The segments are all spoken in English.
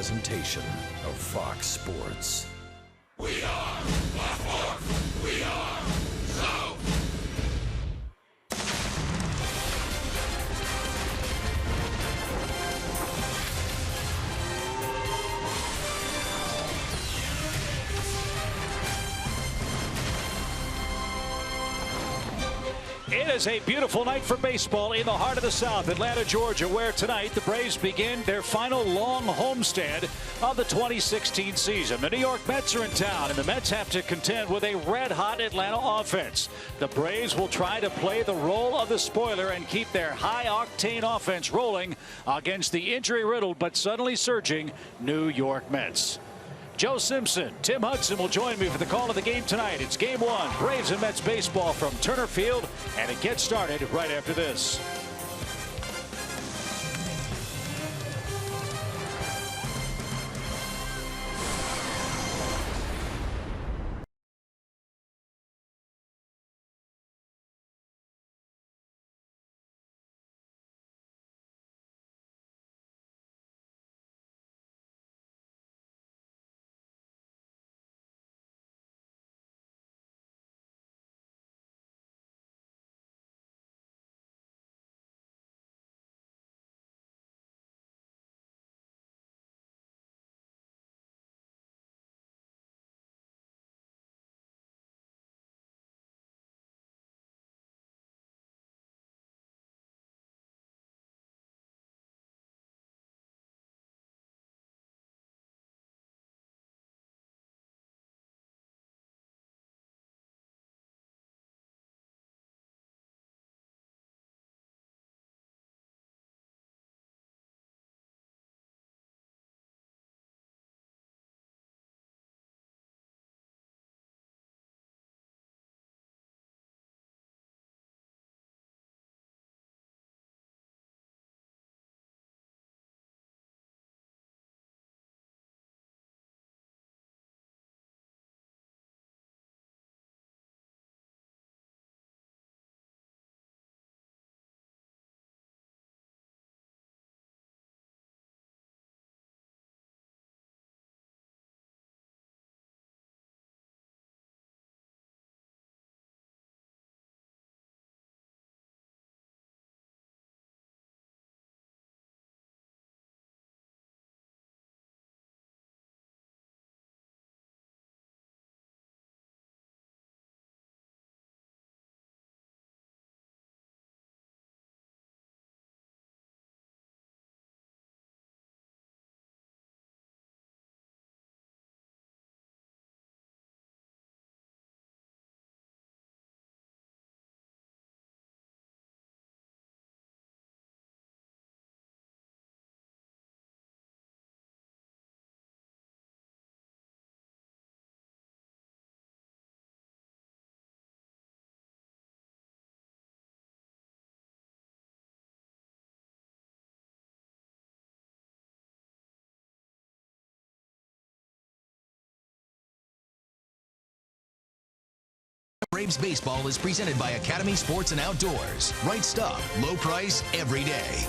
presentation of Fox Sports. We are Baltimore. We are so. It is a beautiful night for baseball in the heart of the South, Atlanta, Georgia, where tonight the Braves begin their final long homestand of the 2016 season. The New York Mets are in town, and the Mets have to contend with a red-hot Atlanta offense. The Braves will try to play the role of the spoiler and keep their high-octane offense rolling against the injury-riddled but suddenly surging New York Mets. Joe Simpson, Tim Hudson will join me for the call of the game tonight. It's Game 1, Braves and Mets baseball from Turner Field, and it gets started right after this. Braves baseball is presented by Academy Sports and Outdoors. Right stuff, low price, every day.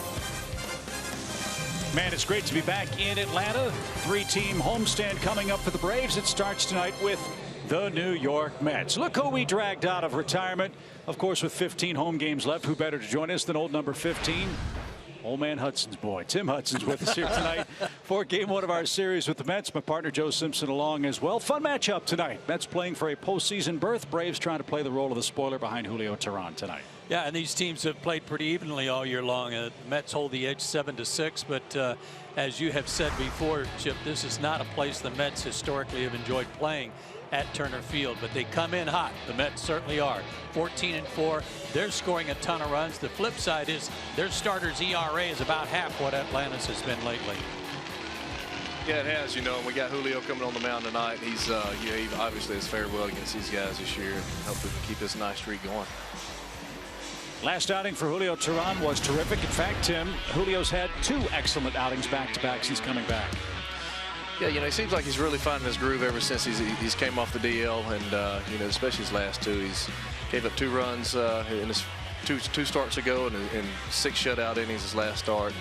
Man, it's great to be back in Atlanta. Three-team homestand coming up for the Braves. It starts tonight with the New York Mets. Look who we dragged out of retirement. Of course, with 15 home games left, who better to join us than old number 15? Old man Hudson's boy. Tim Hudson's with us here tonight for Game 1 of our series with the Mets. My partner Joe Simpson along as well. Fun matchup tonight. Mets playing for a postseason berth. Braves trying to play the role of the spoiler behind Julio Teheran tonight. Yeah, and these teams have played pretty evenly all year long. Mets hold the edge 7-6, but as you have said before, Chip, this is not a place the Mets historically have enjoyed playing at Turner Field, but they come in hot. The Mets certainly are. 14-4. They're scoring a ton of runs. The flip side is their starters' ERA is about half what Atlanta's has been lately. Yeah, it has. You know, we got Julio coming on the mound tonight. He's he obviously has fared well against these guys this year. Hopefully we can keep this nice streak going. Last outing for Julio Teheran was terrific. In fact, Tim, Julio's had 2 excellent outings back-to-back since coming back. Yeah, you know, it seems like he's really finding his groove ever since he's came off the DL, and you know, especially his last 2. He's gave up 2 runs in his two starts ago, and 6 shutout innings his last start.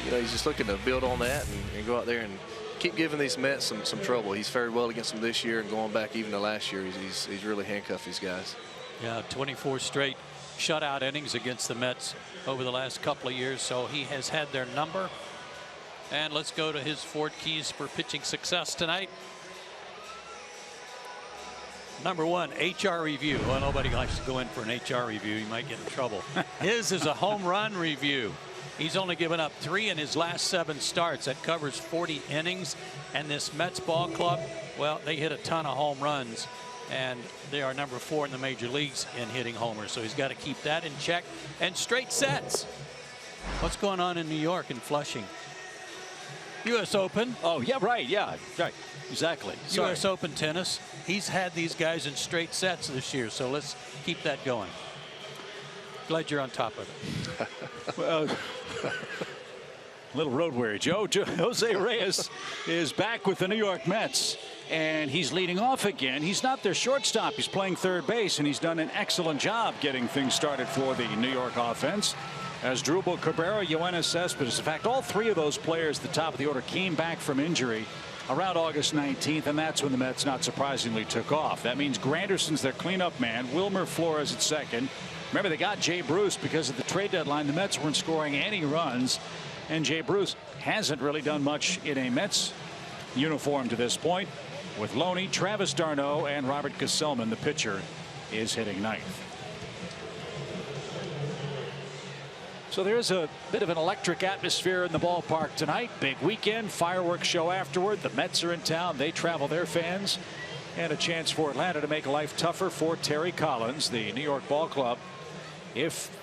You know, he's just looking to build on that and go out there and keep giving these Mets some trouble. He's fared well against them this year, and going back even to last year, he's really handcuffed these guys. Yeah, 24 straight shutout innings against the Mets over the last couple of years, so he has had their number. And let's go to his 4 keys for pitching success tonight. Number 1, HR review. Well, nobody likes to go in for an HR review. You might get in trouble. His is a home run review. He's only given up 3 in his last 7 starts. That covers 40 innings. And this Mets ball club, well, they hit a ton of home runs, and they are number 4 in the major leagues in hitting homers. So he's got to keep that in check. And straight sets. What's going on in New York and Flushing? U.S. Open. Oh, yeah, right. Yeah, right. Exactly. Sorry. U.S. Open tennis. He's had these guys in straight sets this year, so let's keep that going. Glad you're on top of it. Well, little road weary. Jose Reyes is back with the New York Mets, and he's leading off again. He's not their shortstop. He's playing third base, and he's done an excellent job getting things started for the New York offense. Asdrubal Cabrera, Yoenis Cespedes. In fact, all 3 of those players at the top of the order came back from injury around August 19th, and that's when the Mets, not surprisingly, took off. That means Granderson's their cleanup man, Wilmer Flores at second. Remember, they got Jay Bruce because at the trade deadline, the Mets weren't scoring any runs, and Jay Bruce hasn't really done much in a Mets uniform to this point. With Loney, Travis d'Arnaud, and Robert Gesellman, the pitcher, is hitting 9th. So there's a bit of an electric atmosphere in the ballpark tonight. Big weekend, fireworks show afterward. The Mets are in town. They travel their fans. And a chance for Atlanta to make life tougher for Terry Collins, the New York ball club. If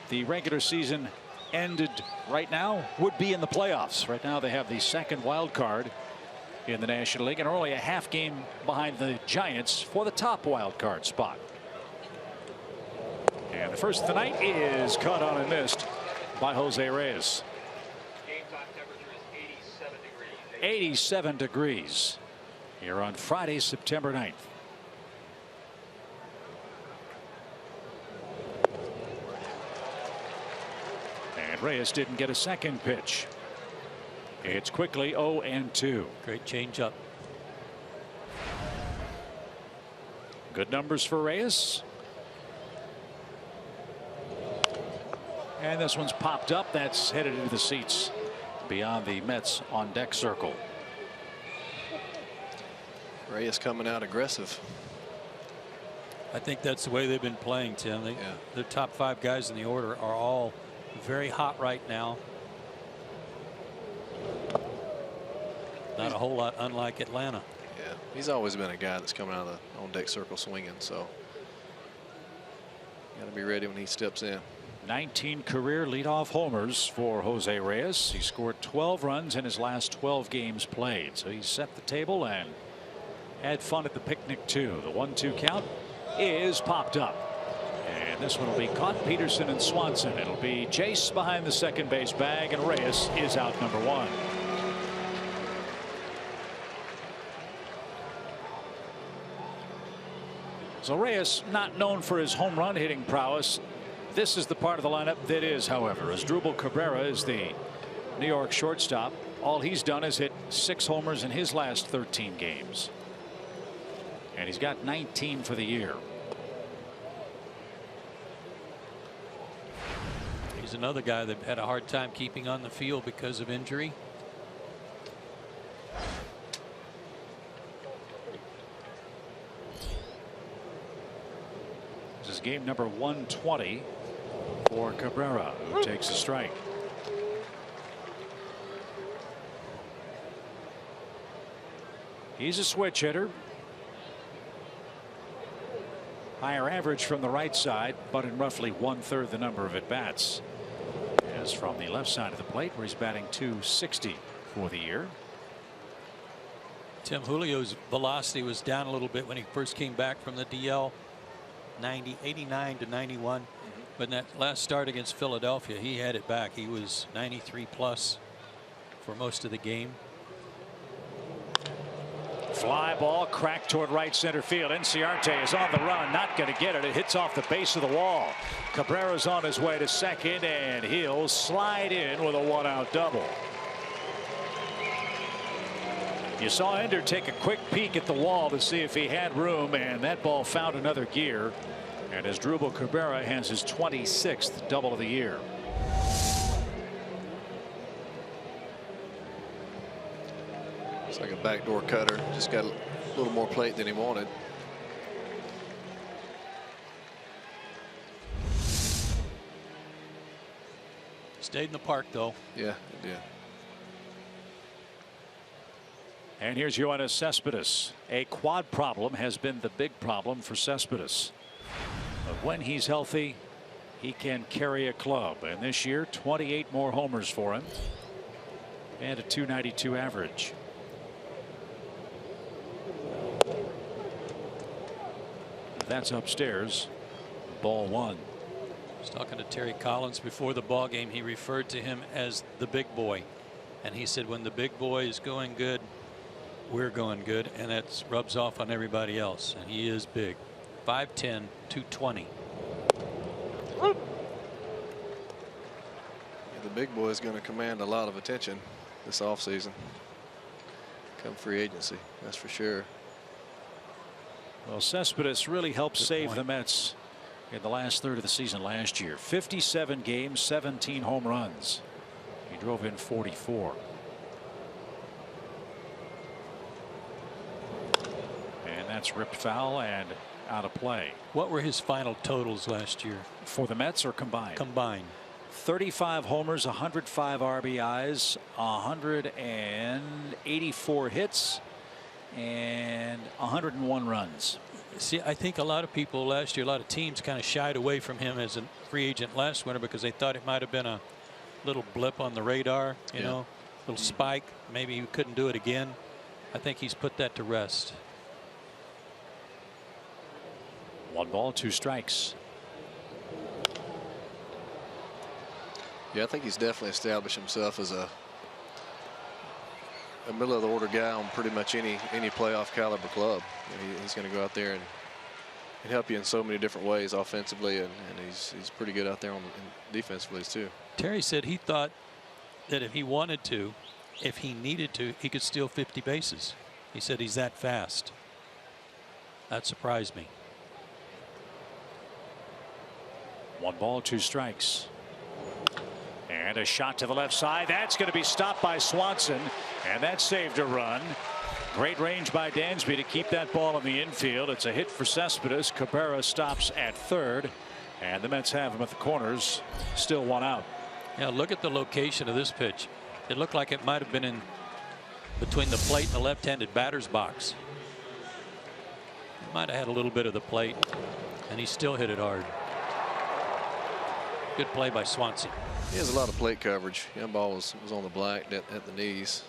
the regular season ended right now, would be in the playoffs. Right now they have the 2nd wild card in the National League and are only a half game behind the Giants for the top wild card spot. And the first of the night is caught on and missed by Jose Reyes. Game time temperature is 87 degrees. 87 degrees here on Friday, September 9th. And Reyes didn't get a second pitch. It's quickly 0-2. Great changeup. Good numbers for Reyes. And this one's popped up. That's headed into the seats beyond the Mets on deck circle. Reyes coming out aggressive. I think that's the way they've been playing, Tim. The top 5 guys in the order are all very hot right now. Not a whole lot unlike Atlanta. Yeah, he's always been a guy that's coming out of the on deck circle swinging, so got to be ready when he steps in. 19 career leadoff homers for Jose Reyes. He scored 12 runs in his last 12 games played. So he set the table and had fun at the picnic too. The 1-2 count is popped up. And this one will be caught. Peterson and Swanson. It'll be Chase behind the second base bag, and Reyes is out number 1. So Reyes, not known for his home run hitting prowess. This is the part of the lineup that is, however. Asdrubal Cabrera is the New York shortstop. All he's done is hit 6 homers in his last 13 games. And he's got 19 for the year. He's another guy that had a hard time keeping on the field because of injury. This is game number 120 for Cabrera, who takes a strike. He's a switch hitter. Higher average from the right side, but in roughly 1/3 the number of at bats as from the left side of the plate, where he's batting .260 for the year. Tim, Julio's velocity was down a little bit when he first came back from the DL. 89 to 91. But in that last start against Philadelphia, he had it back. He was 93 plus for most of the game. Fly ball cracked toward right center field. Inciarte is on the run, not going to get it. It hits off the base of the wall. Cabrera's on his way to second, and he'll slide in with a one-out double. You saw Ender take a quick peek at the wall to see if he had room, and that ball found another gear. And Asdrubal Cabrera has his 26th double of the year. It's like a backdoor cutter. Just got a little more plate than he wanted. Stayed in the park, though. Yeah, it did. And here's Yoenis Cespedes. A quad problem has been the big problem for Cespedes. But when he's healthy, he can carry a club. And this year, 28 more homers for him. And a .292 average. That's upstairs. Ball one. I was talking to Terry Collins before the ball game. He referred to him as the big boy. And he said when the big boy is going good, we're going good. And that rubs off on everybody else. And he is big. 5'10", 220. The big boy is going to command a lot of attention this offseason. Come free agency, that's for sure. Well, Cespedes really helped save the Mets in the last third of the season last year. 57 games, 17 home runs. He drove in 44. And that's ripped foul and out of play. What were his final totals last year? For the Mets or combined? Combined. 35 homers, 105 RBIs, 184 hits, and 101 runs. See, I think a lot of people last year, a lot of teams kind of shied away from him as a free agent last winter because they thought it might have been a little blip on the radar, you know, little spike. Maybe he couldn't do it again. I think he's put that to rest. 1 ball, 2 strikes. Yeah, I think he's definitely established himself as a middle of the order guy on pretty much any playoff caliber club. He's going to go out there and help you in so many different ways offensively, and he's pretty good out there on defensively too. Terry said he thought that if he wanted to, if he needed to, he could steal 50 bases. He said he's that fast. That surprised me. 1 ball, 2 strikes. And a shot to the left side. That's going to be stopped by Swanson. And that saved a run. Great range by Dansby to keep that ball in the infield. It's a hit for Cespedes. Cabrera stops at third. And the Mets have him at the corners. Still 1 out. Yeah, look at the location of this pitch. It looked like it might have been in between the plate and the left-handed batter's box. He might have had a little bit of the plate. And he still hit it hard. Good play by Swanson. He has a lot of plate coverage. That ball was on the black at the knees.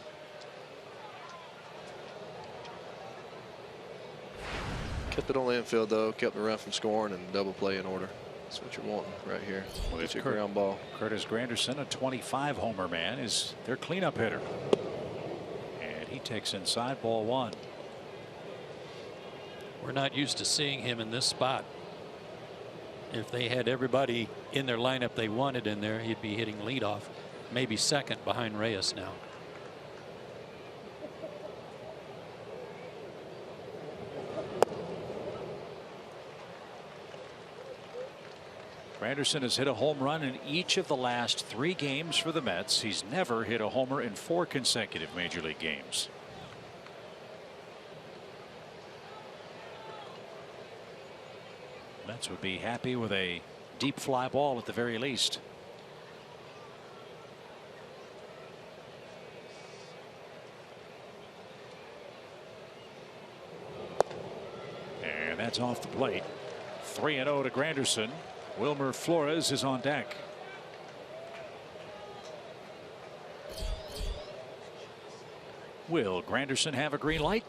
Kept it on the infield though. Kept the run from scoring and double play in order. That's what you're wanting right here. Well, Get your ground ball. Curtis Granderson, a 25 homer man, is their cleanup hitter. And he takes inside, ball 1. We're not used to seeing him in this spot. If they had everybody in their lineup they wanted in there, he'd be hitting leadoff, maybe second behind Reyes now. Granderson has hit a home run in each of the last 3 games for the Mets. He's never hit a homer in 4 consecutive major league games. Mets would be happy with a deep fly ball at the very least. And that's off the plate. 3-0 to Granderson. Wilmer Flores is on deck. Will Granderson have a green light?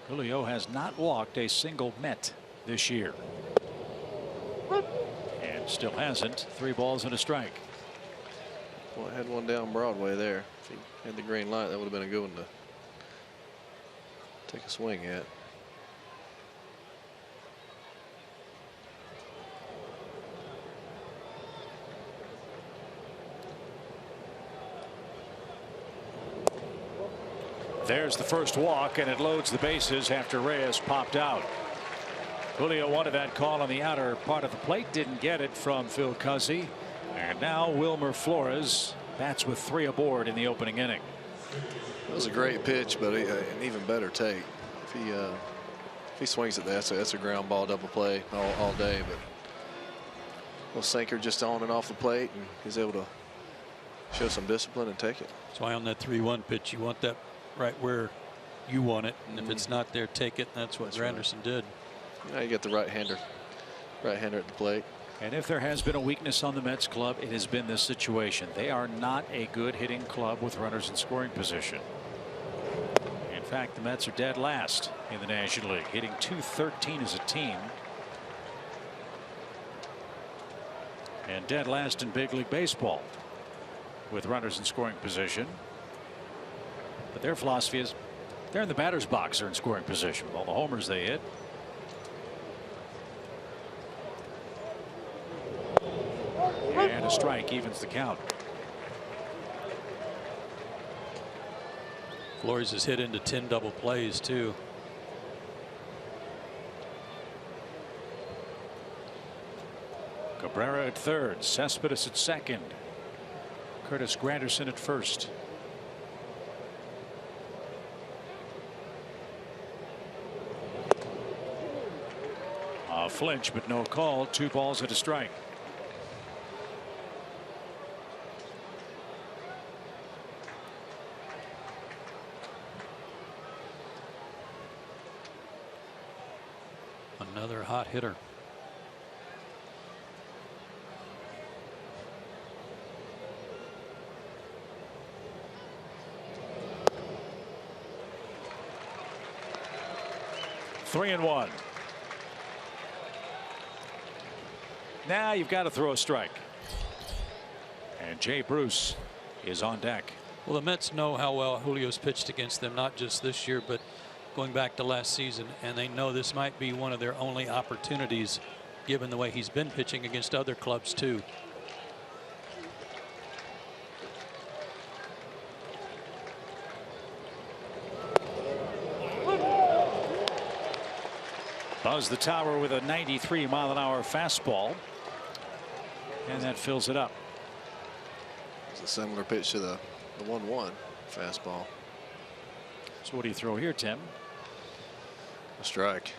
Julio has not walked a single Met this year. And still hasn't. 3 balls and a strike. Well, had one down Broadway there. If he had the green light, that would have been a good one to take a swing at. There's the first walk, and it loads the bases after Reyes popped out. Julio wanted that call on the outer part of the plate, didn't get it from Phil Cuzzi. And now Wilmer Flores bats with 3 aboard in the opening inning. That was a great pitch, but an even better take. If he swings at that, that's a ground ball double play all day. But little sinker just on and off the plate, and he's able to show some discipline and take it. That's why on that 3-1 pitch, you want that right where you want it, and if it's not there, take it. And that's what Granderson did. You know, you get the right-hander at the plate. And if there has been a weakness on the Mets club, it has been this situation. They are not a good hitting club with runners in scoring position. In fact, the Mets are dead last in the National League, hitting .213 as a team. And dead last in big league baseball with runners in scoring position. But their philosophy is they're in the batter's box or in scoring position with all the homers they hit. And a strike evens the count. Flores has hit into 10 double plays too. Cabrera at third, Cespedes at second, Curtis Granderson at first. A flinch, but no call. 2 balls and a strike. Another hot hitter. Three and one. Now you've got to throw a strike. And Jay Bruce is on deck. Well, the Mets know how well Julio's pitched against them, not just this year, but going back to last season, and they know this might be one of their only opportunities given the way he's been pitching against other clubs too. Buzz the tower with a 93-mile-an-hour fastball, and that fills it up. It's a similar pitch to the 1-1 fastball. So what do you throw here, Tim? A strike.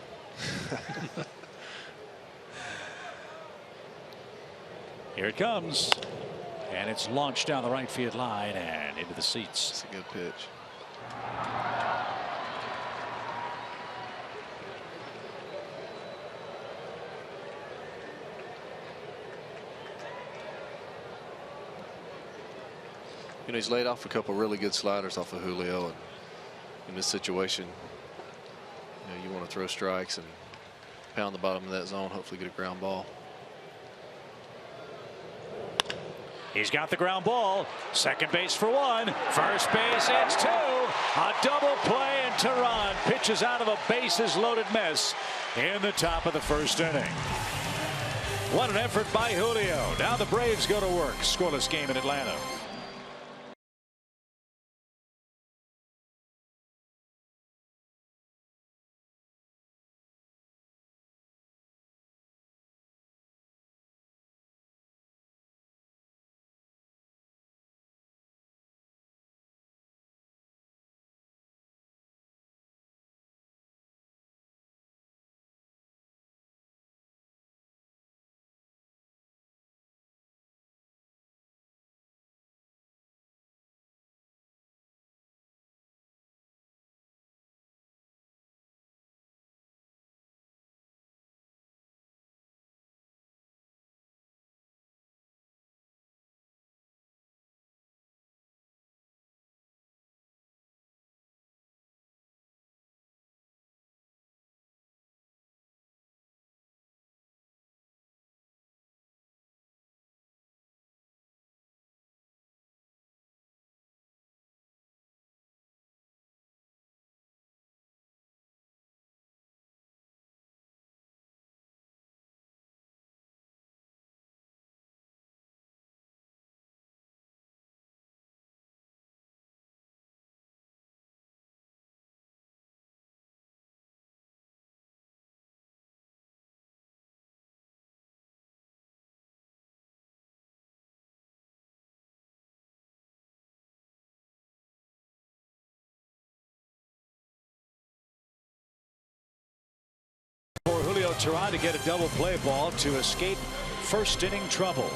Here it comes, and it's launched down the right field line and into the seats. It's a good pitch. You know, he's laid off a couple really good sliders off of Julio, and in this situation, you know, you want to throw strikes and pound the bottom of that zone, hopefully get a ground ball. He's got the ground ball. Second base for 1. First base, it's 2. A double play, and Tehran pitches out of a bases-loaded mess in the top of the first inning. What an effort by Julio. Now the Braves go to work. Scoreless game in Atlanta. trying to get a double play ball to escape first inning trouble.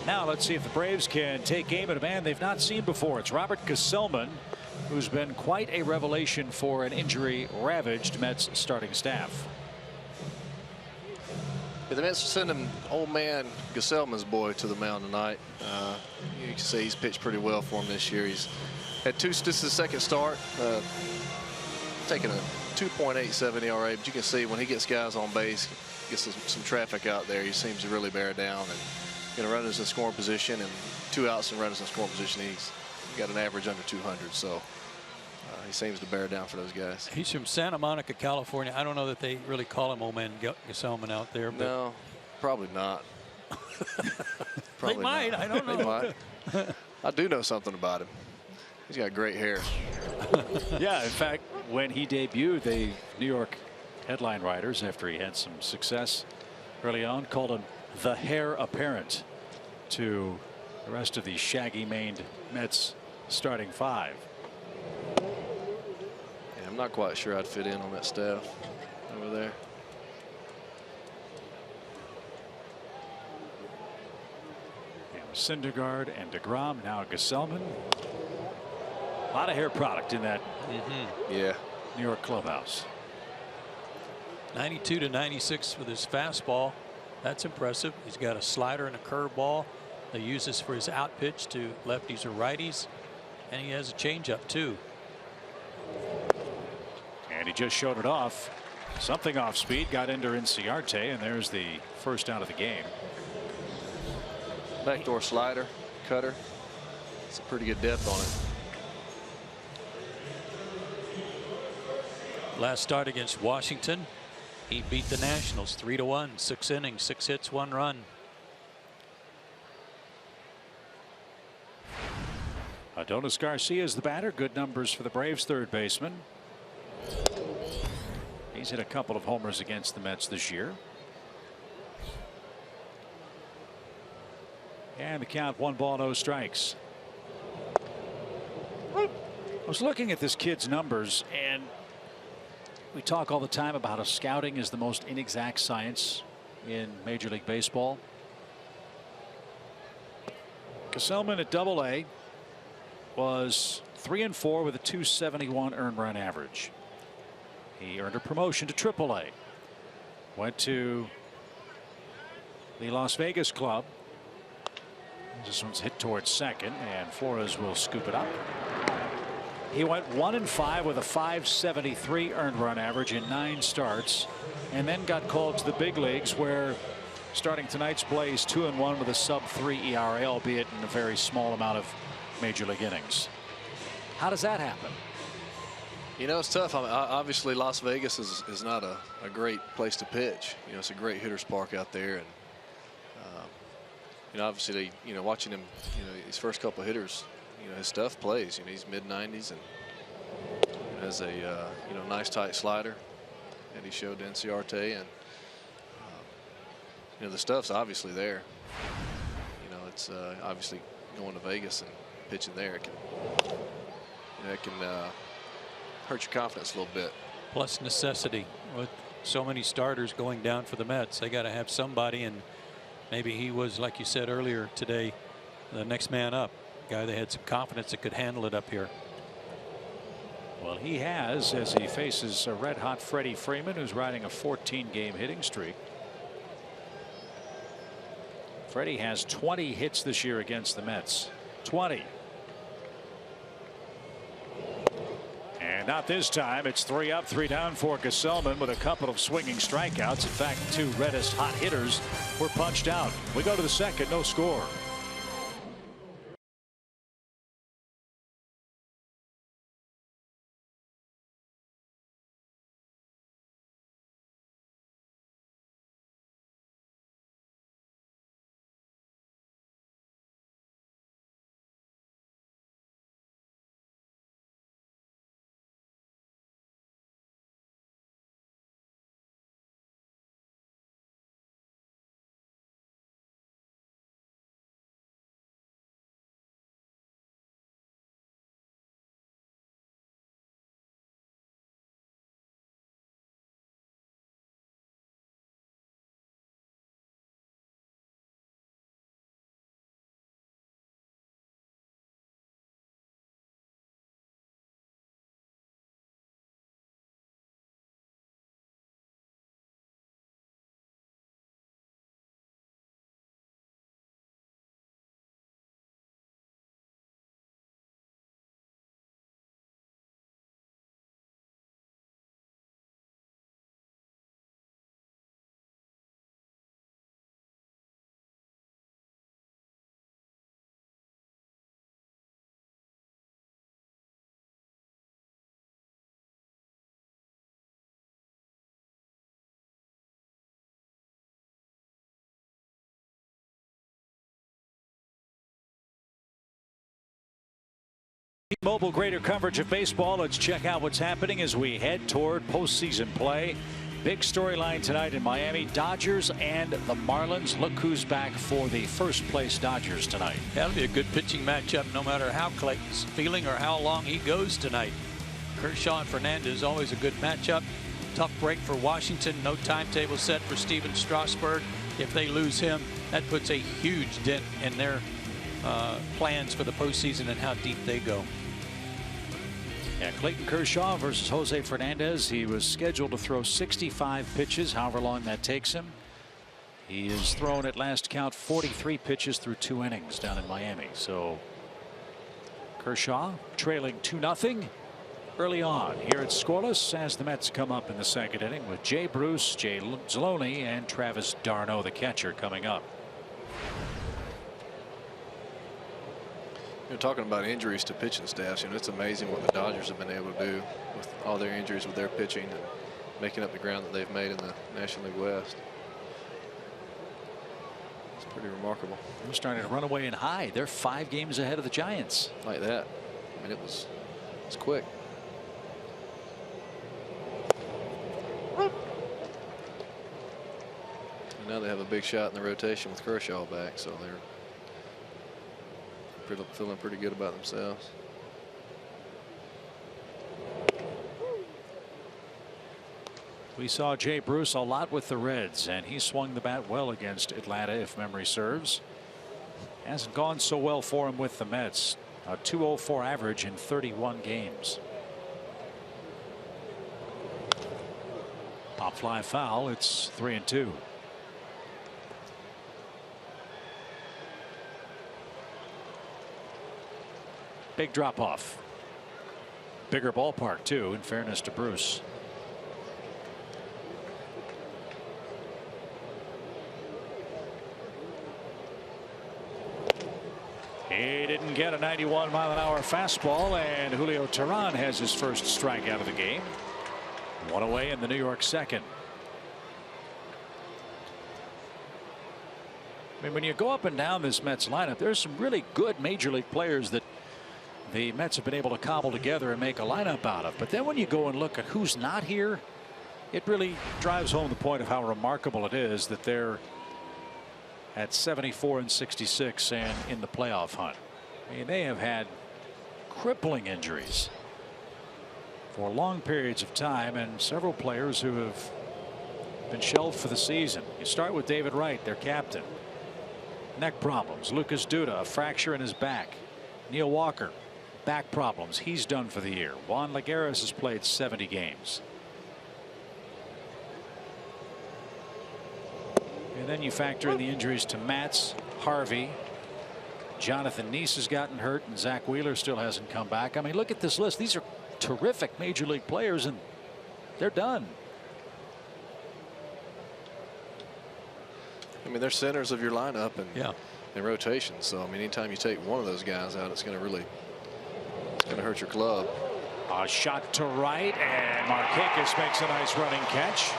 Now let's see if the Braves can take aim at a man they've not seen before. It's Robert Gesellman, who's been quite a revelation for an injury-ravaged Mets starting staff. Yeah, the Mets sending old man Gesellman's boy to the mound tonight. You can see he's pitched pretty well for him this year. He's had this is his second start, taking a 2.87 ERA, but you can see when he gets guys on base, gets some traffic out there, he seems to really bear down and runners in scoring position, and 2 outs and runners in scoring position. He's got an average under 200, so he seems to bear down for those guys. He's from Santa Monica, California. I don't know that they really call him old man Gesellman out there. But no, probably not. Probably they might. Not. I don't know. They might. I do know something about him. He's got great hair. Yeah, in fact, when he debuted, the New York headline writers, after he had some success early on, called him the heir apparent to the rest of the shaggy-maned Mets starting 5. Yeah, I'm not quite sure I'd fit in on that staff over there. Syndergaard and DeGrom, now Gesellman. A lot of hair product in that yeah, New York clubhouse. 92 to 96 with his fastball. That's impressive. He's got a slider and a curveball. He uses for his out pitch to lefties or righties, and he has a changeup too. And he just showed it off. Something off speed, got into Inciarte, and there's the first out of the game. Backdoor slider, cutter. It's a pretty good depth on it. Last start against Washington, he beat the Nationals 3-1, 6 innings, 6 hits, 1 run. Adonis Garcia is the batter. Good numbers for the Braves third baseman. He's hit a couple of homers against the Mets this year. And the count, 1 ball, no strikes. I was looking at this kid's numbers, and we talk all the time about how scouting is the most inexact science in Major League Baseball. Gesellman at Double-A was 3-4 with a .271 earned run average. He earned a promotion to Triple-A. Went to the Las Vegas club. This one's hit towards second, and Flores will scoop it up. He went 1-5 with a .573 earned run average in 9 starts, and then got called to the big leagues, where starting tonight's play is 2-1 with a sub-3 ERA, albeit in a very small amount of major league innings. How does that happen? You know, it's tough. I mean, obviously Las Vegas is not a great place to pitch. You know, it's a great hitter's park out there, and you know, obviously, watching him, his first couple of hitters, his stuff plays. He's mid-90s and has a nice tight slider, and he showed Inciarte, and the stuff's obviously there. It's obviously going to Vegas and pitching there. It can hurt your confidence a little bit. Plus necessity with so many starters going down for the Mets. They got to have somebody, and maybe he was, like you said earlier today, the next man up. Guy that had some confidence that could handle it up here. Well, he has, as he faces a red-hot Freddie Freeman, who's riding a 14-game hitting streak. Freddie has 20 hits this year against the Mets. 20. And not this time. It's 3 up, 3 down for Gesellman with a couple of swinging strikeouts. In fact, 2 reddest hot hitters were punched out. We go to the second, no score. Mobile greater coverage of baseball. Let's check out what's happening as we head toward postseason play. Big storyline tonight in Miami. Dodgers and the Marlins. Look who's back for the first place Dodgers tonight. That'll be a good pitching matchup no matter how Clayton's feeling or how long he goes tonight. Kershaw and Fernandez always a good matchup. Tough break for Washington. No timetable set for Steven Strasburg. If they lose him, that puts a huge dent in their plans for the postseason and how deep they go. Yeah, Clayton Kershaw versus Jose Fernandez. He was scheduled to throw 65 pitches, however long that takes him. He has thrown at last count 43 pitches through 2 innings down in Miami. So Kershaw trailing 2-0 early on. Here it's scoreless as the Mets come up in the second inning with Jay Bruce, Jay Zaloni, and Travis d'Arnaud, the catcher, coming up. You're talking about injuries to pitching staffs. It's amazing what the Dodgers have been able to do with all their injuries with their pitching and making up the ground that they've made in the National League West. It's pretty remarkable. They're starting to run away and high. They're 5 games ahead of the Giants. Like that. I mean, it's quick. And now they have a big shot in the rotation with Kershaw back, so they're feeling pretty good about themselves. We saw Jay Bruce a lot with the Reds, and he swung the bat well against Atlanta, if memory serves. Hasn't gone so well for him with the Mets. A .204 average in 31 games. Pop fly foul. It's 3-2. Big drop off. Bigger ballpark too, in fairness to Bruce. He didn't get a 91-mile-an-hour fastball, and Julio Teheran has his first strikeout of the game. 1 away in the New York second. I mean, when you go up and down this Mets lineup, there's some really good major league players that the Mets have been able to cobble together and make a lineup out of. But then when you go and look at who's not here, it really drives home the point of how remarkable it is that they're at 74-66 and in the playoff hunt. I mean, they have had crippling injuries for long periods of time, and several players who have been shelved for the season. You start with David Wright, their captain. Neck problems. Lucas Duda, a fracture in his back. Neil Walker, back problems. He's done for the year. Juan Lagares has played 70 games. And then you factor in the injuries to Matz, Harvey. Jonathan Neese has gotten hurt, and Zach Wheeler still hasn't come back. I mean, look at this list. These are terrific major league players, and they're done. I mean, they're centers of your lineup and yeah, in rotation. So I mean, anytime you take one of those guys out, it's going to hurt your club. A shot to right, and Markakis makes a nice running catch.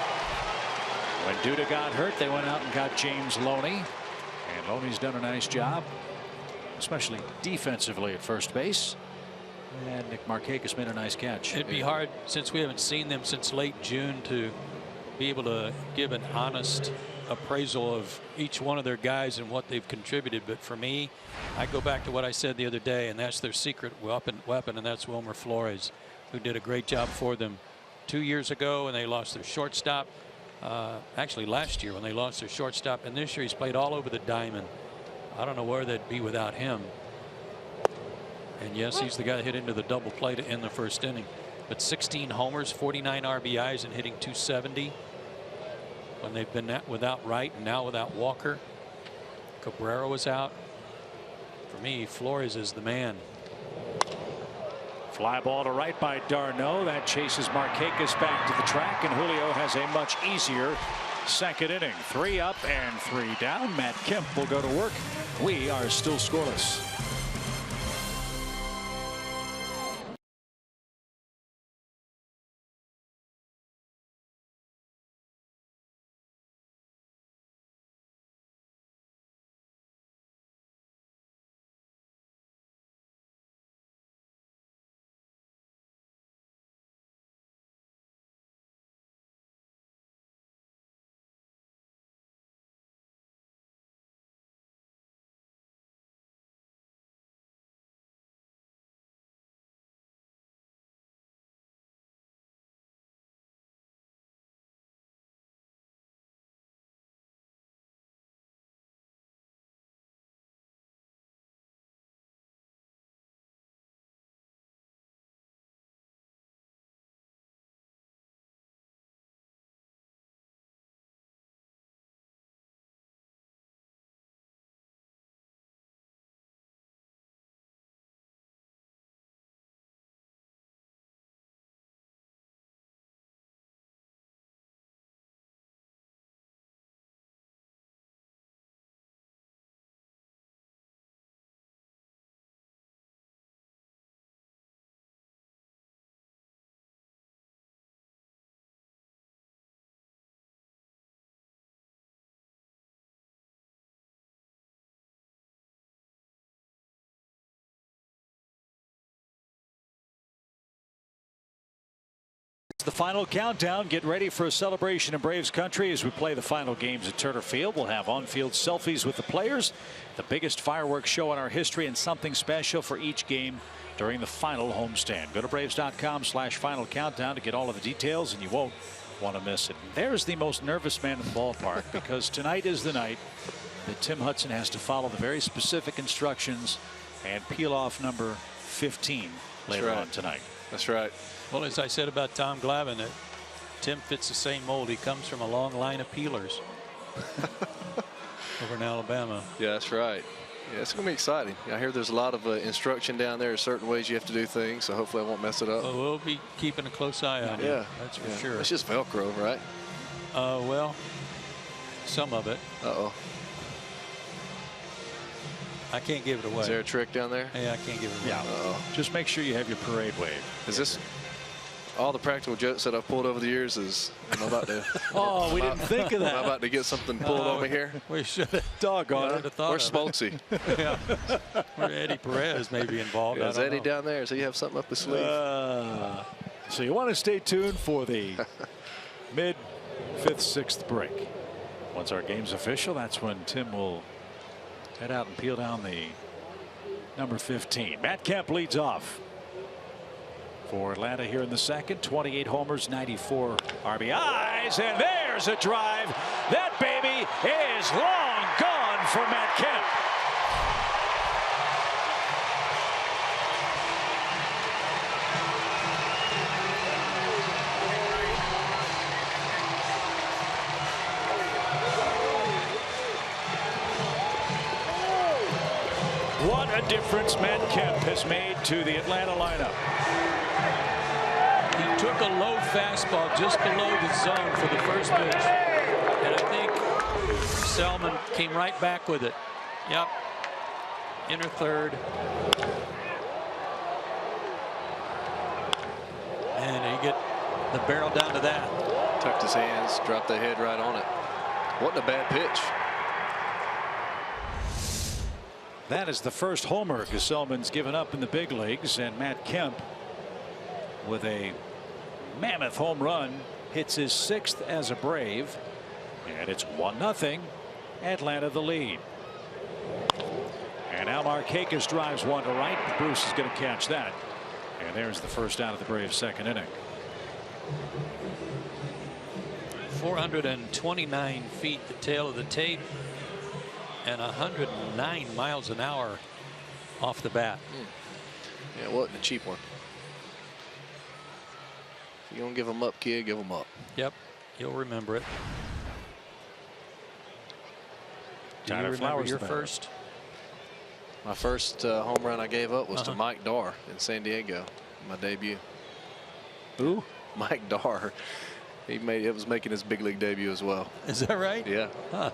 When Duda got hurt, they went out and got James Loney, and Loney's done a nice job, especially defensively at first base. And Nick Markakis made a nice catch. it'd be hard, since we haven't seen them since late June, to be able to give an honest appraisal of each one of their guys and what they've contributed. But for me, I go back to what I said the other day, and that's their secret weapon, and that's Wilmer Flores, who did a great job for them 2 years ago, and they lost their shortstop. Actually last year when they lost their shortstop, and this year he's played all over the diamond. I don't know where they'd be without him. And yes, he's the guy that hit into the double play to end the first inning. But 16 homers, 49 RBIs, and hitting .270 when they've been without Wright and now without Walker. Cabrera was out. For me, Flores is the man. Fly ball to right by d'Arnaud. That chases Markakis back to the track, and Julio has a much easier second inning. 3 up and 3 down. Matt Kemp will go to work. We are still scoreless. the final countdown. Get ready for a celebration in Braves country as we play the final games at Turner Field. We'll have on-field selfies with the players, the biggest fireworks show in our history, and something special for each game during the final homestand. Go to Braves.com/final countdown to get all of the details, and you won't want to miss it. There's the most nervous man in the ballpark because tonight is the night that Tim Hudson has to follow the very specific instructions and peel off number 15 later on tonight. That's right. Well, as I said about Tom Glavine, that Tim fits the same mold. He comes from a long line of peelers over in Alabama. Yeah, that's right. Yeah, it's going to be exciting. I hear there's a lot of instruction down there, certain ways you have to do things, so hopefully I won't mess it up. Well, we'll be keeping a close eye on you. That's for sure. It's just Velcro, right? Well, some of it. Uh-oh. I can't give it away. Is there a trick down there? Yeah, I can't give it away. Yeah. Just make sure you have your parade wave. Is this all the practical jokes that I've pulled over the years? Am I about to? Oh, we didn't think of that. Am I about to get something pulled on me here? We should have. Doggone it. Where's Smoltzy? Yeah. Or Eddie Perez may be involved. Yeah, is Eddie down there? Does he have something up his sleeve? So you want to stay tuned for the mid 5th, 6th break. Once our game's official, that's when Tim will head out and peel down the number 15. Matt Kemp leads off for Atlanta here in the second. 28 homers, 94 RBIs, and there's a drive. That baby is long gone for Matt Kemp. What a difference Matt Kemp has made to the Atlanta lineup. He took a low fastball just below the zone for the first pitch, and I think Selman came right back with it. Yep. Inner third. And he get the barrel down to that. Tucked his hands, dropped the head right on it. Wasn't a bad pitch. That is the first homer Gesellman's given up in the big leagues, and Matt Kemp with a mammoth home run hits his 6th as a Brave, and it's 1-0. Atlanta the lead. And now Markakis drives one to right. Bruce is going to catch that, and there's the first out of the Braves' second inning. 429 feet the tail of the tape, and 109 miles an hour off the bat. Yeah, it wasn't a cheap one. If you're going to give them up, kid, give them up. Yep, you'll remember it. Do you Tyler remember Flowers your first? My first home run I gave up was to Mike Darr in San Diego, my debut. Who? Mike Darr. It was making his big league debut as well. Is that right? Yeah. Huh.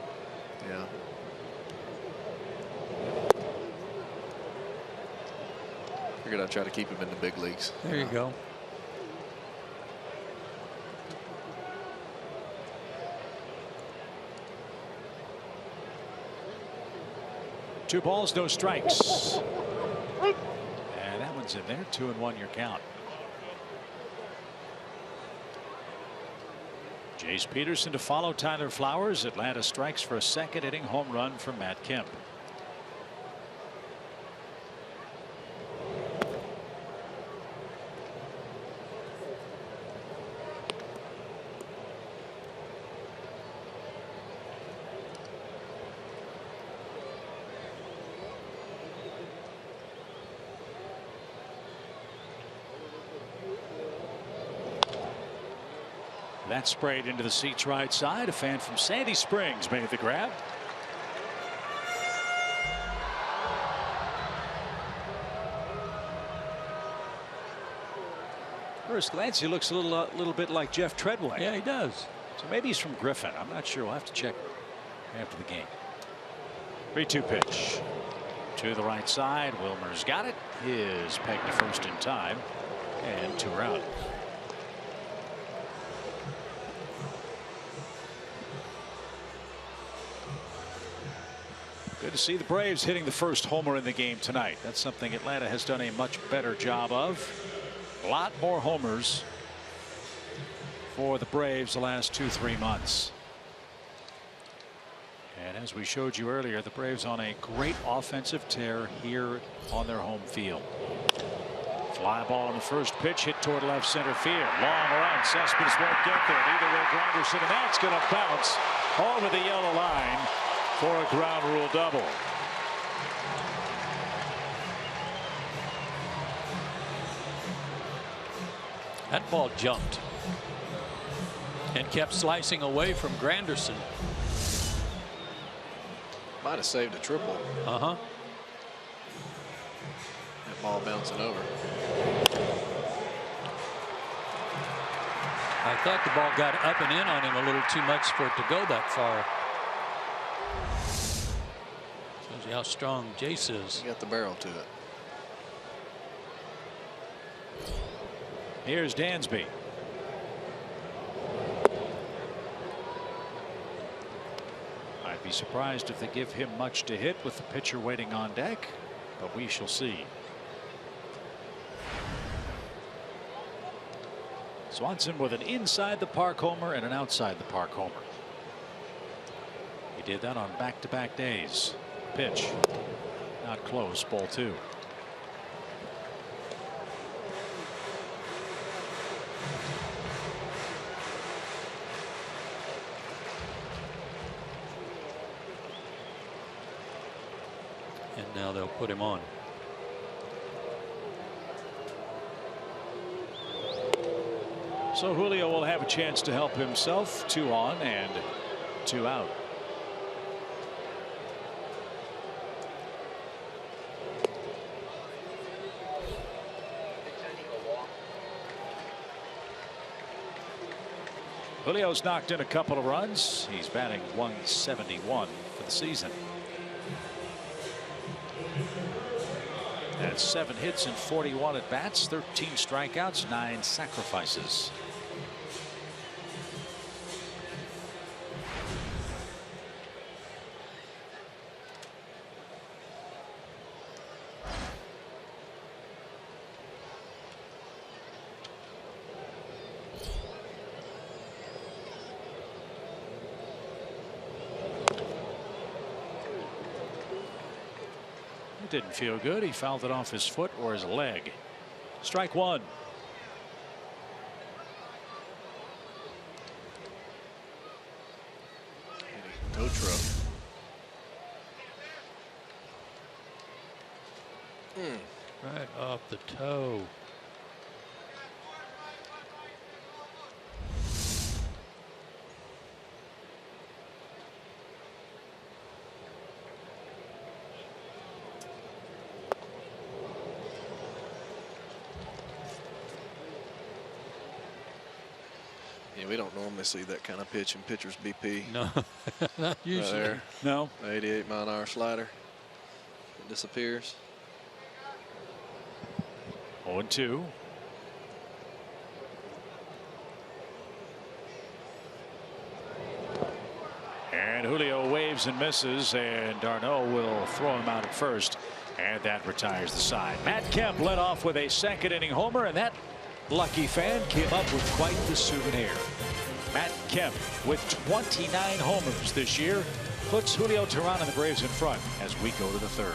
Yeah. Figured I'd try to keep him in the big leagues. There you go. Two balls, no strikes. And that one's in there. 2-1 your count. Jace Peterson to follow Tyler Flowers. Atlanta strikes for a second inning home run from Matt Kemp. That sprayed into the seats right side. A fan from Sandy Springs made the grab. First glance, he looks a little bit like Jeff Treadway. Yeah, he does. So maybe he's from Griffin. I'm not sure. We'll have to check after the game. 3-2 pitch to the right side. Wilmer's got it. His peg to first in time, and 2 are out. Good to see the Braves hitting the first homer in the game tonight. That's something Atlanta has done a much better job of. A lot more homers for the Braves the last 2-3 months. And as we showed you earlier, the Braves on a great offensive tear here on their home field. Fly ball on the first pitch, hit toward left center field. Long run, Cespedes won't get there. Neither will Granderson, and that's going to bounce over the yellow line for a ground rule double. That ball jumped and kept slicing away from Granderson. Might have saved a triple. That ball bouncing over. I thought the ball got up and in on him a little too much for it to go that far. Shows you how strong Jace is. You got the barrel to it. Here's Dansby. I'd be surprised if they give him much to hit with the pitcher waiting on deck, but we shall see. Swanson with an inside the park homer and an outside the park homer. He did that on back-to-back days. Pitch not close, ball 2. And now they'll put him on. So Julio will have a chance to help himself. 2 on and 2 out. Julio's knocked in a couple of runs. He's batting .171 for the season. That's 7 hits and 41 at bats, 13 strikeouts, 9 sacrifices. Didn't feel good. He fouled it off his foot or his leg. Strike 1. Toe truck. Right off the toe. We don't normally see that kind of pitch in pitcher's BP. No, not usually. Right there. No. 88-mile-an-hour slider. It disappears. 0-2. And Julio waves and misses, and Darno will throw him out at first, and that retires the side. Matt Kemp led off with a second-inning homer, and that lucky fan came up with quite the souvenir. Matt Kemp with 29 homers this year puts Julio Teheran and the Braves in front as we go to the 3rd.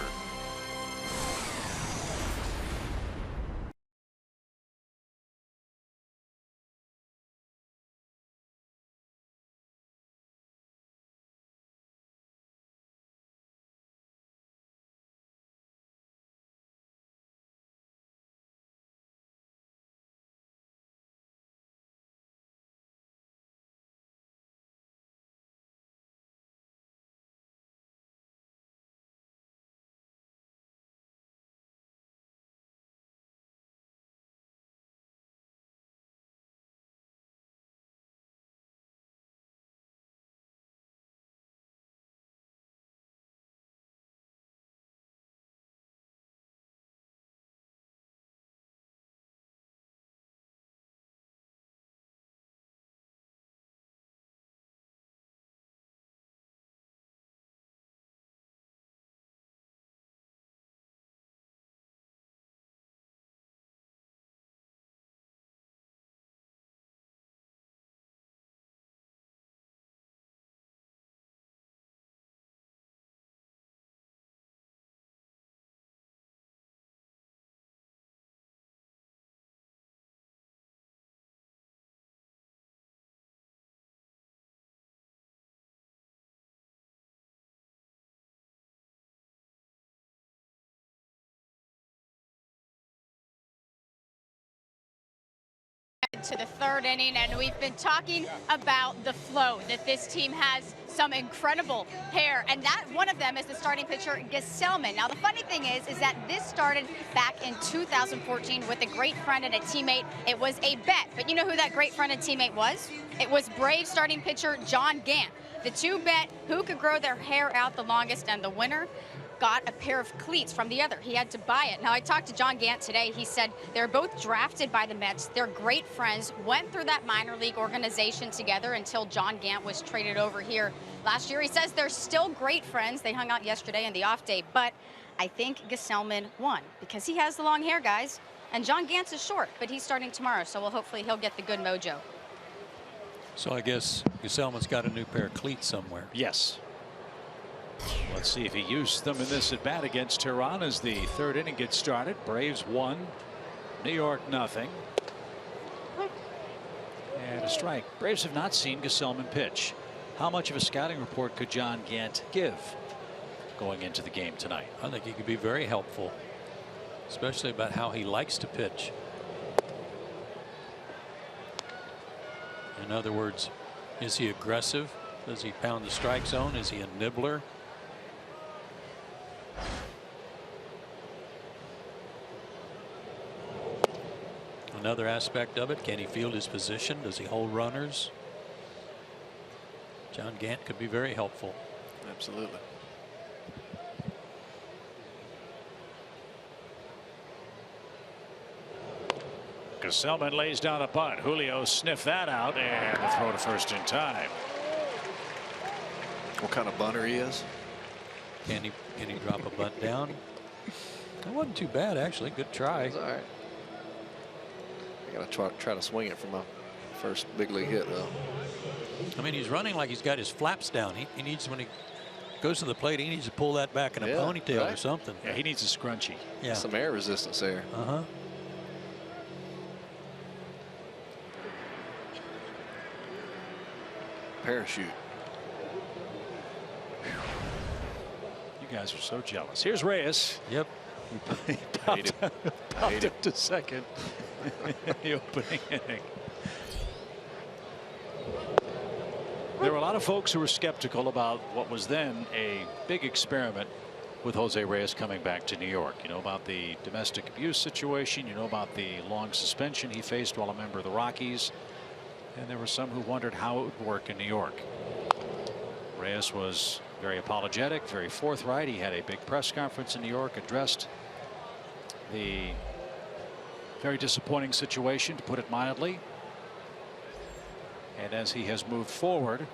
into the third inning, and we've been talking about the flow that this team has. Some incredible pair, and that one of them is the starting pitcher Gesellman. Now the funny thing is that this started back in 2014 with a great friend and a teammate. It was a bet, but you know who that great friend and teammate was? It was Braves starting pitcher John Gant. The two bet who could grow their hair out the longest, and the winner got a pair of cleats from the other. He had to buy it. Now, I talked to John Gant today. He said they're both drafted by the Mets. They're great friends, went through that minor league organization together until John Gant was traded over here last year. He says they're still great friends. They hung out yesterday in the off day, but I think Gesellman won because he has the long hair, guys, and John Gant's is short, but he's starting tomorrow, so hopefully he'll get the good mojo. So I guess Gesellman's got a new pair of cleats somewhere. Yes. Let's see if he used them in this at bat against Tehran as the third inning gets started. Braves 1, New York nothing. And a strike. Braves have not seen Gesellman pitch. How much of a scouting report could John Gant give going into the game tonight? I think he could be very helpful, especially about how he likes to pitch. In other words, is he aggressive? Does he pound the strike zone? Is he a nibbler? Another aspect of it, can he field his position? Does he hold runners? John Gant could be very helpful. Absolutely. Gesellman lays down a bunt. Julio sniffed that out, and the throw to first in time. What kind of bunter he is? Can he drop a bunt down? That wasn't too bad, actually. Good try. All right. I gotta try to swing it for my first big league hit, though. I mean, he's running like he's got his flaps down. He needs, when he goes to the plate, he needs to pull that back in a ponytail or something. Yeah, he needs a scrunchie. Yeah. Some air resistance there. Uh-huh. Parachute. You guys are so jealous. Here's Reyes. Yep. He popped up to second in the opening inning. There were a lot of folks who were skeptical about what was then a big experiment with Jose Reyes coming back to New York. You know about the domestic abuse situation. You know about the long suspension he faced while a member of the Rockies. And there were some who wondered how it would work in New York. Reyes was very apologetic, very forthright. He had a big press conference in New York, addressed the very disappointing situation, to put it mildly. And as he has moved forward,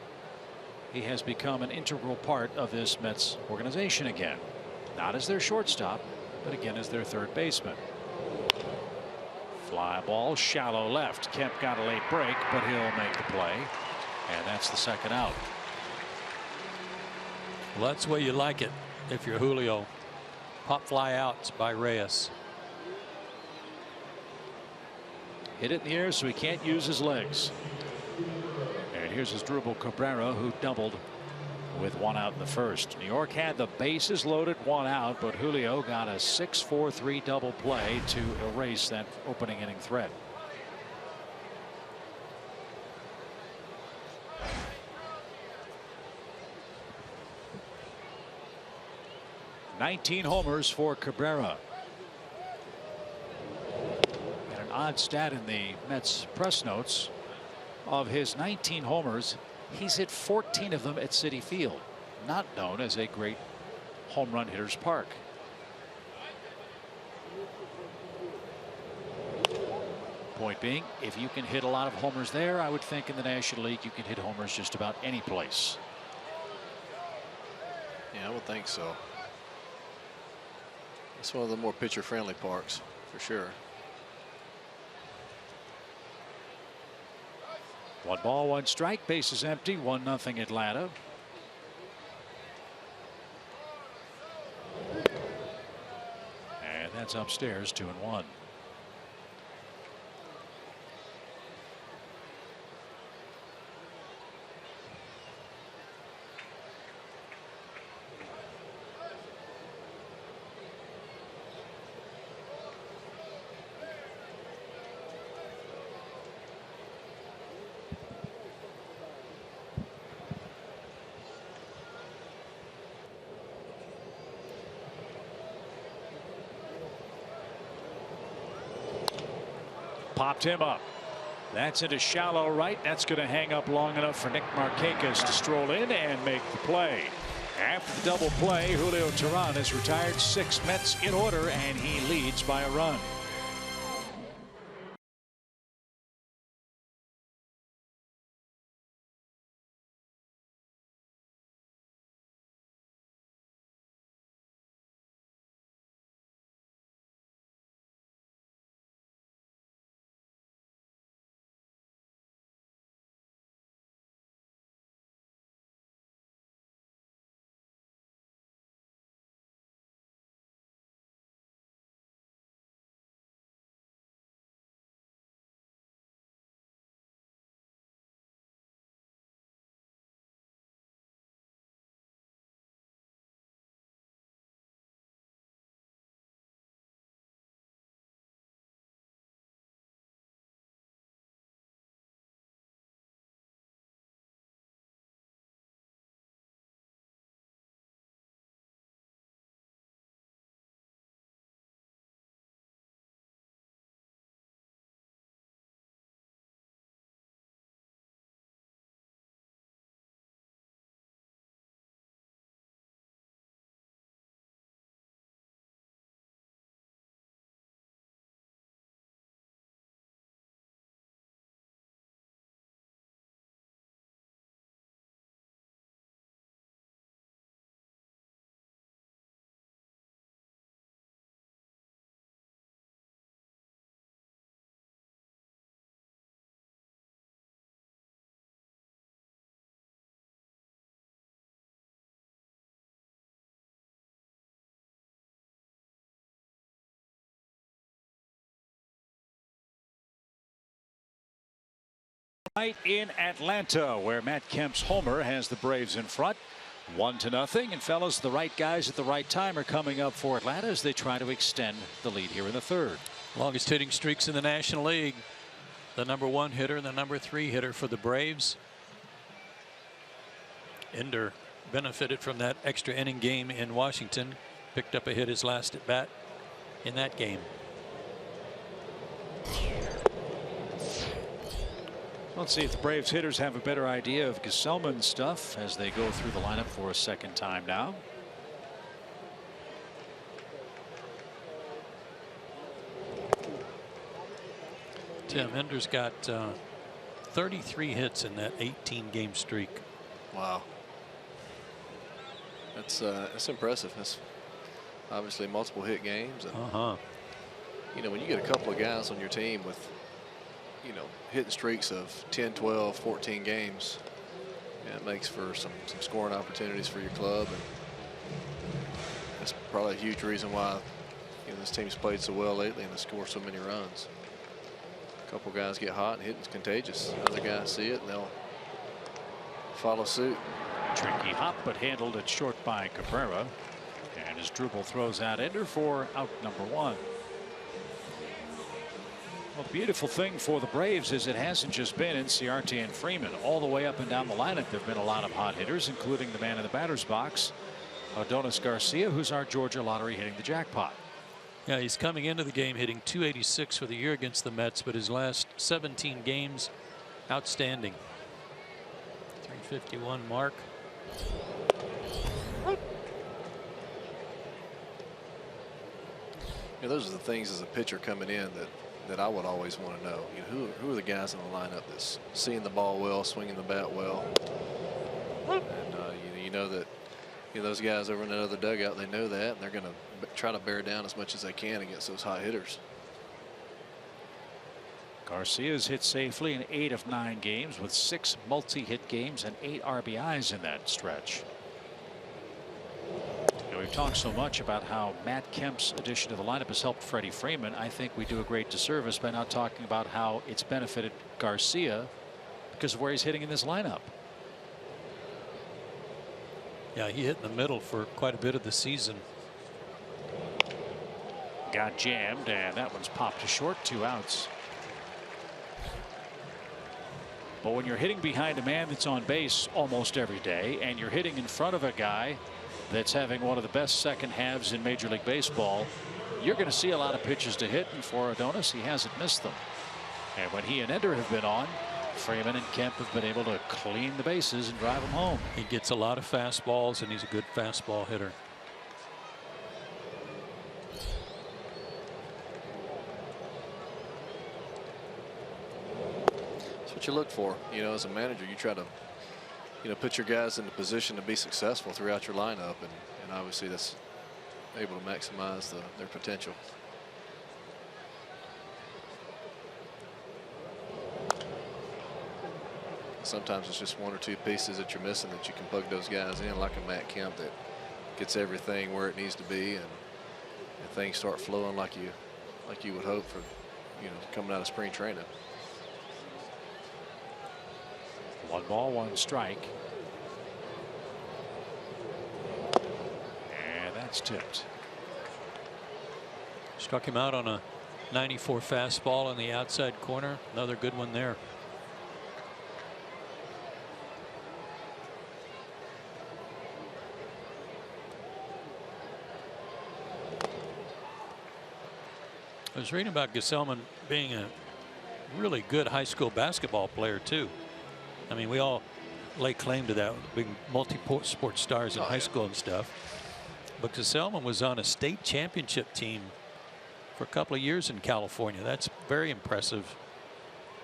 he has become an integral part of this Mets organization again. Not as their shortstop, but again as their third baseman. Fly ball, shallow left. Kemp got a late break, but he'll make the play. And that's the second out. Well, that's the way you like it if you're Julio. Pop fly outs by Reyes. Hit it in the air so he can't use his legs. And here's his Drupal Cabrera, who doubled with one out in the first. New York had the bases loaded, one out, but Julio got a 6-4-3 double play to erase that opening inning threat. $19 homers for Cabrera. And an odd stat in the Mets press notes: of his 19 homers, he's hit 14 of them at Citi Field, not known as a great home run hitter's park. Point being, if you can hit a lot of homers there, I would think in the National League you can hit homers just about any place. Yeah, I would think so. It's one of the more pitcher-friendly parks, for sure. 1 ball, 1 strike, bases empty, 1-0 Atlanta. And that's upstairs, 2-1. popped him up. That's into shallow right. That's going to hang up long enough for Nick Markakis to stroll in and make the play. After the double play, Julio Teheran has retired 6 Mets in order, and he leads by a run. Tonight in Atlanta, where Matt Kemp's homer has the Braves in front 1-0. And fellas, the right guys at the right time are coming up for Atlanta as they try to extend the lead here in the third. Longest hitting streaks in the National League. The #1 hitter and the #3 hitter for the Braves. Ender benefited from that extra inning game in Washington. Picked up a hit his last at bat in that game. Let's see if the Braves hitters have a better idea of Gesellman's stuff as they go through the lineup for a second time now. Tim, Ender's got 33 hits in that 18-game streak. Wow. That's impressive. That's obviously multiple hit games. And, you know, when you get a couple of guys on your team with, you know, hitting streaks of 10, 12, 14 games, yeah, it makes for some scoring opportunities for your club, and that's probably a huge reason why, you know, this team's played so well lately and they score so many runs. A couple guys get hot and hitting's contagious. Other guys see it and they'll follow suit. Tricky hop, but handled at short by Cabrera, and as Drupal throws out Ender for out #1. Well, the beautiful thing for the Braves is it hasn't just been Inciarte and Freeman. All the way up and down the lineup, there have been a lot of hot hitters, including the man in the batter's box, Adonis Garcia, who's our Georgia lottery hitting the jackpot. Yeah, he's coming into the game hitting .286 for the year against the Mets, but his last 17 games, outstanding. .351 mark. You know, those are the things as a pitcher coming in that I would always want to know. You know, who are the guys in the lineup that's seeing the ball well, swinging the bat well, and you know that, you know, those guys over in that other dugout, they know that, and they're going to try to bear down as much as they can against those hot hitters. Garcia's hit safely in 8 of 9 games with 6 multi-hit games and 8 RBIs in that stretch. We've talked so much about how Matt Kemp's addition to the lineup has helped Freddie Freeman. I think we do a great disservice by not talking about how it's benefited Garcia because of where he's hitting in this lineup. Yeah, he hit in the middle for quite a bit of the season. Got jammed, and that one's popped to short. 2 outs. But when you're hitting behind a man that's on base almost every day, and you're hitting in front of a guy that's having one of the best second halves in Major League Baseball, you're going to see a lot of pitches to hit, and for Adonis, he hasn't missed them. And when he and Ender have been on, Freeman and Kemp have been able to clean the bases and drive them home. He gets a lot of fastballs, and he's a good fastball hitter. That's what you look for. You know, as a manager, you try to, you know, put your guys in a position to be successful throughout your lineup, and obviously that's able to maximize their potential. Sometimes it's just one or two pieces that you're missing that you can plug those guys in, like a Matt Kemp that gets everything where it needs to be, and things start flowing like you would hope for, you know, coming out of spring training. 1 ball, 1 strike. And that's tipped. Struck him out on a 94 fastball in the outside corner. Another good one there. I was reading about Gesellman being a really good high school basketball player too. I mean, we all lay claim to that, big multi-sport stars in high school and stuff. But Gesellman was on a state championship team for a couple of years in California. That's very impressive.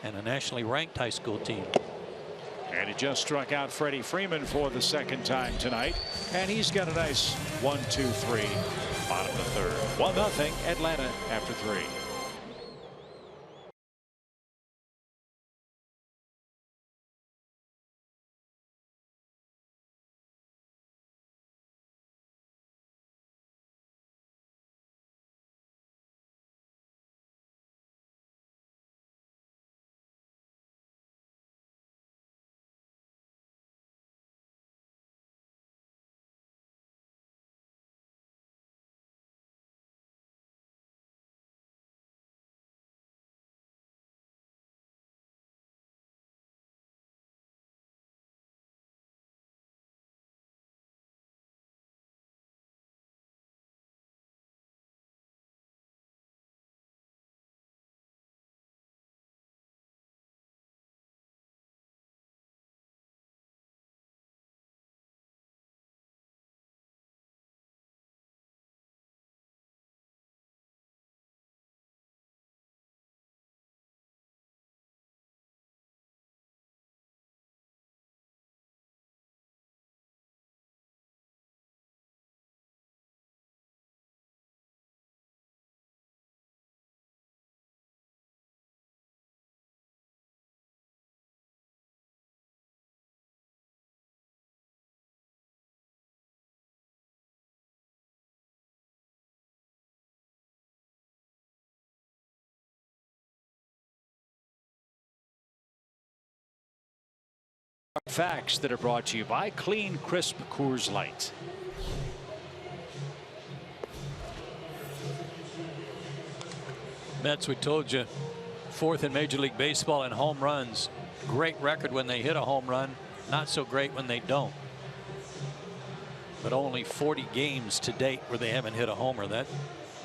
And a nationally ranked high school team. And he just struck out Freddie Freeman for the 2nd time tonight. And he's got a nice 1-2-3 bottom of the 3rd. 1-0 Atlanta after 3. Facts that are brought to you by Clean Crisp Coors Light. Mets, we told you, 4th in Major League Baseball in home runs. Great record when they hit a home run. Not so great when they don't. But only 40 games to date where they haven't hit a homer. That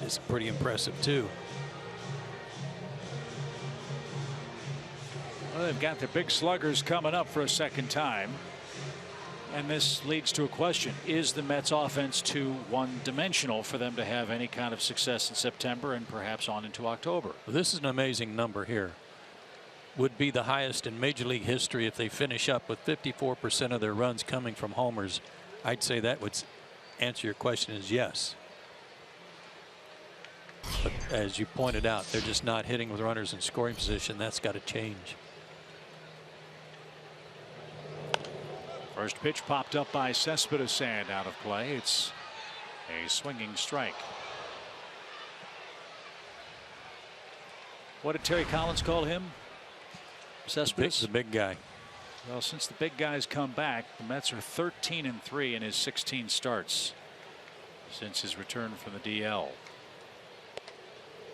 is pretty impressive too. Well, they've got their big sluggers coming up for a 2nd time. And this leads to a question. Is the Mets offense too one-dimensional for them to have any kind of success in September and perhaps on into October? Well, this is an amazing number here. Would be the highest in Major League history if they finish up with 54% of their runs coming from homers. I'd say that would answer your question is yes. But as you pointed out, they're just not hitting with runners in scoring position. That's got to change. First pitch popped up by Cespedes out of play. It's a swinging strike. What did Terry Collins call him? Cespedes? The big guy. Well, since the big guys come back, the Mets are 13-3 in his 16 starts since his return from the DL.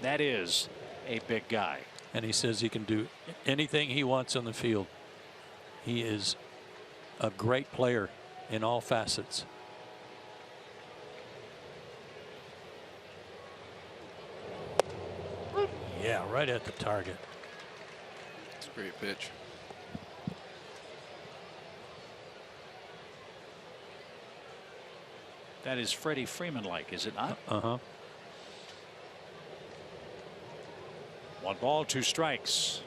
That is a big guy. And he says he can do anything he wants on the field. He is a great player in all facets. Yeah, right at the target. Great pitch. That is Freddie Freeman-like, is it not? Uh-huh. 1 ball, 2 strikes.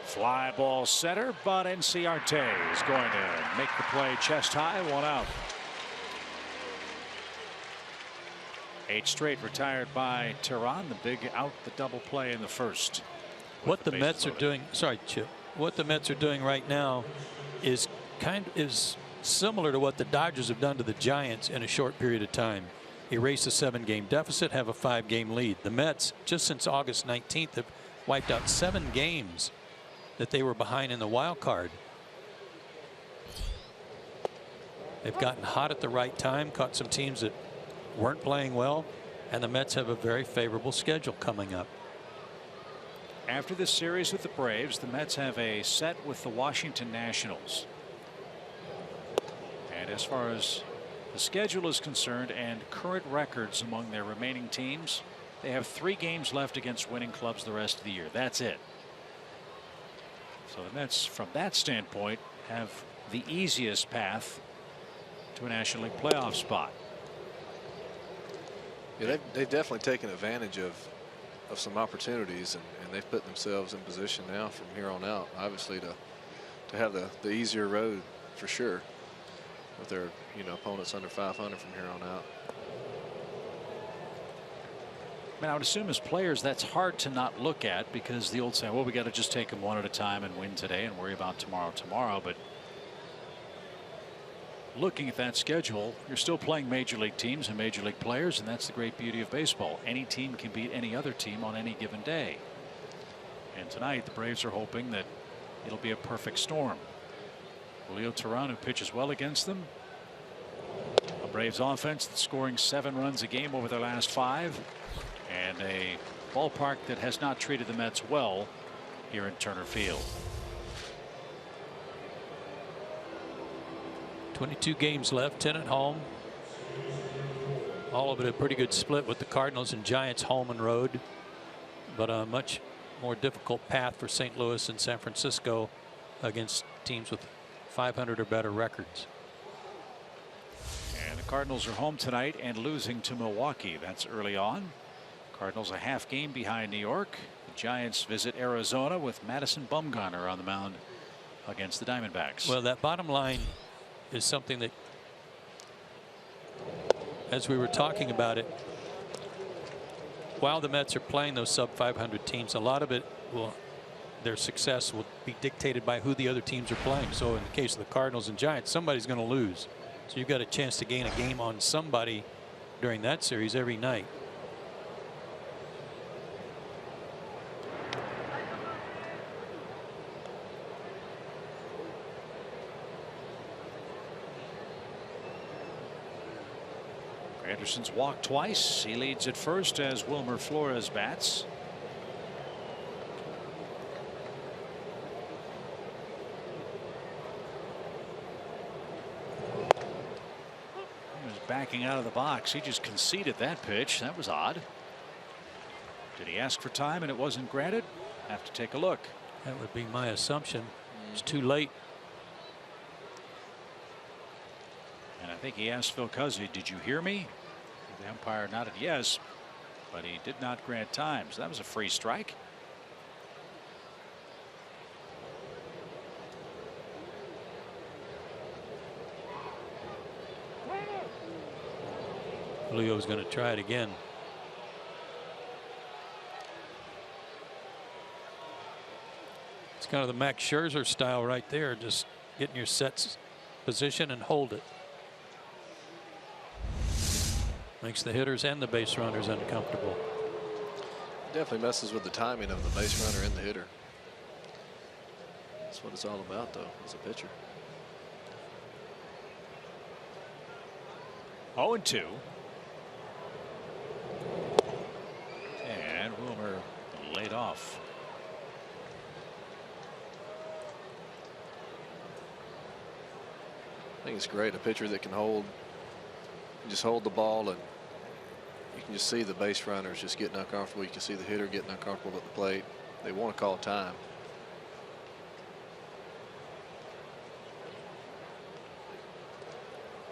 Fly ball center, but Inciarte is going to make the play chest high, 1 out. 8 straight retired by Tehran. The big out, the double play in the first. What the Mets are doing, sorry, Chip. What the Mets are doing right now is similar to what the Dodgers have done to the Giants in a short period of time. Erase a 7-game deficit, have a 5-game lead. The Mets, just since August 19th, have wiped out 7 games that they were behind in the wild card. They've gotten hot at the right time, caught some teams that weren't playing well, and the Mets have a very favorable schedule coming up. After this series with the Braves, the Mets have a set with the Washington Nationals. And as far as the schedule is concerned and current records among their remaining teams, they have 3 games left against winning clubs the rest of the year. That's it. So the Mets, from that standpoint, have the easiest path to a National League playoff spot. Yeah, they've definitely taken advantage of some opportunities, and they've put themselves in position now from here on out, obviously, to have the easier road for sure with their opponents under 500 from here on out. I mean, I would assume as players that's hard to not look at, because the old saying, well, we got to just take them one at a time and win today and worry about tomorrow. But looking at that schedule, you're still playing major league teams and major league players, and that's the great beauty of baseball. Any team can beat any other team on any given day. And tonight the Braves are hoping that it'll be a perfect storm. Julio Tehran, who pitches well against them. A Braves offense that's scoring 7 runs a game over their last 5. And a ballpark that has not treated the Mets well here in Turner Field. 22 games left, 10 at home. All of it a pretty good split with the Cardinals and Giants home and road, but a much more difficult path for St. Louis and San Francisco against teams with 500 or better records. And the Cardinals are home tonight and losing to Milwaukee. That's early on. Cardinals a half game behind New York. The Giants visit Arizona with Madison Bumgarner on the mound against the Diamondbacks. Well, that bottom line is something that, as we were talking about it, while the Mets are playing those sub 500 teams, a lot of it their success will be dictated by who the other teams are playing. So in the case of the Cardinals and Giants, somebody's going to lose. So you've got a chance to gain a game on somebody during that series every night. Anderson's walked twice. He leads at first as Wilmer Flores bats. He was backing out of the box. He just conceded that pitch. That was odd. Did he ask for time and it wasn't granted? Have to take a look. That would be my assumption. It's too late. And I think he asked Phil Cuzzy, did you hear me? The umpire nodded yes, but he did not grant time. So that was a free strike. Julio's going to try it again. It's kind of the Max Scherzer style right there, just getting your sets position and hold it. Makes the hitters and the base runners uncomfortable. Definitely messes with the timing of the base runner and the hitter. That's what it's all about, though, as a pitcher. 0-2. And Wilmer laid off. I think it's great, a pitcher that can just hold the ball, and You see the base runners just getting uncomfortable. You can see the hitter getting uncomfortable at the plate. They want to call time.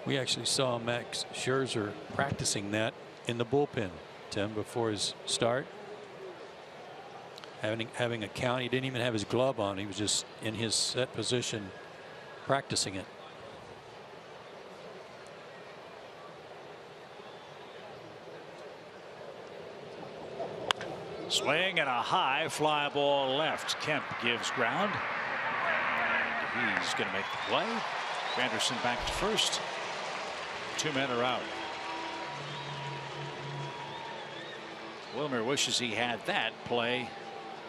We actually saw Max Scherzer practicing that in the bullpen, Tim, before his start. Having a count. He didn't even have his glove on. He was just in his set position practicing it. Swing and a high fly ball left. Kemp gives ground. And he's going to make the play. Granderson back to first. 2 men are out. Wilmer wishes he had that play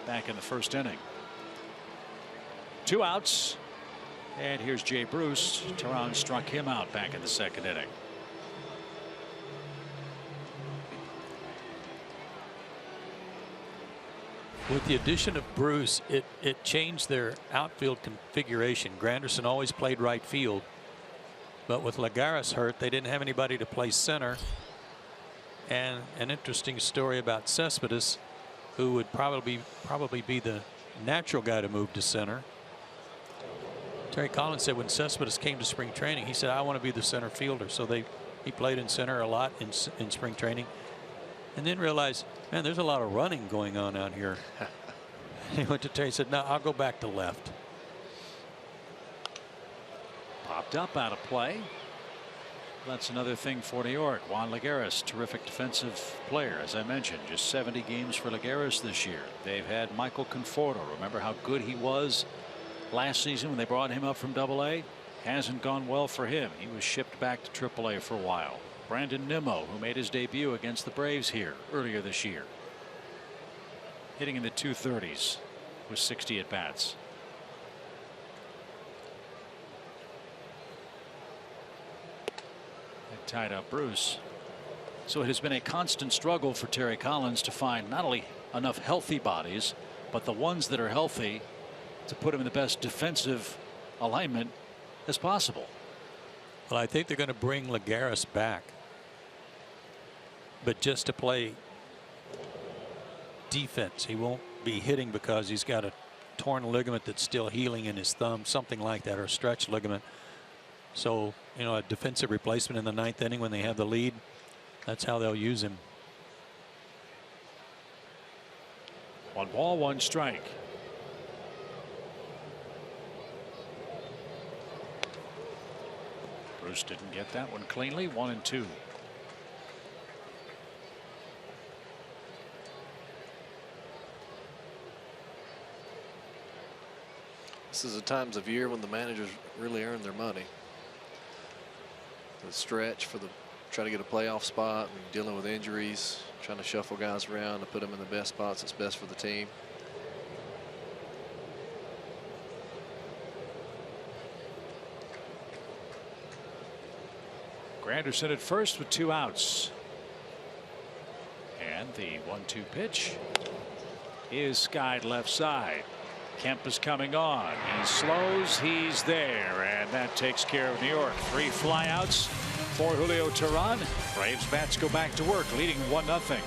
back in the first inning. 2 outs. And here's Jay Bruce. Teheran struck him out back in the second inning. With the addition of Bruce, it changed their outfield configuration. Granderson always played right field, but with Lagares hurt, they didn't have anybody to play center. And an interesting story about Cespedes, who would probably be the natural guy to move to center. Terry Collins said when Cespedes came to spring training, he said, I want to be the center fielder. So he played in center a lot in spring training, and then realized, man, there's a lot of running going on out here. He went to Terry and said, no, I'll go back to left. Popped up out of play. That's another thing for New York. Juan Lagares, terrific defensive player, as I mentioned. Just 70 games for Lagares this year. They've had Michael Conforto. Remember how good he was last season when they brought him up from Double-A? Hasn't gone well for him. He was shipped back to Triple-A for a while. Brandon Nimmo, who made his debut against the Braves here earlier this year, hitting in the 230s with 60 at bats. They tied up Bruce. So it has been a constant struggle for Terry Collins to find not only enough healthy bodies, but the ones that are healthy to put him in the best defensive alignment as possible. Well, I think they're going to bring Lagares back, but just to play defense. He won't be hitting because he's got a torn ligament that's still healing in his thumb, something like that, or a stretched ligament. So, you know, a defensive replacement in the 9th inning when they have the lead, that's how they'll use him. 1 ball, 1 strike. Bruce didn't get that one cleanly. 1-2. This is the times of year when the managers really earn their money. The stretch for the try to get a playoff spot and dealing with injuries, trying to shuffle guys around to put them in the best spots that's best for the team. Granderson at first with 2 outs. And the 1-2 pitch is skied left side. Kemp is coming on. He slows. He's there. And that takes care of New York. 3 flyouts for Julio Teheran. Braves bats go back to work, leading 1-0.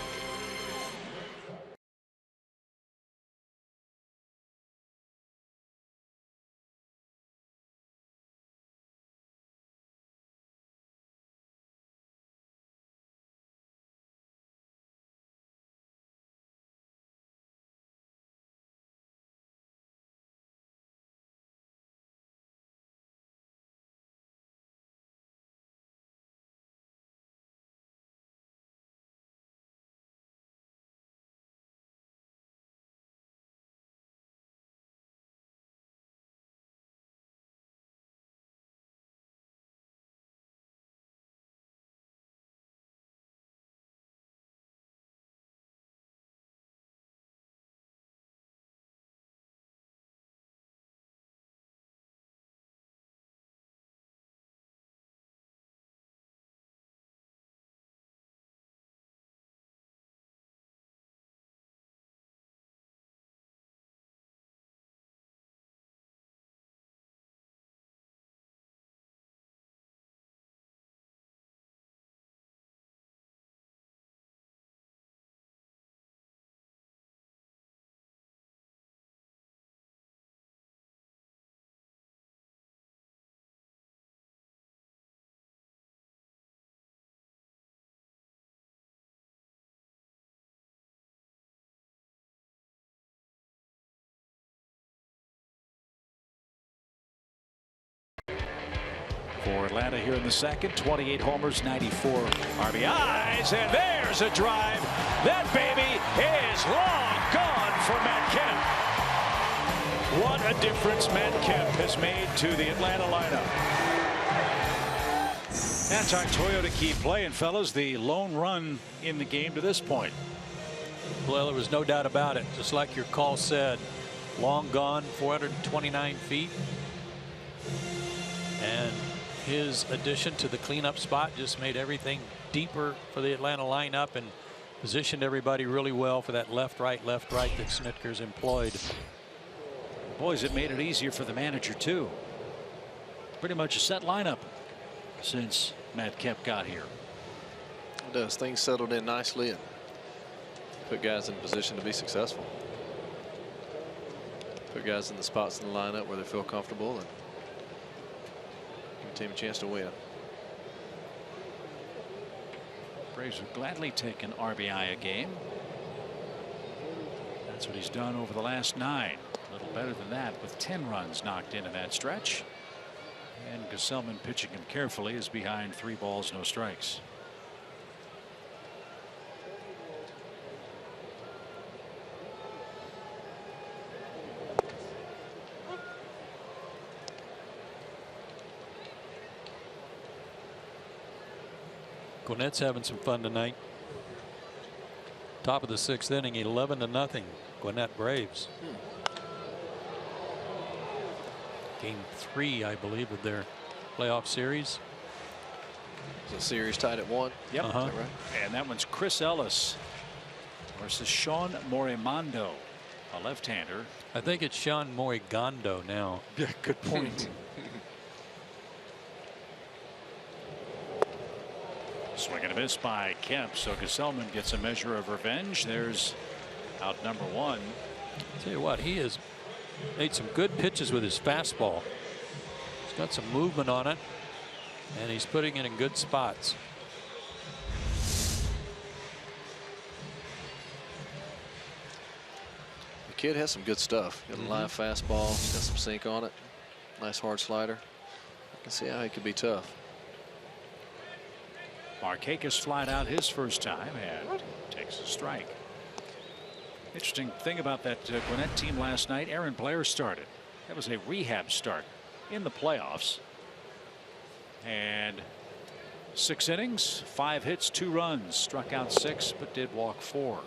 for Atlanta here in the second. 28 homers, 94 RBIs, and there's a drive. That baby is long gone for Matt Kemp. What a difference Matt Kemp has made to the Atlanta lineup. That's our Toyota key playing, fellas. The lone run in the game to this point. Well, there was no doubt about it. Just like your call said, long gone, 429 feet. And his addition to the cleanup spot just made everything deeper for the Atlanta lineup and positioned everybody really well for that left-right that Snitker's employed. Boys, it made it easier for the manager, too. Pretty much a set lineup since Matt Kemp got here. It does. Things settled in nicely and put guys in position to be successful. Put guys in the spots in the lineup where they feel comfortable and give the team a chance to win. Braves would gladly take an RBI a game. That's what he's done over the last 9. A little better than that with 10 runs knocked in that stretch. And Gesellman, pitching him carefully, is behind 3 balls, no strikes. Gwinnett's having some fun tonight. Top of the 6th inning, 11-0. Gwinnett Braves. Game 3, I believe, of their playoff series. The series tied at 1. Yep. Is that right? And that one's Chris Ellis versus Sean Morimondo, a left-hander. I think it's Sean Morigando now. Yeah, good point. Swing and a miss by Kemp, so Gesellman gets a measure of revenge. There's out number 1. Tell you what, he has made some good pitches with his fastball. He's got some movement on it, and he's putting it in good spots. The kid has some good stuff. Got a live fastball, got some sink on it. Nice hard slider. I can see how he could be tough. Markakis flied out his first time and takes a strike. Interesting thing about that Gwinnett team last night, Aaron Blair started. That was a rehab start in the playoffs. And 6 innings, 5 hits, 2 runs, struck out 6, but did walk 4.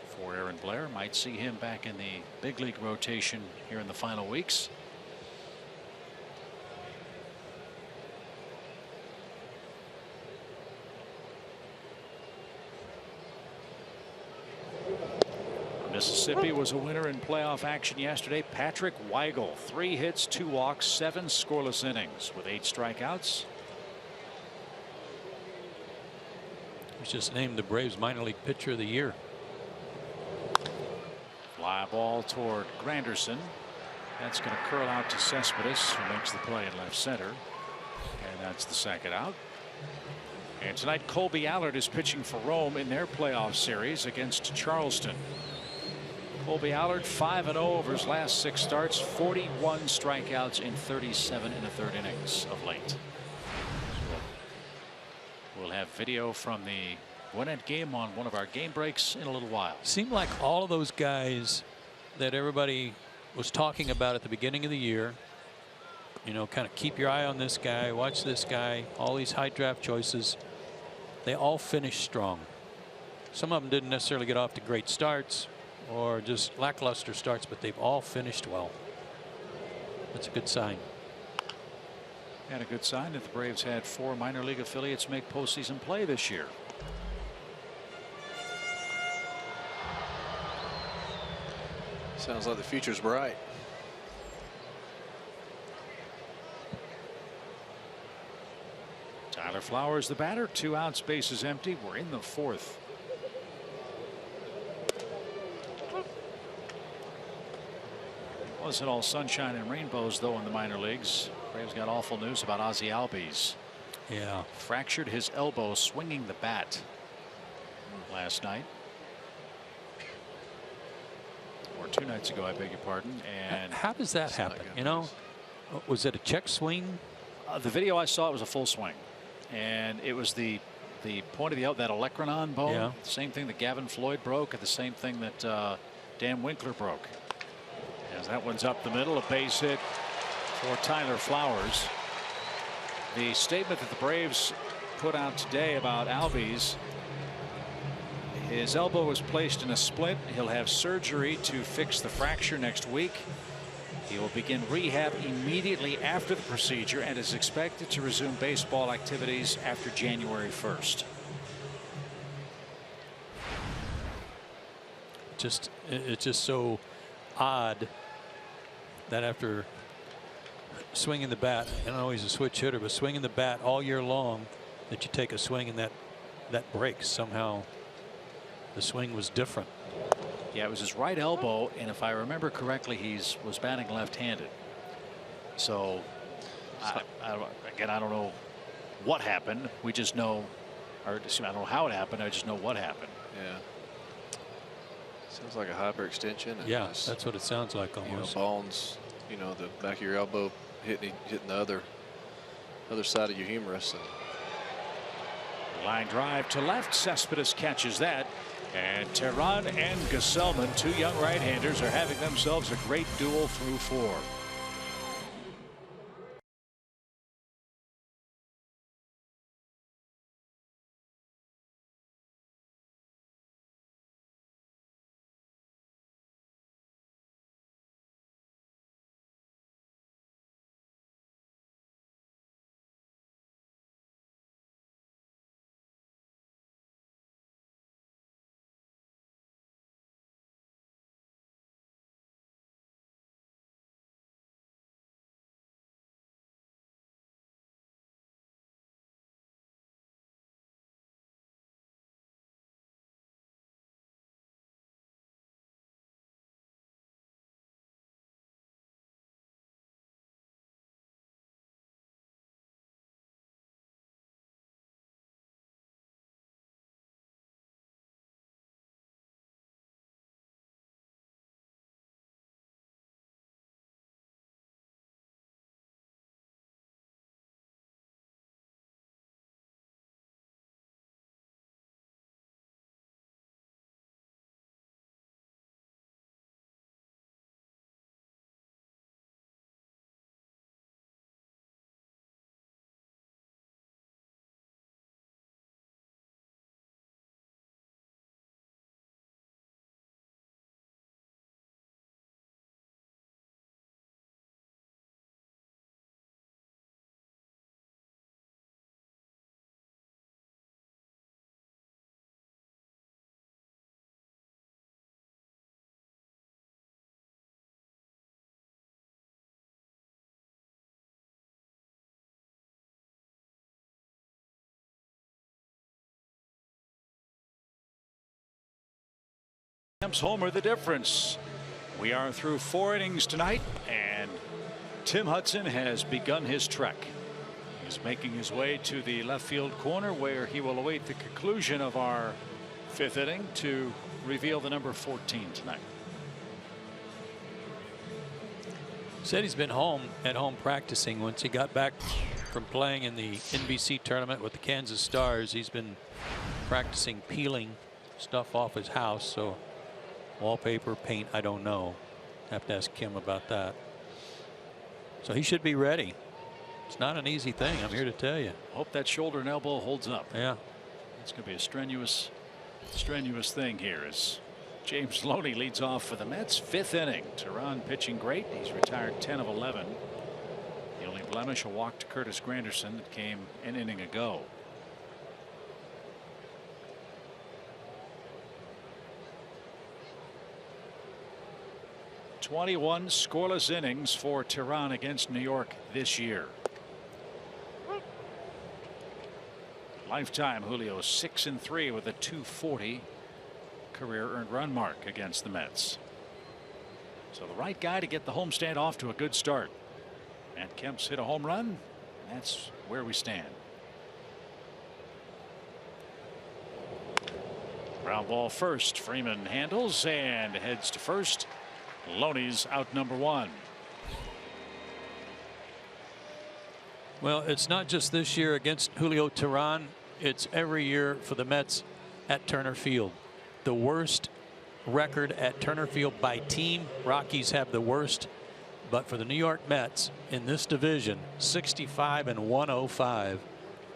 For Aaron Blair, might see him back in the big league rotation here in the final weeks. Mississippi was a winner in playoff action yesterday. Patrick Weigel, 3 hits, 2 walks, 7 scoreless innings with 8 strikeouts. He's just named the Braves minor league pitcher of the year. Fly ball toward Granderson. That's going to curl out to Cespedes, who makes the play in left center. And that's the second out. And tonight Colby Allard is pitching for Rome in their playoff series against Charleston. Colby Allard 5-0 over his last 6 starts, 41 strikeouts in 37 1/3 innings of late. We'll have video from the Gwinnett game on one of our game breaks in a little while. Seemed like all of those guys that everybody was talking about at the beginning of the year, you know, kind of keep your eye on this guy, watch this guy, all these high draft choices, they all finished strong. Some of them didn't necessarily get off to great starts or just lackluster starts, but they've all finished well. That's a good sign. And a good sign that the Braves had 4 minor league affiliates make postseason play this year. Sounds like the future's bright. Tyler Flowers the batter, 2 outs, bases empty. We're in the 4th. Wasn't all sunshine and rainbows though in the minor leagues. Braves got awful news about Ozzie Albies. Yeah, fractured his elbow swinging the bat last night, or 2 nights ago, I beg your pardon. And how does that happen? You know, Was it a check swing? The video I saw, it was a full swing, and it was the point of that olecranon bone. Yeah. Same thing that Gavin Floyd broke, and the same thing that Dan Winkler broke. As that one's up the middle, a base hit for Tyler Flowers. The statement that the Braves put out today about Albies: his elbow was placed in a splint. He'll have surgery to fix the fracture next week. He will begin rehab immediately after the procedure and is expected to resume baseball activities after January 1st. It's just so odd that after swinging the bat, and I know he's a switch hitter, but swinging the bat all year long, that you take a swing and that breaks. Somehow the swing was different. Yeah, it was his right elbow, and if I remember correctly, he was batting left-handed. So, I don't know what happened. We just know, or I don't know how it happened. I just know what happened. Yeah. Sounds like a hyperextension. Yeah, that's what it sounds like almost. Bones, the back of your elbow hitting the other side of your humerus. Line drive to left. Cespedes catches that. And Teheran and Gesellman, two young right-handers, are having themselves a great duel through 4. Homer the difference. We are through 4 innings tonight, and Tim Hudson has begun his trek. He's making his way to the left field corner, where he will await the conclusion of our 5th inning to reveal the number 14 tonight. Said he's been at home practicing. Once he got back from playing in the NBC tournament with the Kansas Stars, he's been practicing peeling stuff off his house. So wallpaper, paint, I don't know. Have to ask Kim about that. So he should be ready. It's not an easy thing, I'm here to tell you. Hope that shoulder and elbow holds up. Yeah. It's going to be a strenuous thing here as James Loney leads off for the Mets. 5th inning. Teheran pitching great. He's retired 10 of 11. The only blemish, a walk to Curtis Granderson that came an inning ago. '21 scoreless innings for Teheran against New York this year. Lifetime Julio 6-3 with a .240 career earned run mark against the Mets. So the right guy to get the homestand off to a good start. Matt Kemp's hit a home run. That's where we stand. Ground ball first. Freeman handles and heads to first. Loney's out number 1. Well, it's not just this year against Julio Teheran. It's every year for the Mets at Turner Field. The worst record at Turner Field by team. Rockies have the worst. But for the New York Mets in this division, 65-105,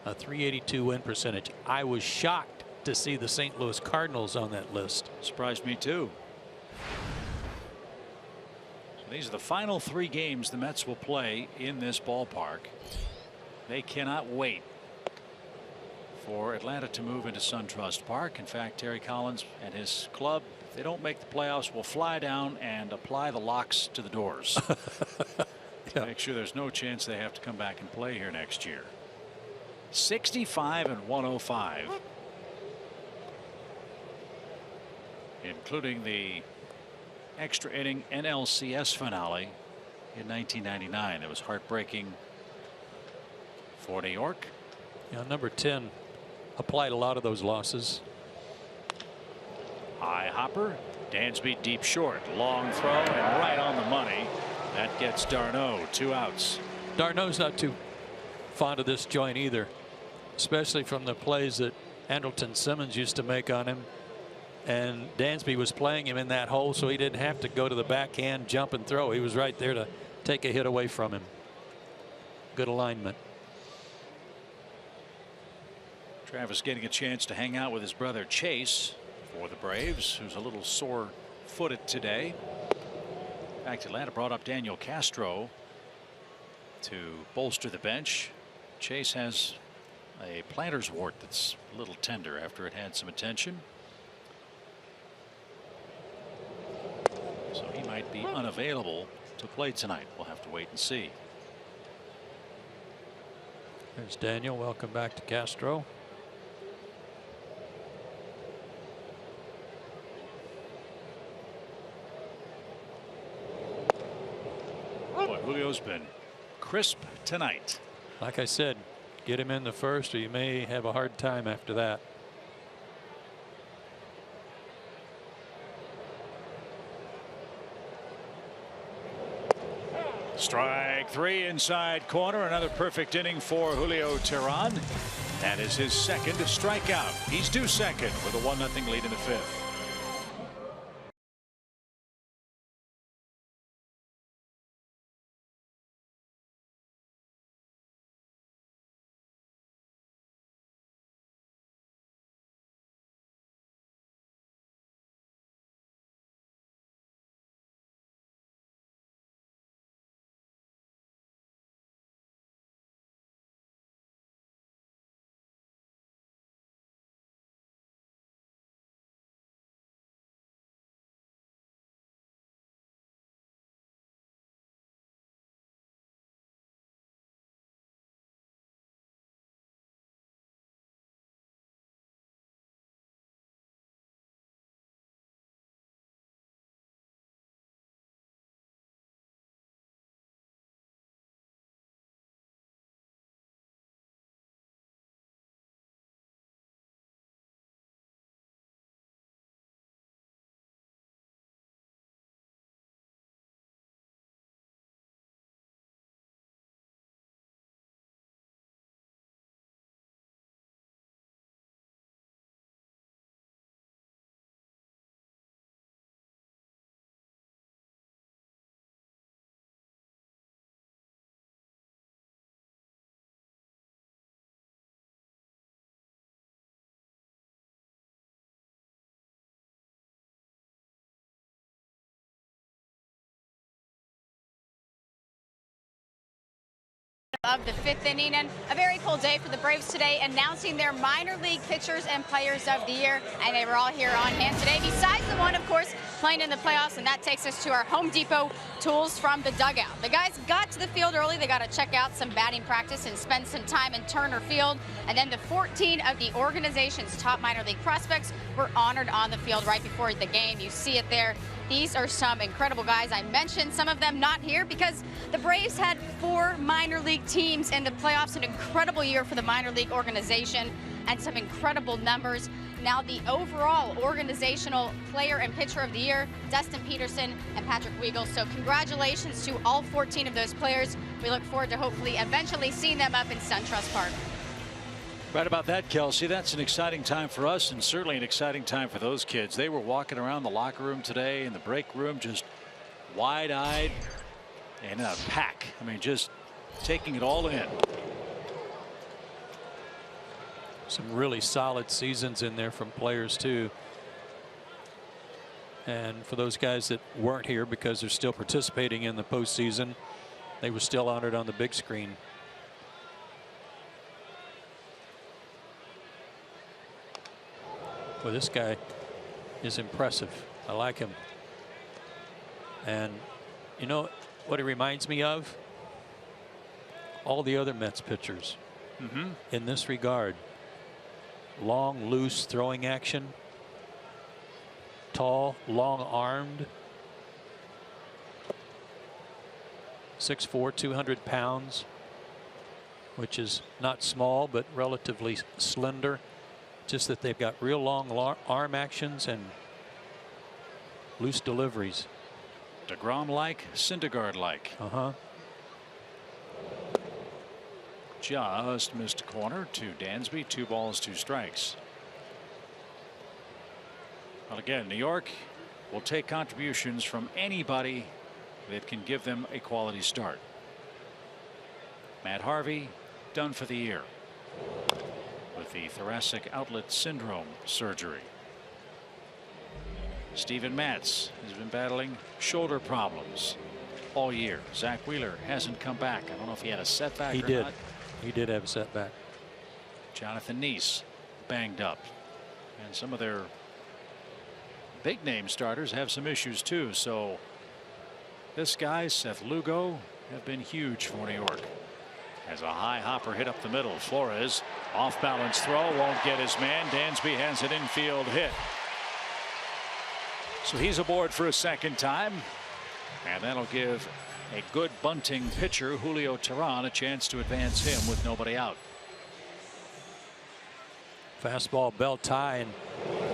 a .382 win percentage. I was shocked to see the St. Louis Cardinals on that list. Surprised me too. So these are the final 3 games the Mets will play in this ballpark. They cannot wait for Atlanta to move into SunTrust Park. In fact, Terry Collins and his club, if they don't make the playoffs, will fly down and apply the locks to the doors. Yeah. Make sure there's no chance they have to come back and play here next year. 65-105, including the extra inning NLCS finale in 1999. It was heartbreaking for New York. Yeah, number 10 applied a lot of those losses. High hopper, Dansby deep short, long throw and right on the money. That gets d'Arnaud 2 outs. D'Arnaud's not too fond of this joint either, especially from the plays that Andrelton Simmons used to make on him. And Dansby was playing him in that hole, so he didn't have to go to the backhand, jump and throw. He was right there to take a hit away from him. Good alignment. Travis getting a chance to hang out with his brother Chase for the Braves, who's a little sore-footed today. In fact, Atlanta brought up Daniel Castro to bolster the bench. Chase has a plantar's wart that's a little tender after it had some attention. So he might be unavailable to play tonight. We'll have to wait and see. There's Daniel. Welcome back to Castro. Boy, Julio's been crisp tonight. Like I said, get him in the first or you may have a hard time after that. Strike 3 inside corner. Another perfect inning for Julio Teheran. That is his second strikeout. He's due second with a 1-0 lead in the 5th. Of the 5th inning, and a very cool day for the Braves today, announcing their minor league pitchers and players of the year, and they were all here on hand today, besides the one, of course, playing in the playoffs. And that takes us to our Home Depot tools from the dugout. The guys got to the field early. They got to check out some batting practice and spend some time in Turner Field, and then the 14 of the organization's top minor league prospects were honored on the field right before the game. You see it there. These are some incredible guys. I mentioned some of them not here because the Braves had 4 minor league teams in the playoffs. An incredible year for the minor league organization and some incredible numbers. Now the overall organizational player and pitcher of the year, Dustin Peterson and Patrick Weigel. So congratulations to all 14 of those players. We look forward to hopefully eventually seeing them up in SunTrust Park. Right about that, Kelsey. That's an exciting time for us and certainly an exciting time for those kids. They were walking around the locker room today in the break room just wide-eyed and in a pack. I mean, just taking it all in. Some really solid seasons in there from players too. And for those guys that weren't here because they're still participating in the postseason, they were still honored on the big screen. Well, this guy is impressive. I like him. And you know what he reminds me of? All the other Mets pitchers in this regard. Long, loose throwing action. Tall, long-armed. 6'4", 200 pounds, which is not small, but relatively slender. Just that they've got real long arm actions and loose deliveries. DeGrom-like, Syndergaard-like. Just missed a corner to Dansby. 2 balls, 2 strikes. Well, again, New York will take contributions from anybody that can give them a quality start. Matt Harvey done for the year with the thoracic outlet syndrome surgery. Steven Matz has been battling shoulder problems all year. Zach Wheeler hasn't come back. I don't know if he had a setback or not. He did have a setback. Jonathan Neese banged up. And some of their big name starters have some issues too. So this guy, Seth Lugo, have been huge for New York. As a high hopper hit up the middle. Flores off balance throw, won't get his man. Dansby has an infield hit. So he's aboard for a second time. And that'll give a good bunting pitcher, Julio Teheran, a chance to advance him with nobody out. Fastball belt tie, and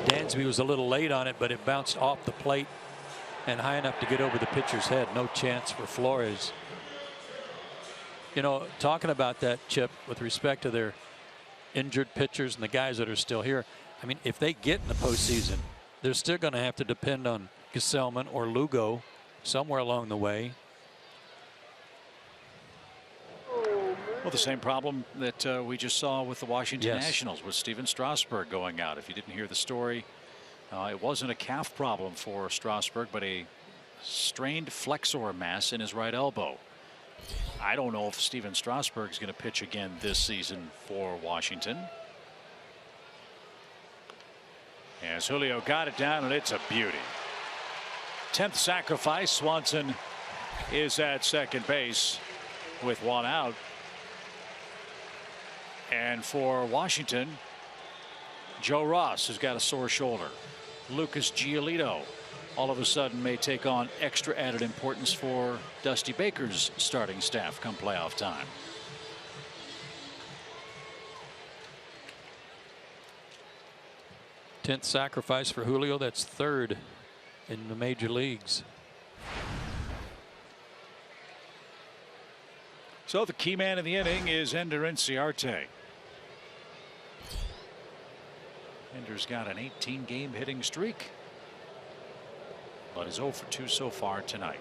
Dansby was a little late on it, but it bounced off the plate and high enough to get over the pitcher's head. No chance for Flores. You know, talking about that, Chip, with respect to their injured pitchers and the guys that are still here, I mean, if they get in the postseason, they're still going to have to depend on Gesellman or Lugo somewhere along the way. Well, the same problem that we just saw with the Washington Nationals with Steven Strasburg going out. If you didn't hear the story, it wasn't a calf problem for Strasburg, but a strained flexor mass in his right elbow. I don't know if Steven Strasburg is going to pitch again this season for Washington. As Julio got it down, and it's a beauty. 10th sacrifice. Swanson is at second base with 1 out. And for Washington, Joe Ross has got a sore shoulder. Lucas Giolito all of a sudden may take on extra added importance for Dusty Baker's starting staff come playoff time. Tenth sacrifice for Julio. That's 3rd in the major leagues. So the key man in the inning is Ender Inciarte. Ender's got an 18-game hitting streak, but is 0 for 2 so far tonight.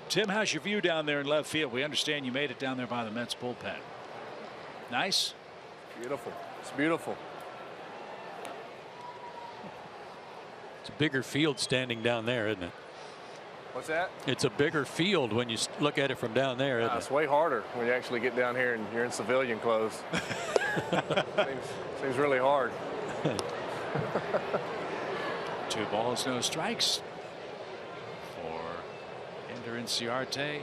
Tim, how's your view down there in left field? We understand you made it down there by the Mets bullpen. Nice. Beautiful. It's beautiful. It's a bigger field standing down there, isn't it? What's that? It's a bigger field when you look at it from down there. Isn't It's way harder when you actually get down here and you're in civilian clothes. seems really hard. 2 balls, no strikes for Ender Inciarte.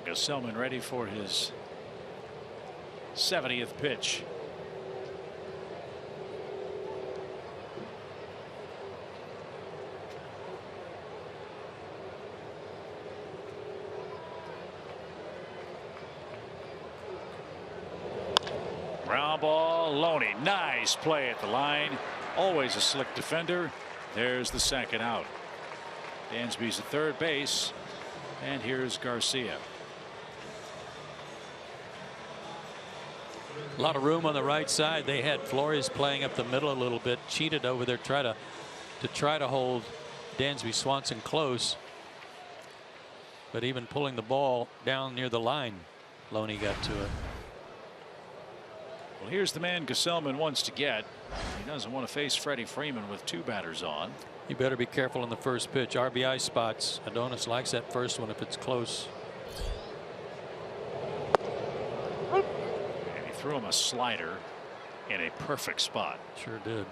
Gesellman ready for his 70th pitch. Ground ball, Loney. Nice play at the line. Always a slick defender. There's the second out. Dansby's at third base. And here's Garcia. A lot of room on the right side. They had Flores playing up the middle a little bit. Cheated over there. To try to hold Dansby Swanson close. But even pulling the ball down near the line, Loney got to it. Well, here's the man Gesellman wants to get. He doesn't want to face Freddie Freeman with 2 batters on. You better be careful on the first pitch. RBI spots. Adonis likes that first one if it's close. And he threw him a slider in a perfect spot. Sure did.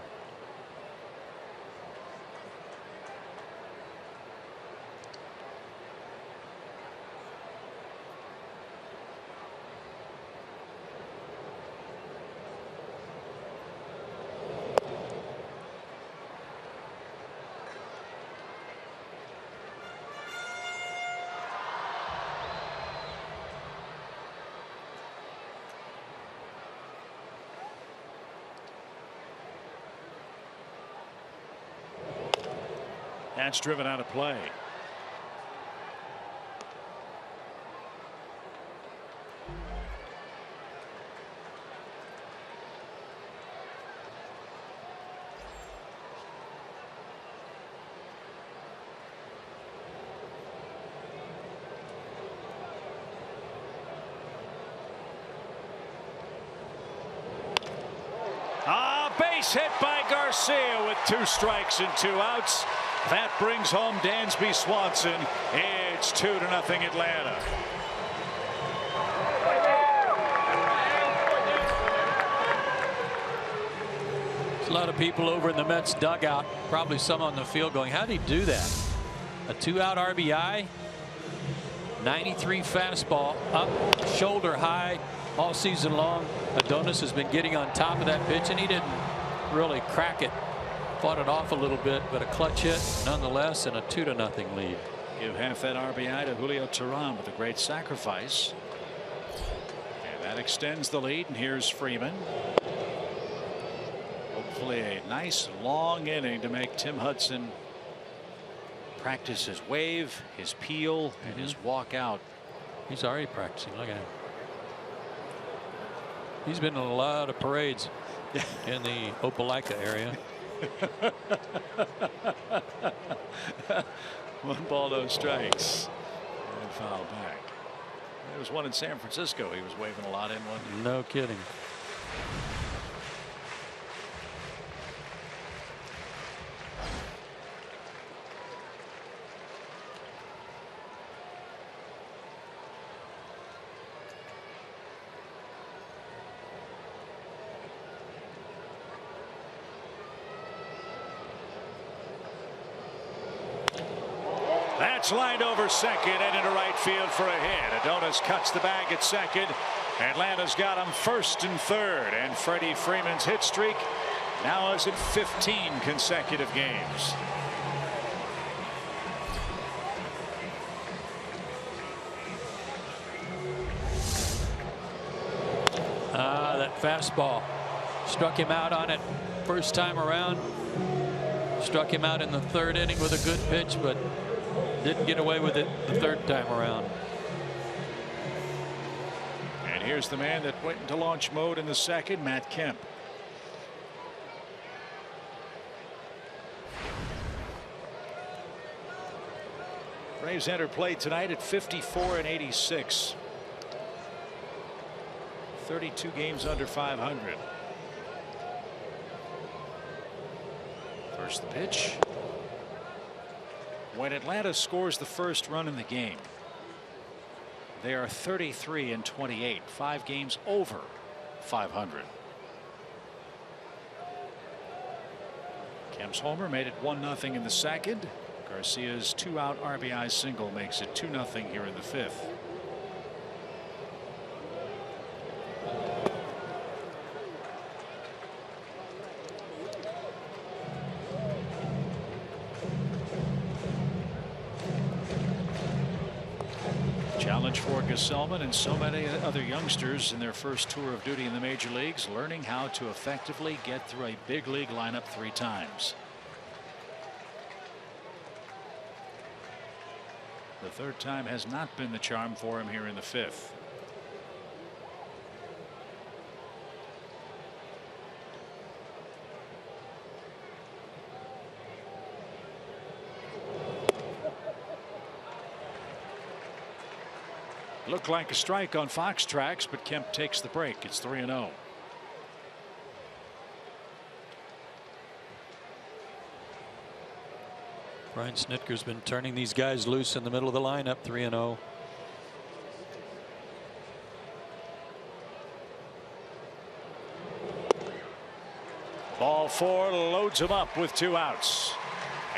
That's driven out of play. Base hit by Garcia with 2 strikes and 2 outs. That brings home Dansby Swanson. It's 2-0 Atlanta. There's a lot of people over in the Mets dugout, probably some on the field going, how did he do that? A 2-out RBI, 93 fastball, up shoulder high all season long. Adonis has been getting on top of that pitch, and he didn't really crack it. Fought it off a little bit, but a clutch hit nonetheless, and a 2-0 lead. Give half that RBI to Julio Teheran with a great sacrifice. And that extends the lead, and here's Freeman. Hopefully a nice long inning to make Tim Hudson practice his wave, his peel, and his walk out. He's already practicing. Look at him. He's been in a lot of parades in the Opelika area. 1 ball, no strikes. And foul back. There was one in San Francisco. He was waving a lot in one. No kidding. That's lined over second and into right field for a hit. Adonis cuts the bag at second. Atlanta's got him first and third, and Freddie Freeman's hit streak now is at 15 consecutive games. That fastball struck him out on it first time around. Struck him out in the 3rd inning with a good pitch, but didn't get away with it the 3rd time around. And here's the man that went into launch mode in the 2nd, Matt Kemp. Braves enter play tonight at 54 and 86. 32 games under 500. First the pitch. When Atlanta scores the first run in the game, they are 33 and 28, 5 games over 500. Kemp's homer made it 1-0 in the 2nd. Garcia's 2-out RBI single makes it 2-0 here in the 5th. Challenge for Gesellman and so many other youngsters in their first tour of duty in the major leagues, learning how to effectively get through a big league lineup 3 times. The 3rd time has not been the charm for him here in the 5th. Looked like a strike on Fox Tracks, but Kemp takes the break. It's 3-0. Brian Snitker's been turning these guys loose in the middle of the lineup. 3-0. Ball 4 loads him up with 2 outs.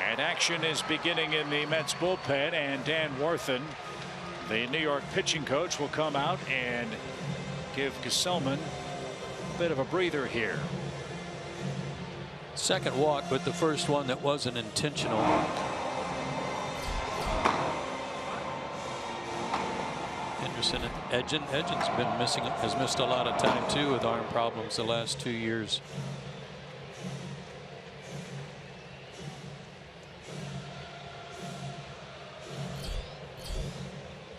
And action is beginning in the Mets bullpen, and Dan Warthen, the New York pitching coach, will come out and give Gesellman a bit of a breather here. Second walk, but the first one that wasn't intentional. Henderson and Edgin's been has missed a lot of time too with arm problems the last 2 years.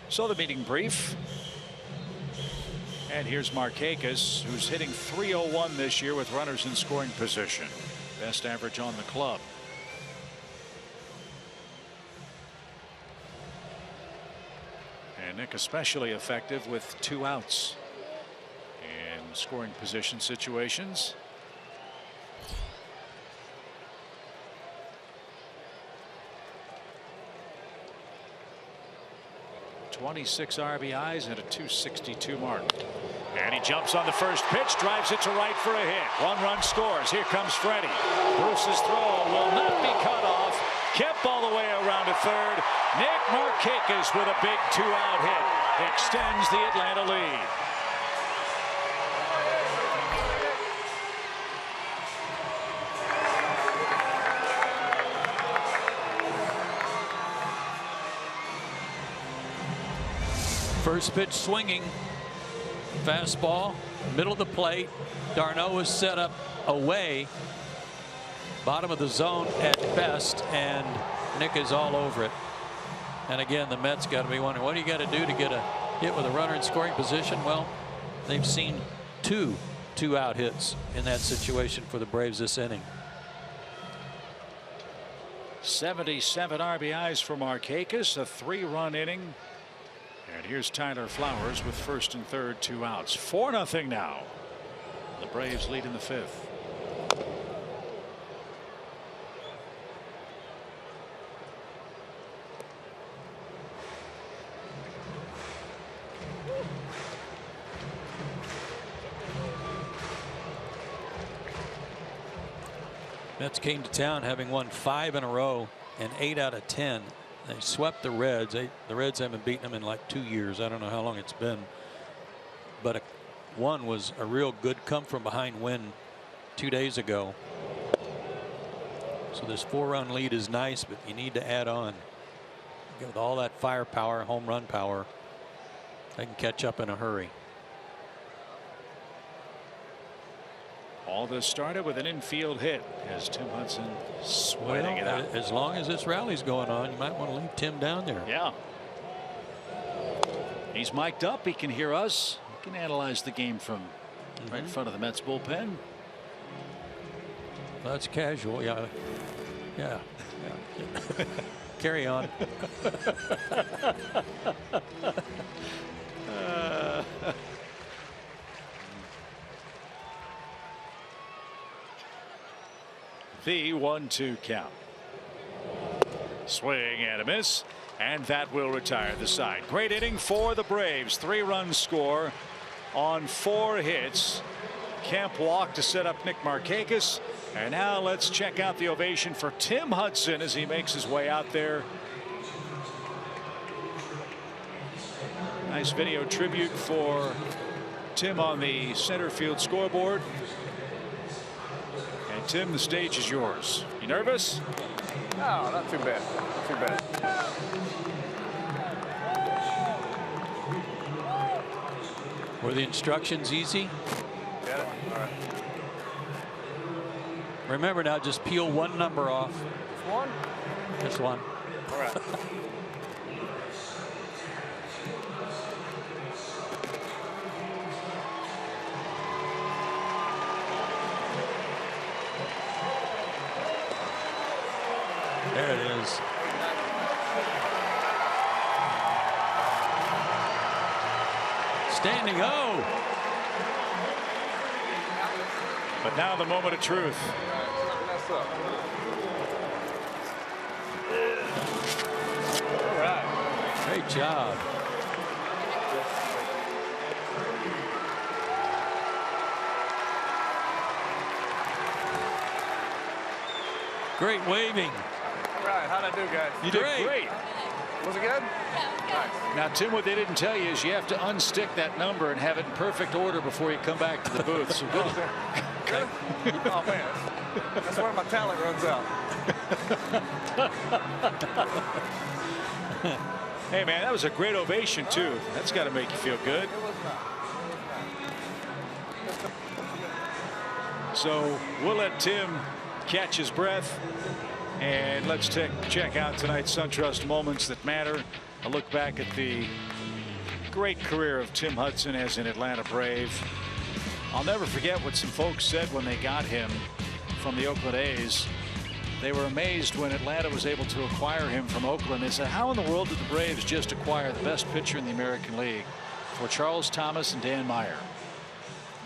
So the meeting brief. And here's Markakis, who's hitting .301 this year with runners in scoring position. Best average on the club. And Nick especially effective with 2 outs in scoring position situations. .26 RBIs and a .262 mark. And he jumps on the first pitch, drives it to right for a hit. 1 run scores. Here comes Freddie. Bruce's throw will not be cut off. Kept all the way around to third. Nick Markakis with a big 2-out hit extends the Atlanta lead. First pitch swinging. Fastball, middle of the plate. Darno is set up away. Bottom of the zone at best, and Nick is all over it. And again, the Mets got to be wondering, what do you got to do to get a hit with a runner in scoring position? Well, they've seen 2 2-out hits in that situation for the Braves this inning. 77 RBIs for Markakis, a 3-run inning. And here's Tyler Flowers with first and third 2 outs. 4-0 now. The Braves lead in the 5th. Mets came to town having won 5 in a row and 8 out of 10. They swept the Reds. The Reds haven't beaten them in like 2 years. I don't know how long it's been. But one was a real good come from behind win 2 days ago. So this 4-run lead is nice, but you need to add on. With all that firepower, home run power, they can catch up in a hurry. All this started with an infield hit as Tim Hudson sweating it out. As long as this rally's going on, you might want to leave Tim down there. Yeah. He's mic'd up. He can hear us. He can analyze the game from right in front of the Mets bullpen. Well, that's casual. Yeah. Yeah. Carry on. The 1-2 count. Swing and a miss, and that will retire the side. Great inning for the Braves. 3-run score on 4 hits. Kemp walked to set up Nick Markakis, and now let's check out the ovation for Tim Hudson as he makes his way out there. Nice video tribute for Tim on the center field scoreboard. And Tim, the stage is yours. You nervous? No, not too bad. Not too bad. Were the instructions easy? Got it? All right. Remember now, just peel one number off. Just one? Just one. All right. There it is. Standing O. But now the moment of truth. Mess up. All right. Great job. Great waving. All right. How'd I do, guys? You did great. Was it good? Nice. Now, Tim, what they didn't tell you is you have to unstick that number and have it in perfect order before you come back to the booth. So good. Really? Oh, man. That's where my talent runs out. Hey, man, that was a great ovation, too. That's got to make you feel good. It was not. So we'll let Tim catch his breath. And let's check out tonight's SunTrust Moments That Matter. A look back at the great career of Tim Hudson as an Atlanta Brave. I'll never forget what some folks said when they got him from the Oakland A's. They were amazed when Atlanta was able to acquire him from Oakland. They said, how in the world did the Braves just acquire the best pitcher in the American League for Charles Thomas and Dan Meyer?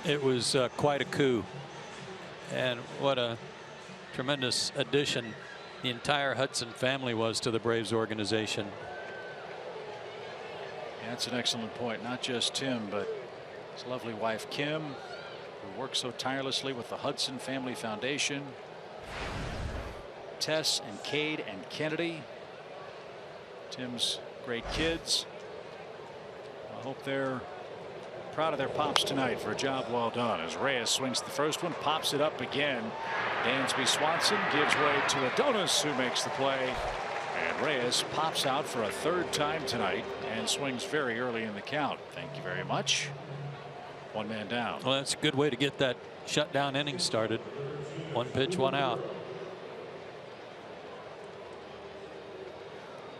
It was quite a coup. And what a tremendous addition the entire Hudson family was to the Braves organization. Yeah, that's an excellent point. Not just Tim, but his lovely wife Kim, who works so tirelessly with the Hudson Family Foundation. Tess and Cade and Kennedy, Tim's great kids. I hope they're proud of their pops tonight for a job well done. As Reyes swings the first one, pops it up again. Dansby Swanson gives way to Adonis, who makes the play. And Reyes pops out for a third time tonight and swings very early in the count. Thank you very much. One man down. Well, that's a good way to get that shutdown inning started. One pitch, one out.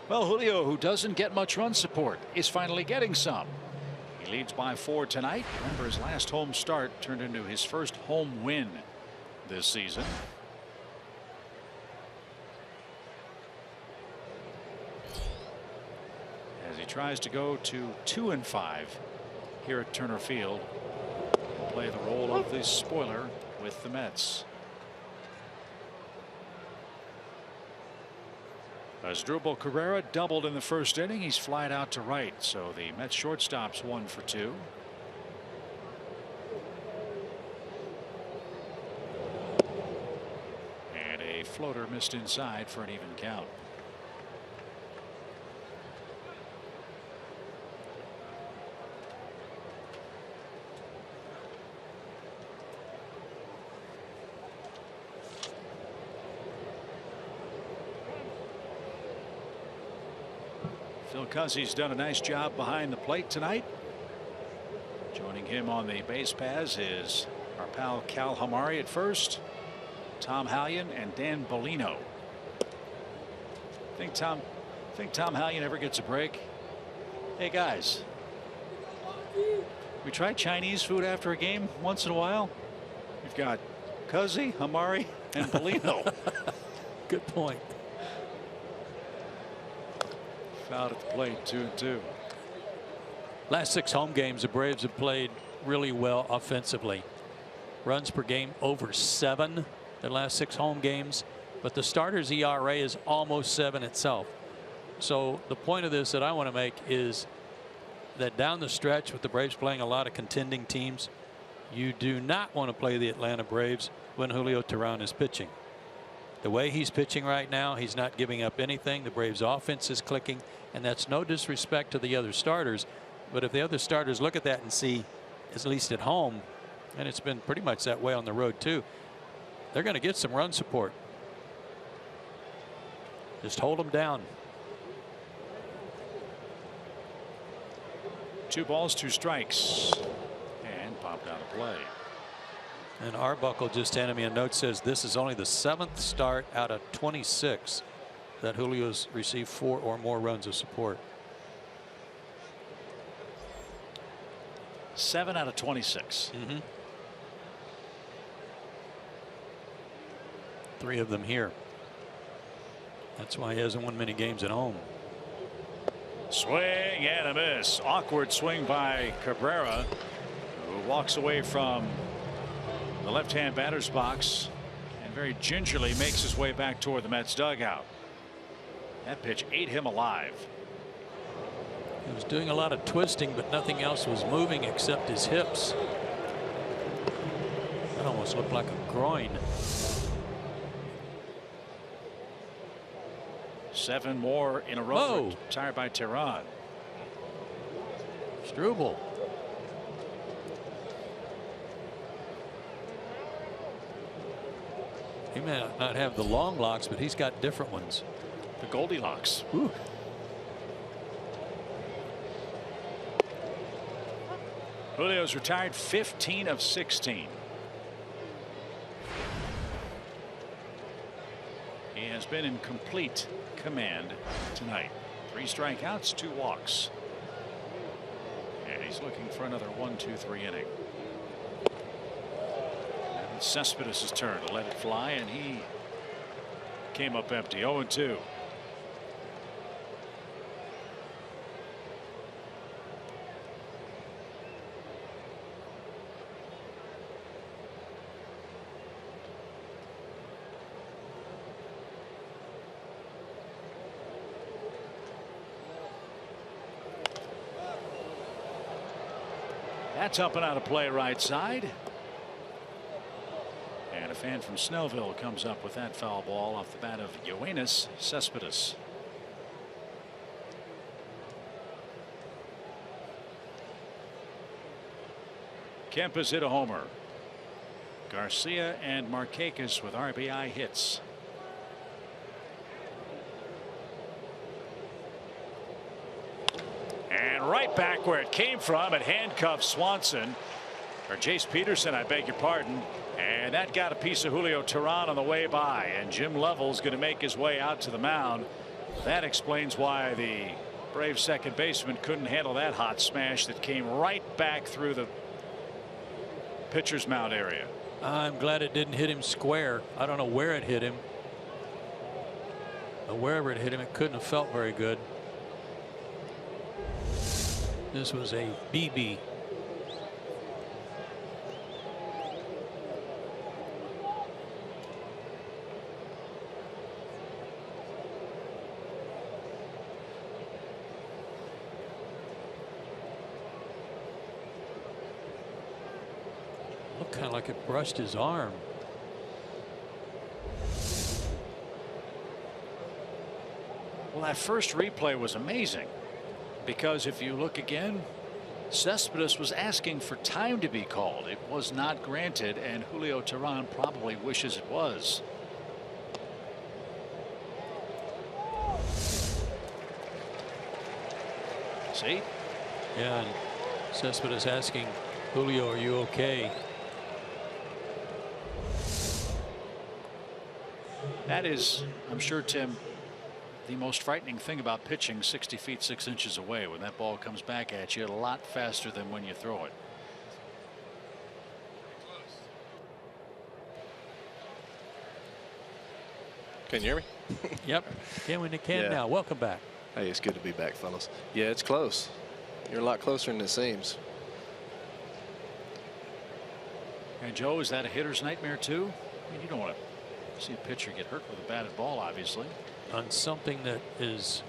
Well, Julio, who doesn't get much run support, is finally getting some. He leads by 4 tonight. Remember, his last home start turned into his first home win this season. As he tries to go to 2-5 here at Turner Field, play the role of the spoiler with the Mets. Asdrubal Cabrera doubled in the first inning. He's flied out to right, so the Mets shortstop's 1 for 2. And a floater missed inside for an even count. Phil Cuzzy's done a nice job behind the plate tonight. Joining him on the base paths is our pal Cal Hamari at first, Tom Hallion, and Dan Bellino. Think Tom Hallion ever gets a break? Hey guys, we try Chinese food after a game once in a while. We've got Cuzzy, Hamari, and Bellino. Good point. Out at the plate, 2-2. Last 6 home games, the Braves have played really well offensively. Runs per game over 7 the last 6 home games, but the starters ERA is almost 7 itself. So the point of this that I want to make is that down the stretch with the Braves playing a lot of contending teams, you do not want to play the Atlanta Braves when Julio Teheran is pitching. The way he's pitching right now, he's not giving up anything. The Braves offense is clicking, and that's no disrespect to the other starters. But if the other starters look at that and see, at least at home, and it's been pretty much that way on the road too, they're going to get some run support. Just hold them down. 2 balls, 2 strikes. up out of play. And Arbuckle just handed me a note, says this is only the 7th start out of 26 that Julio's received 4 or more runs of support. 7 out of 26. 3 of them here. That's why he hasn't won many games at home. Swing and a miss. Awkward swing by Cabrera, who walks away from the left-hand batter's box and very gingerly makes his way back toward the Mets dugout. That pitch ate him alive. He was doing a lot of twisting, but nothing else was moving except his hips. That almost looked like a groin. 7 more in a row retired by Tehran. Struble. He may not have the long locks, but he's got different ones. The Goldilocks. Ooh. Julio's retired 15 of 16. He has been in complete command tonight. 3 strikeouts, 2 walks. And he's looking for another 1-2-3 inning. And Cespedes' turn to let it fly, and he came up empty. 0-2. That's up and out of play right side. And a fan from Snellville comes up with that foul ball off the bat of Yoenis Cespedes. Kemp has hit a homer. Garcia and Markakis with RBI hits. And right back where it came from, it handcuffed Swanson, or Jace Peterson, I beg your pardon, and that got a piece of Julio Tehran on the way by, and Jim Lovell's going to make his way out to the mound. That explains why the Braves second baseman couldn't handle that hot smash that came right back through the pitcher's mound area. I'm glad it didn't hit him square. I don't know where it hit him, but wherever it hit him, it couldn't have felt very good. This was a BB. Looked kind of like it brushed his arm. Well, that first replay was amazing, because if you look again, Cespedes was asking for time to be called. It was not granted, and Julio Tehran probably wishes it was. See? Yeah, and Cespedes asking Julio, are you okay? That is, I'm sure, Tim, the most frightening thing about pitching 60 feet 6 inches away. When that ball comes back at you a lot faster than when you throw it. Can you hear me? Yep. Can we can now. Welcome back. Hey, it's good to be back, fellas. Yeah, it's close. You're a lot closer than it seems. And Joe, is that a hitter's nightmare too? I mean, you don't want to see a pitcher get hurt with a batted ball, obviously. On something that is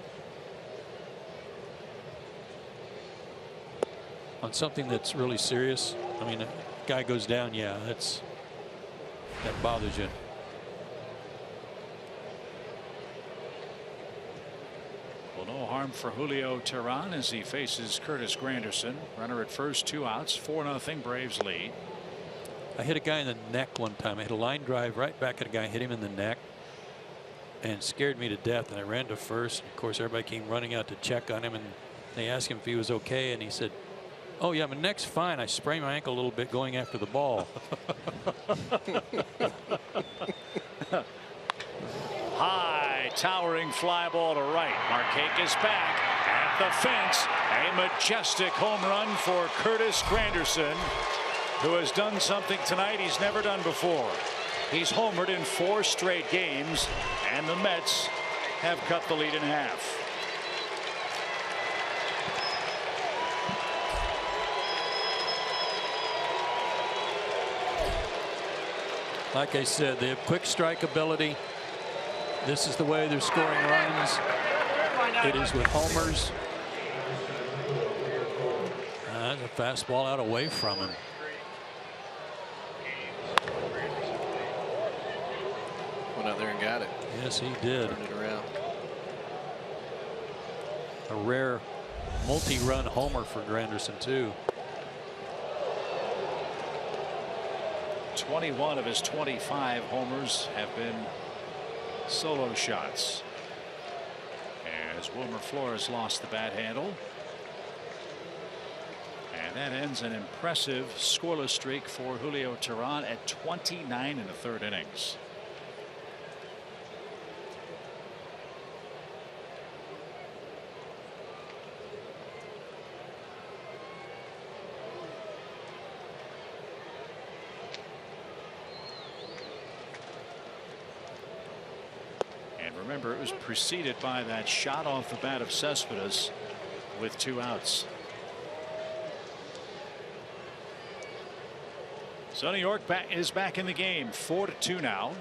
that's really serious. I mean, a guy goes down, yeah, that bothers you. Well, no harm for Julio Tehran as he faces Curtis Granderson. Runner at first, 2 outs, 4-0 Braves lead. I hit a guy in the neck one time. I hit a line drive right back at a guy, hit him in the neck, and scared me to death. And I ran to first. Of course, everybody came running out to check on him, and they asked him if he was okay, and he said, Oh, yeah, my neck's fine. I sprained my ankle a little bit going after the ball. High, towering fly ball to right. Markakis back at the fence. A majestic home run for Curtis Granderson, who has done something tonight he's never done before. He's homered in 4 straight games, and the Mets have cut the lead in half. Like I said, they have quick strike ability. This is the way they're scoring runs. It is with homers. That's a fastball out away from him. Went out there and got it. Yes, he did. Turned it around. A rare multi-run homer for Granderson, too. 21 of his 25 homers have been solo shots, as Wilmer Flores lost the bat handle, and that ends an impressive scoreless streak for Julio Teheran at 29 in the 3rd innings. Remember, it was preceded by that shot off the bat of Cespedes with 2 outs. So New York is back in the game, 4-2 now.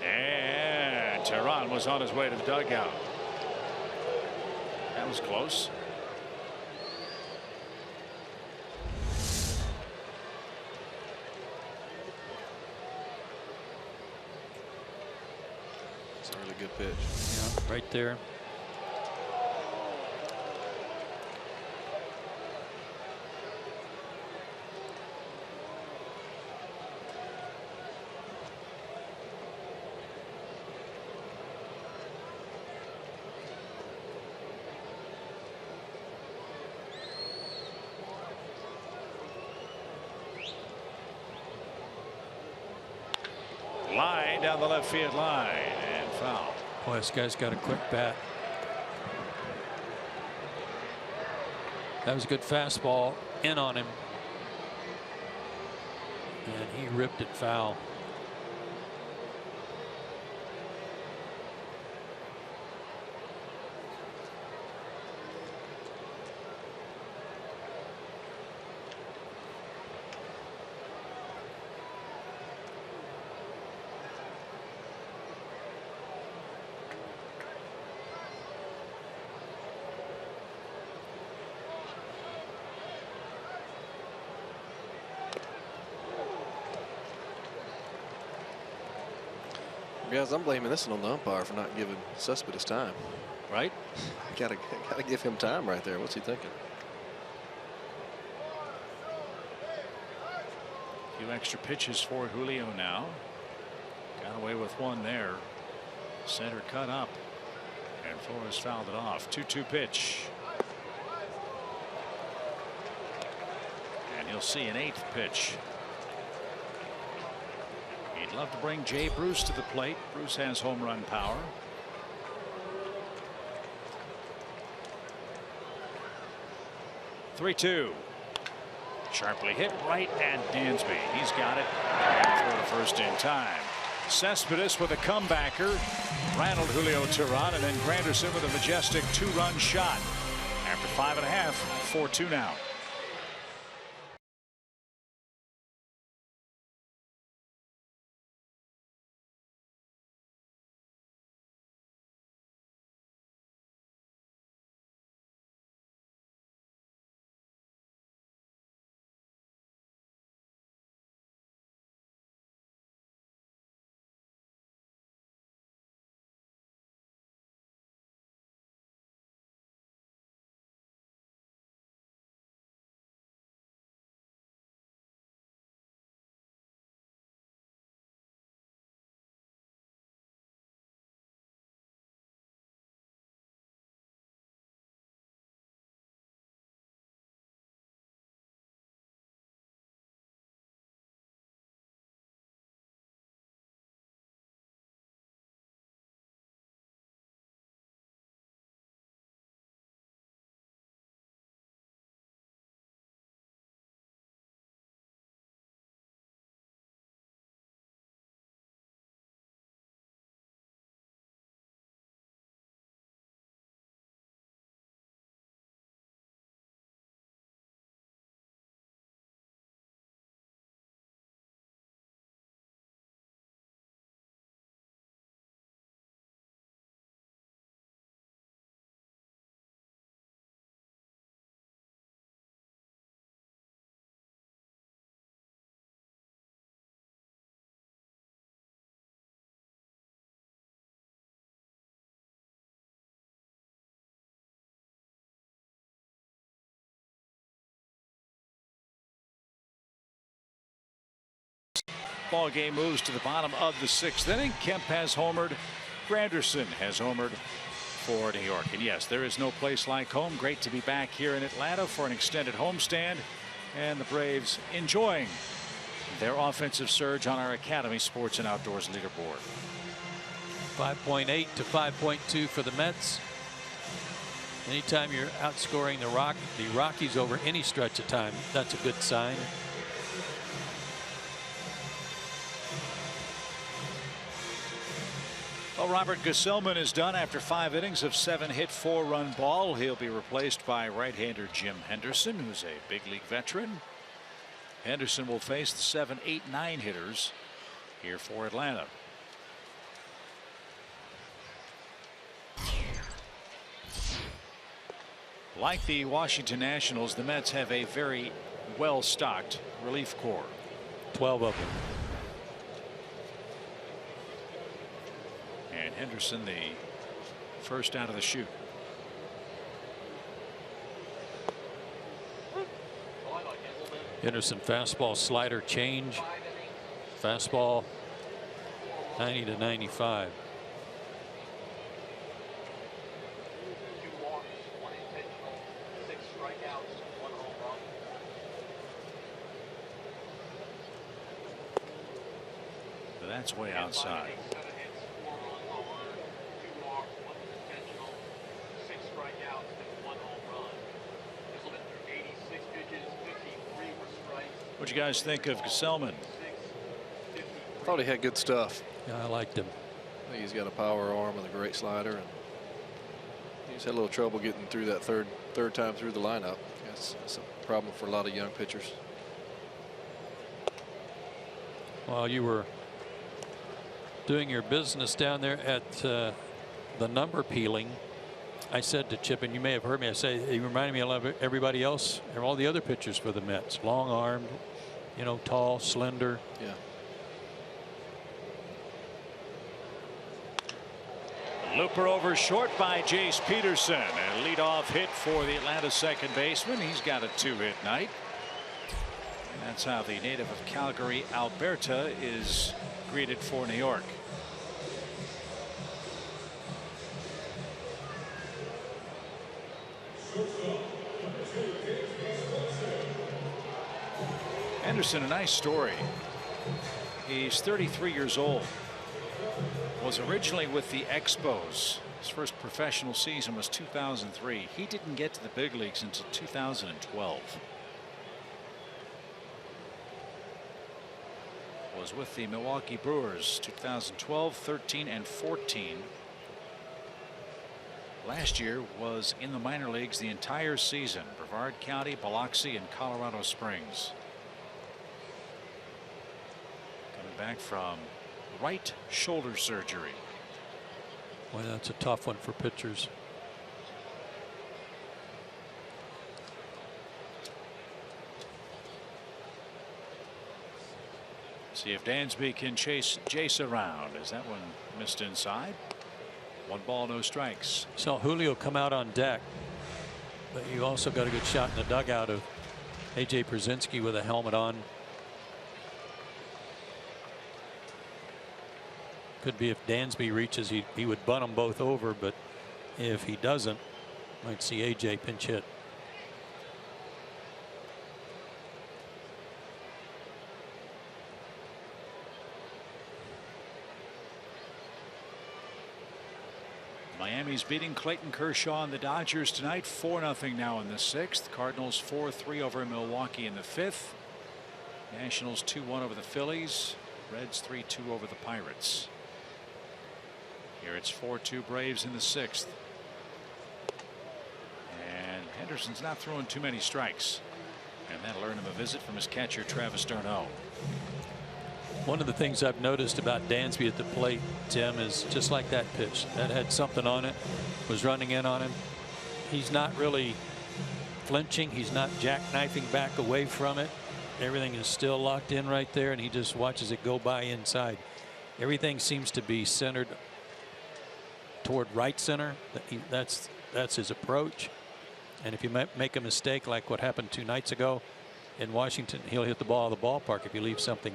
And Teheran was on his way to the dugout. That was close. Good pitch. Yeah, right there. Line down the left field line. Foul. Boy, this guy's got a quick bat. That was a good fastball in on him, and he ripped it foul. Guys, I'm blaming this one on the umpire for not giving Cespedes time. Right? Gotta give him time right there. What's he thinking? A few extra pitches for Julio now. Got away with one there. Center cut up, and Flores fouled it off. 2-2 pitch. And he'll see an 8th pitch. He'd love to bring Jay Bruce to the plate. Bruce has home run power. (3-2). Sharply hit right at Dansby. He's got it. And throw to first in time. Cespedes with a comebacker rattled Julio Teheran, and then Granderson with a majestic 2-run shot. After 5.5, 4-2 now. Ball game moves to the bottom of the 6th inning. Kemp has homered. Granderson has homered for New York. And yes, there is no place like home. Great to be back here in Atlanta for an extended homestand. And the Braves enjoying their offensive surge on our Academy Sports and Outdoors leaderboard. 5.8 to 5.2 for the Mets. Anytime you're outscoring the Rockies over any stretch of time, that's a good sign. Well, Robert Gesellman is done after 5 innings of 7-hit 4-run ball. He'll be replaced by right-hander Jim Henderson, who's a big league veteran. Henderson will face the 7, 8, 9 hitters here for Atlanta. Like the Washington Nationals, the Mets have a very well-stocked relief corps. 12 of them. And Henderson, the first out of the chute. Henderson fastball, slider, change. Fastball 90 to 95. That's way outside. What do you guys think of Gesellman? Thought he had good stuff. Yeah, I liked him. I think he's got a power arm and a great slider, and he's had a little trouble getting through that third time through the lineup. It's a problem for a lot of young pitchers. While you were doing your business down there at the number peeling, I said to Chip, and you may have heard me, I say he reminded me of everybody else and all the other pitchers for the Mets. Long armed, you know, tall, slender. Yeah. Looper over short by Jace Peterson. A leadoff hit for the Atlanta second baseman. He's got a 2-hit night. And that's how the native of Calgary, Alberta, is greeted for New York. Anderson, a nice story. He's 33 years old. Was originally with the Expos. His first professional season was 2003. He didn't get to the big leagues until 2012. Was with the Milwaukee Brewers 2012, 13, and 14. Last year was in the minor leagues the entire season. Brevard County, Biloxi, and Colorado Springs. Coming back from right shoulder surgery. Boy, that's a tough one for pitchers. See if Dansby can chase Jace around. Is that one missed inside? 1 ball, no strikes. Saw Julio come out on deck, but you also got a good shot in the dugout of A.J. Pierzynski with a helmet on. Could be if Dansby reaches, he would bunt them both over, but if he doesn't, might see A.J. pinch hit. Miami's beating Clayton Kershaw and the Dodgers tonight 4-0 now in the 6th. Cardinals 4-3 over Milwaukee in the 5th. Nationals 2-1 over the Phillies. Reds 3-2 over the Pirates. Here it's 4-2 Braves in the 6th. And Henderson's not throwing too many strikes. And that'll earn him a visit from his catcher Travis d'Arnaud. One of the things I've noticed about Dansby at the plate, Tim, is just like that pitch that had something on it, was running in on him. He's not really flinching. He's not jackknifing back away from it. Everything is still locked in right there, and he just watches it go by inside. Everything seems to be centered toward right center. That's his approach. And if you make a mistake like what happened 2 nights ago in Washington, he'll hit the ball out of the ballpark if you leave something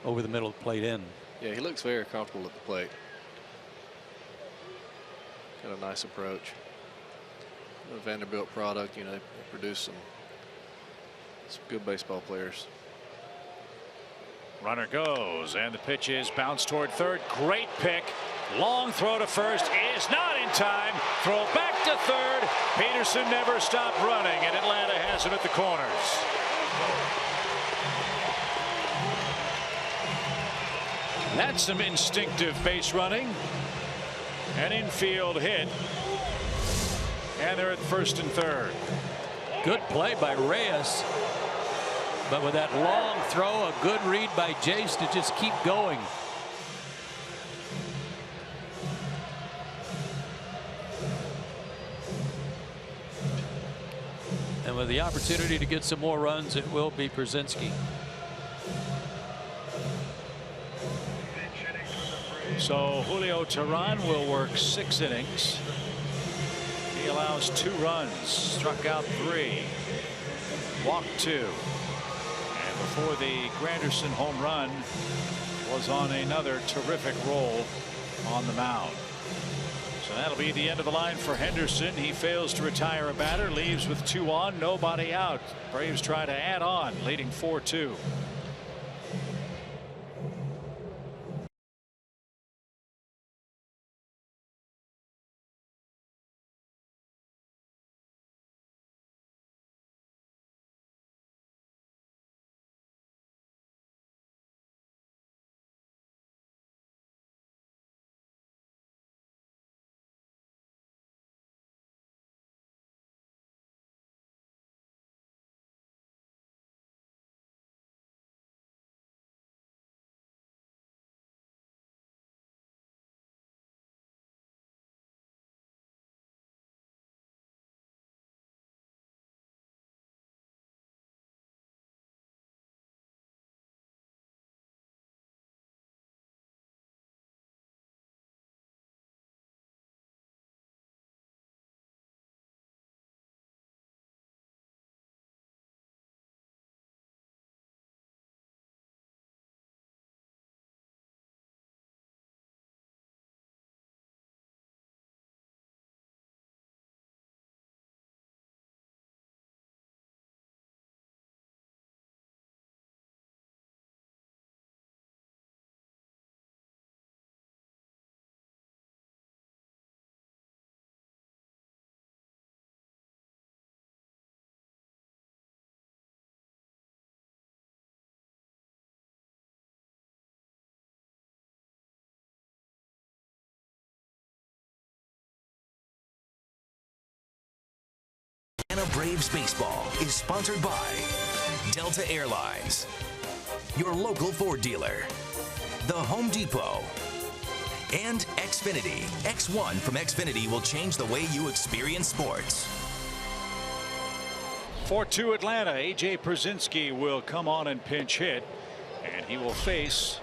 over the middle of the plate in. Yeah, he looks very comfortable at the plate. Got a nice approach. A Vanderbilt product, you know, they produce some good baseball players. Runner goes, and the pitch is bounced toward third. Great pick. Long throw to first is not in time. Throw back to third. Peterson never stopped running, and Atlanta has him at the corners. That's some instinctive base running. An infield hit. And they're at first and third. Good play by Reyes. But with that long throw, a good read by Jace to just keep going. And with the opportunity to get some more runs, it will be Brzezinski. So Julio Teheran will work 6 innings. He allows 2 runs, struck out 3, walked 2. And before the Granderson home run, was on another terrific roll on the mound. So that'll be the end of the line for Henderson. He fails to retire a batter, leaves with 2 on, nobody out. Braves try to add on, leading 4-2. Braves baseball is sponsored by Delta Airlines, your local Ford dealer, the Home Depot, and Xfinity. X1 from Xfinity will change the way you experience sports. 4-2 Atlanta. A.J. Brzezinski will come on and pinch hit, and he will face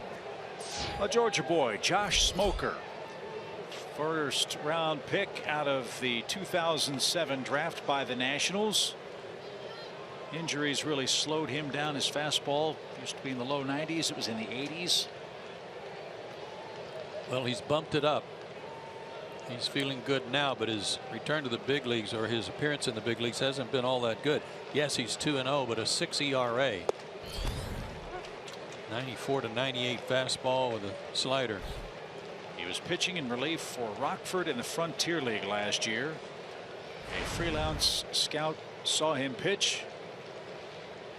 a Georgia boy, Josh Smoker. First round pick out of the 2007 draft by the Nationals. Injuries really slowed him down. His fastball used to be in the low 90s. It was in the 80s. Well, he's bumped it up. He's feeling good now, but his return to the big leagues, or his appearance in the big leagues, hasn't been all that good. Yes, he's 2-0, but a 6 ERA. 94 to 98 fastball with a slider. He was pitching in relief for Rockford in the Frontier League last year. A freelance scout saw him pitch,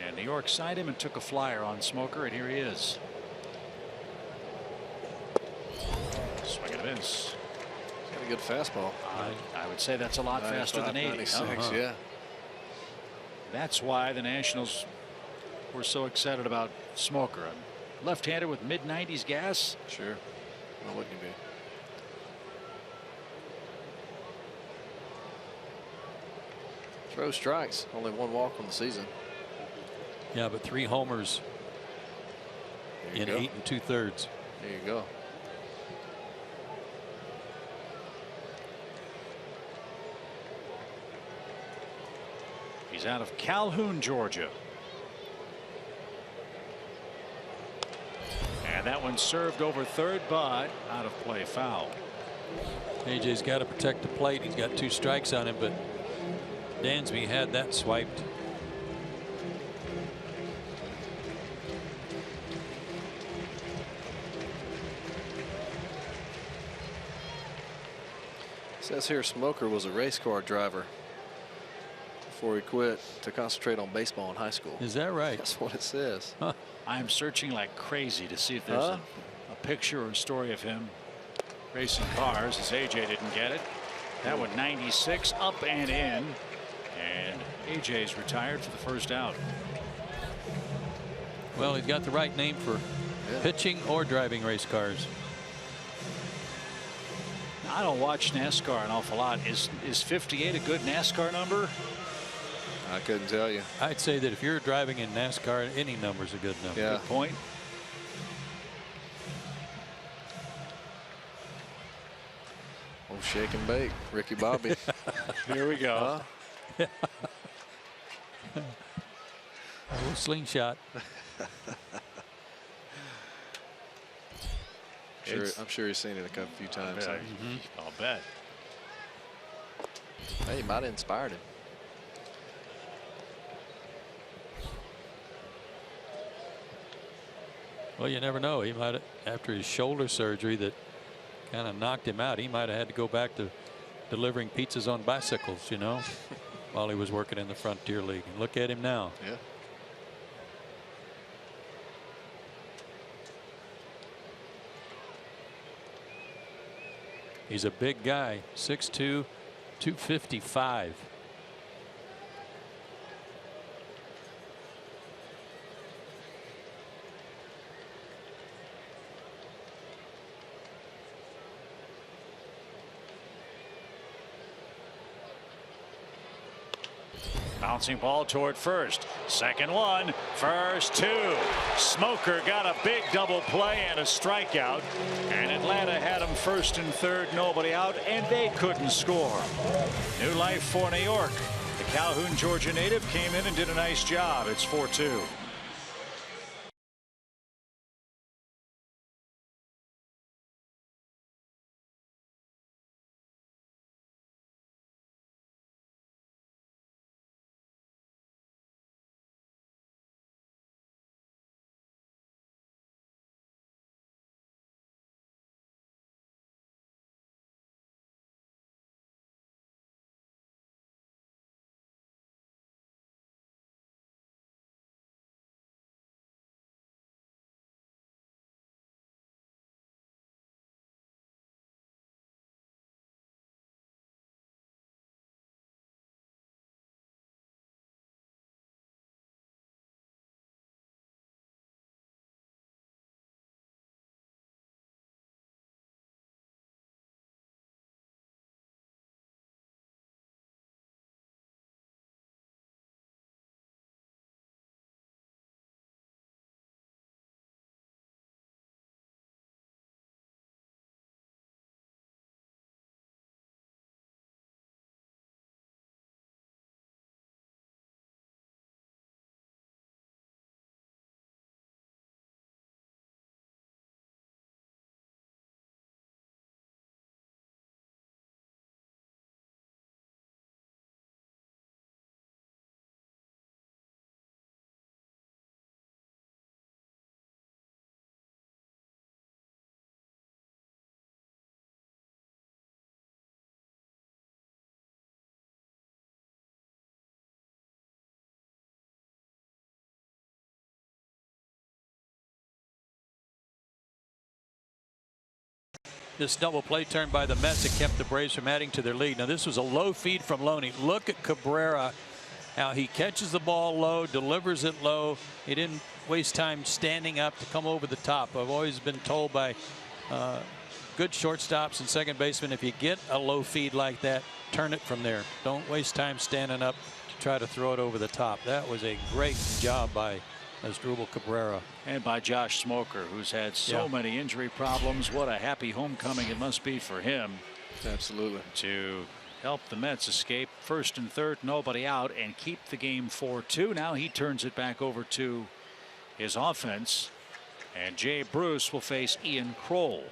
and New York signed him and took a flyer on Smoker, and here he is. Swing and a miss. Got a good fastball. I would say that's a lot faster than 80. 96, yeah. That's why the Nationals were so excited about Smoker. Left-hander with mid-90s gas. Sure. Well, wouldn't he be? Throw strikes. Only 1 walk on the season. Yeah, but 3 homers in 8 2/3. There you go. He's out of Calhoun, Georgia. And that one served over third, but out of play, foul. AJ's got to protect the plate. He's got 2 strikes on him, but Dansby had that swiped. Says here Smoker was a race car driver before he quit to concentrate on baseball in high school. Is that right? That's what it says. Huh. I'm searching like crazy to see if there's a picture or a story of him racing cars, as AJ didn't get it. That one 96 up and in, and AJ's retired for the first out. Well, he's got the right name for pitching or driving race cars. I don't watch NASCAR an awful lot. Is 58 a good NASCAR number? I couldn't tell you. I'd say that if you're driving in NASCAR, any number's a good number. Yeah. Good point. Oh, shake and bake, Ricky Bobby. Here we go. Oh, slingshot. I'm sure he's seen it a few times. I'll bet. Hey, he might have inspired him. Well, you never know. He might have, after his shoulder surgery that kind of knocked him out, he might have had to go back to delivering pizzas on bicycles, you know, while he was working in the Frontier League. And look at him now. Yeah. He's a big guy, 6'2", 255. Bouncing ball toward first. Second one. First 2. Smoker got a big double play and a strikeout. And Atlanta had him first and third, nobody out, and they couldn't score. New life for New York. The Calhoun, Georgia native came in and did a nice job. It's 4-2. This double play turn by the Mets that kept the Braves from adding to their lead. Now this was a low feed from Loney. Look at Cabrera, how he catches the ball low, delivers it low. He didn't waste time standing up to come over the top. I've always been told by good shortstops and second basemen, if you get a low feed like that, turn it from there. Don't waste time standing up to try to throw it over the top. That was a great job by Asdrubal Cabrera. And by Josh Smoker, who's had so many injury problems. What a happy homecoming it must be for him. Absolutely. To help the Mets escape first and third, nobody out, and keep the game 4-2. Now he turns it back over to his offense. And Jay Bruce will face Ian Kroll.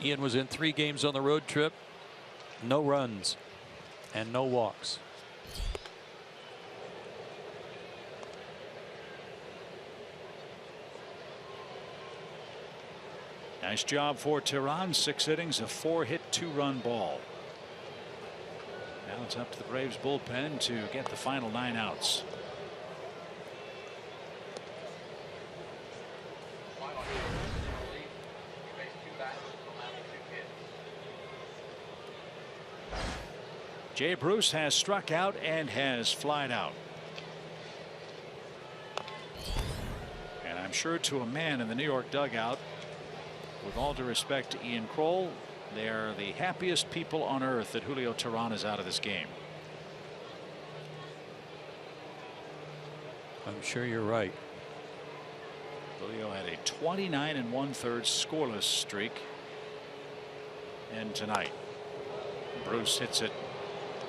Ian was in 3 games on the road trip. No runs and no walks. Nice job for Tehran. 6 innings, a 4-hit, 2-run ball. Now it's up to the Braves bullpen to get the final 9 outs. Jay Bruce has struck out and has flied out. And I'm sure to a man in the New York dugout, with all due respect to Ian Kroll, they are the happiest people on earth that Julio Tehran is out of this game. I'm sure you're right. Julio had a 29 1/3 scoreless streak. And tonight, Bruce hits it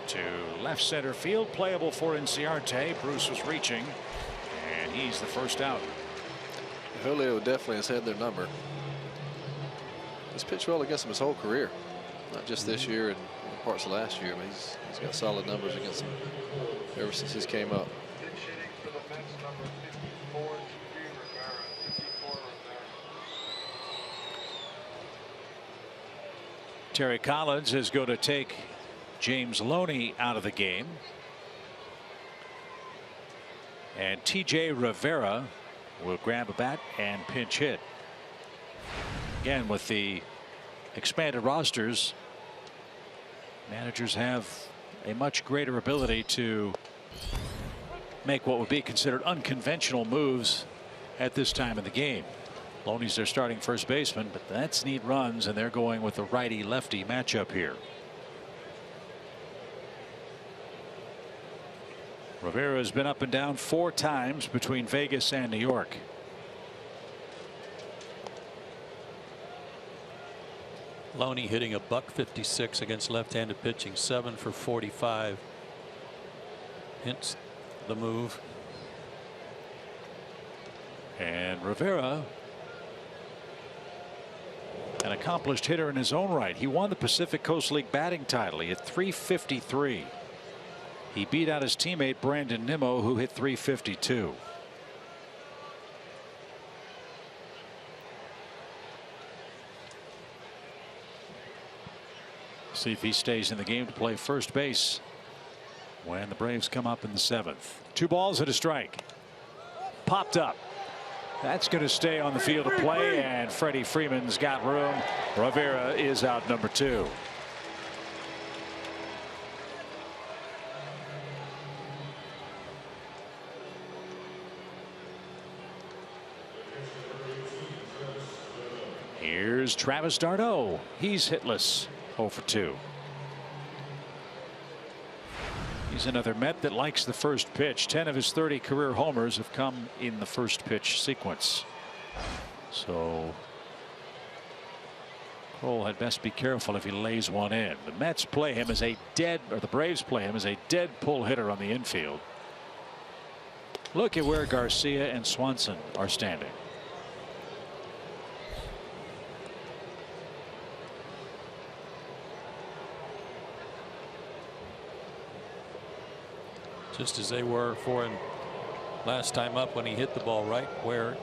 to left center field, playable for Inciarte. Bruce was reaching, and he's the first out. Julio definitely has had their number. He's pitched well against them his whole career, not just this year and parts of last year. But he's got solid numbers against them ever since he's came up. Terry Collins is going to take James Loney out of the game. And TJ Rivera will grab a bat and pinch hit. Again, with the expanded rosters, managers have a much greater ability to make what would be considered unconventional moves at this time of the game. Loney's their starting first baseman, but that's need runs, and they're going with a righty lefty matchup here. Rivera has been up and down 4 times between Vegas and New York. Loney hitting a .156 against left-handed pitching, 7 for 45. Hence the move. And Rivera, an accomplished hitter in his own right. He won the Pacific Coast League batting title. He hit .353. He beat out his teammate Brandon Nimmo, who hit .352. See if he stays in the game to play first base when the Braves come up in the 7th. 2 balls and a strike. Popped up. That's going to stay on the field of play, and Freddie Freeman's got room. Rivera is out number 2. Here's Travis d'Arnaud. He's hitless. 0 for 2. He's another Met that likes the first pitch. 10 of his 30 career homers have come in the first pitch sequence. So Kroll had best be careful if he lays one in. The Mets play him as a dead, or the Braves play him as a dead pull hitter on the infield. Look at where Garcia and Swanson are standing. Just as they were for him last time up when he hit the ball right where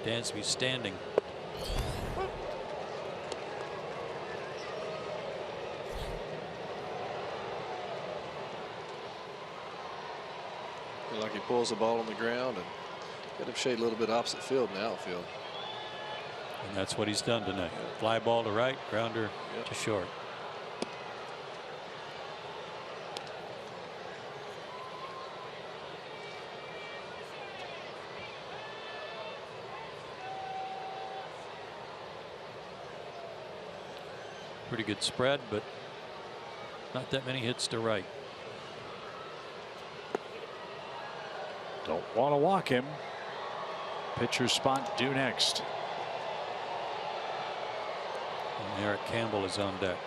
Dansby's standing. Feel like he pulls the ball on the ground and get him shade a little bit opposite field in the outfield. And that's what he's done tonight. Fly ball to right, grounder to short. Pretty good spread, but not that many hits to right. Don't want to walk him. Pitcher spot due next. And Eric Campbell is on deck.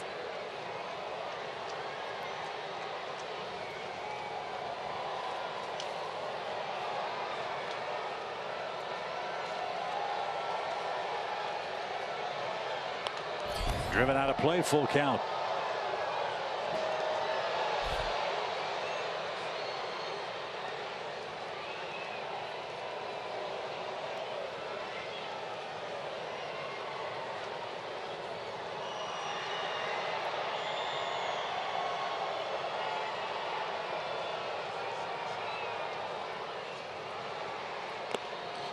Driven out of play, full count.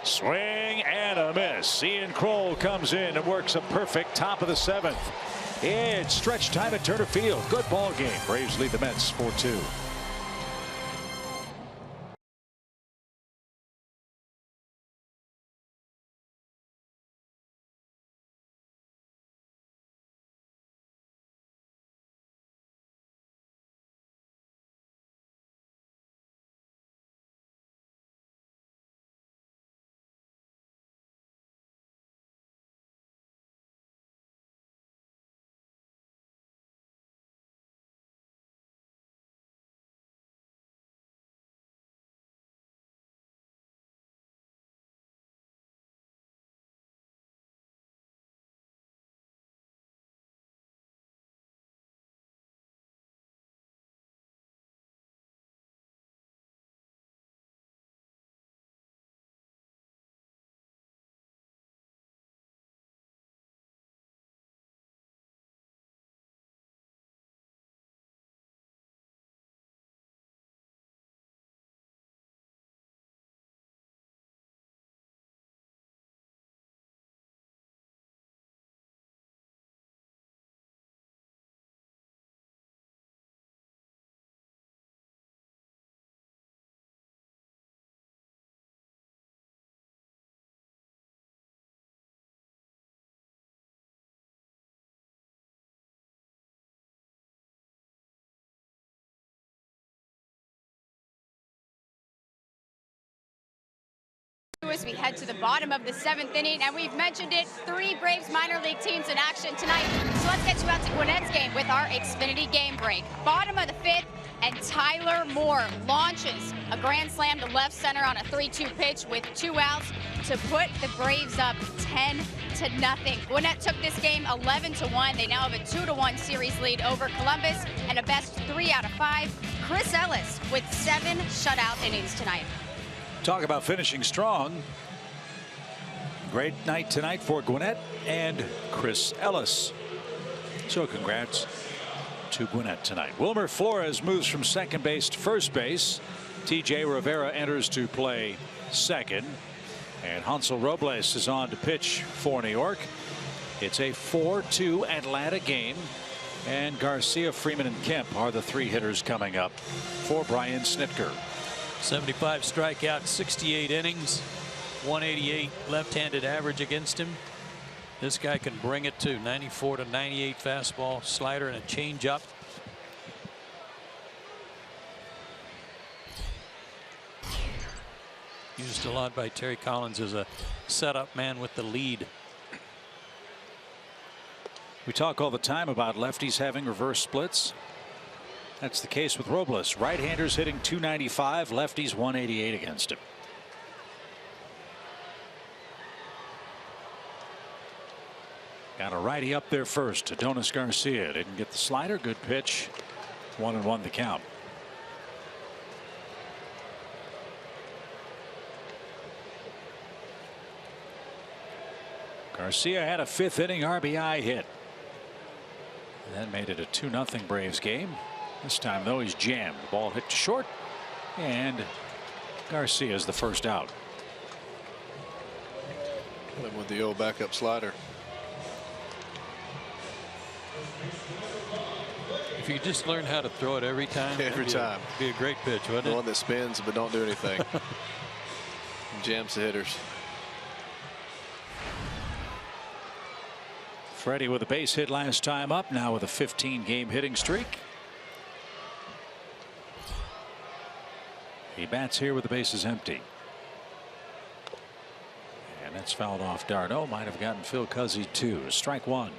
Swing and a miss. Ian Kroll comes in and works a perfect top of the 7th. It's stretch time at Turner Field. Good ball game. Braves lead the Mets 4-2. As we head to the bottom of the 7th inning, and we've mentioned it, 3 Braves minor league teams in action tonight. So let's get you out to Gwinnett's game with our Xfinity game break. Bottom of the 5th, and Tyler Moore launches a grand slam to left center on a 3-2 pitch with 2 outs to put the Braves up 10-0. Gwinnett took this game 11-1. They now have a 2-1 series lead over Columbus and a best 3 out of 5. Chris Ellis with 7 shutout innings tonight. Talk about finishing strong. Great night tonight for Gwinnett and Chris Ellis. So congrats to Gwinnett tonight. Wilmer Flores moves from second base to first base. TJ Rivera enters to play second. And Hansel Robles is on to pitch for New York. It's a 4-2 Atlanta game. And Garcia, Freeman, and Kemp are the 3 hitters coming up for Brian Snitker. 75 strikeouts, 68 innings, 188 left-handed average against him. This guy can bring it too. 94 to 98 fastball, slider, and a changeup. Used a lot by Terry Collins as a setup man with the lead. We talk all the time about lefties having reverse splits. That's the case with Robles. Right-handers hitting 295, lefties 188 against him. Got a righty up there first. Adonis Garcia didn't get the slider. Good pitch. 1-1 the count. Garcia had a 5th inning RBI hit. That made it a 2-0 Braves game. This time, though, he's jammed. The ball hit to short, and Garcia's the first out. Went with the old backup slider. If you just learn how to throw it every time, be a great pitch, wouldn't it? The one that spins but don't do anything. Jams the hitters. Freddie with a base hit last time up, now with a 15-game hitting streak. He bats here with the bases empty. And that's fouled off. Darno might have gotten Phil Cuzzy too. Strike 1.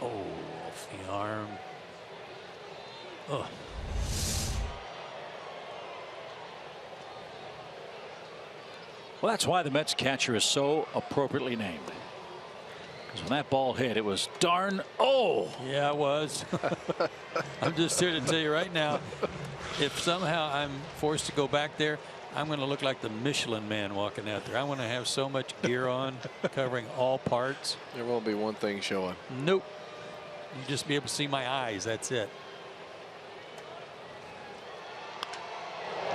Oh, off the arm. Oh. Well, that's why the Mets catcher is so appropriately named. Because when that ball hit, it was darn. Oh, yeah, it was. I'm just here to tell you right now, if somehow I'm forced to go back there, I'm going to look like the Michelin Man walking out there. I want to have so much gear on, covering all parts. There won't be one thing showing. Nope. You just be able to see my eyes. That's it.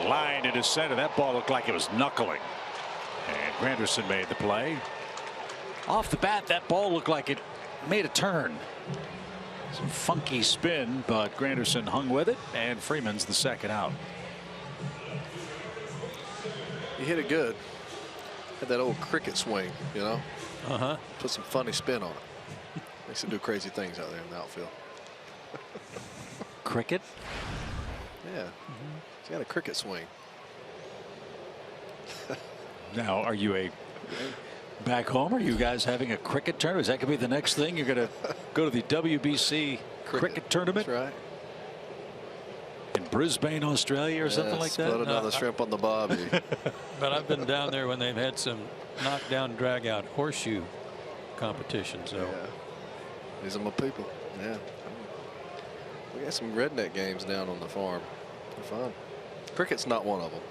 Line into center. That ball looked like it was knuckling. And Granderson made the play. Off the bat, that ball looked like it made a turn. Some funky spin, but Granderson hung with it, and Freeman's the second out. He hit it good. Had that old cricket swing, you know. Uh-huh. Put some funny spin on it. Makes him do crazy things out there in the outfield. Cricket? Yeah. He's got a cricket swing. Now, are you back home? Are you guys having a cricket tournament? Is that going to be the next thing? You're going to go to the WBC cricket tournament? That's right. In Brisbane, Australia, or something like that? Floating on the shrimp on the bobby. But I've been down there when they've had some knockdown, drag out horseshoe competitions. So. Yeah. These are my people. Yeah. We got some redneck games down on the farm. They're fun. Cricket's not one of them.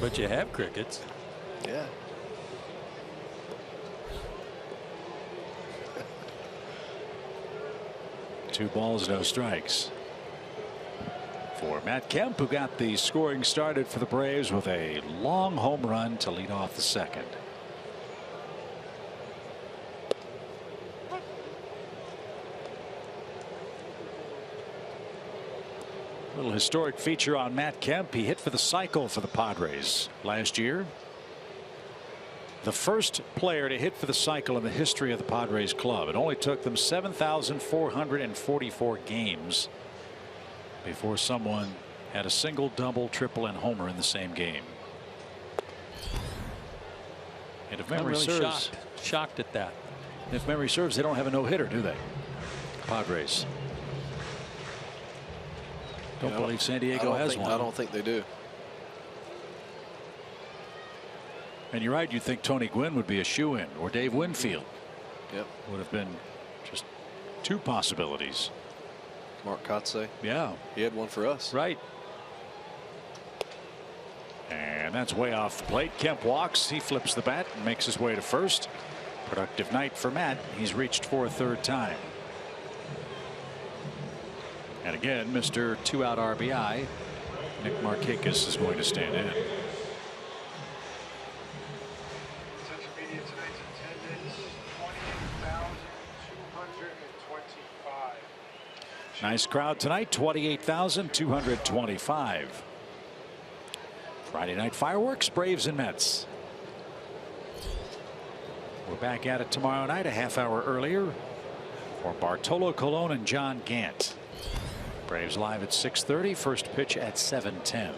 But you have crickets. Yeah. Two balls, no strikes. For Matt Kemp, who got the scoring started for the Braves with a long home run to lead off the second. Little historic feature on Matt Kemp. He hit for the cycle for the Padres last year. The first player to hit for the cycle in the history of the Padres club. It only took them 7,444 games before someone had a single, double, triple, and homer in the same game. And if memory serves, shocked at that. If memory serves, they don't have a no-hitter, do they? Padres. Don't believe San Diego has one. I don't think they do. And you're right. You'd think Tony Gwynn would be a shoo-in, or Dave Winfield. Yep. Would have been just two possibilities. Mark Kotsay. Yeah. He had one for us. Right. And that's way off the plate. Kemp walks. He flips the bat and makes his way to first. Productive night for Matt. He's reached for a third time. And again, Mr. 2-out RBI, Nick Markakis is going to stand in. Central Media tonight's attendance, 28,225. Nice crowd tonight, 28,225. Friday night fireworks, Braves and Mets. We're back at it tomorrow night, a half hour earlier, for Bartolo Colon and John Gant. Braves live at 6:30. First pitch at 7:10.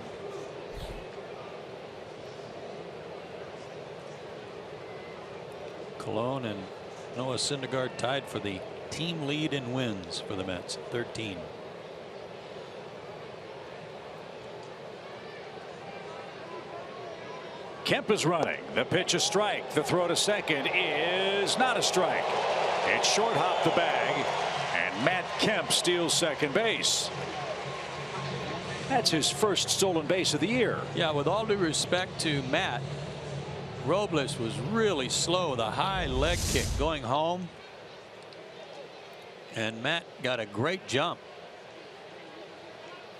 Colon and Noah Syndergaard tied for the team lead in wins for the Mets, 13. Kemp is running. The pitch a strike. The throw to second is not a strike. It's short hop the bag. And Matt Kemp steals second base. That's his first stolen base of the year. Yeah, with all due respect to Matt, Robles was really slow. The high leg kick going home. And Matt got a great jump.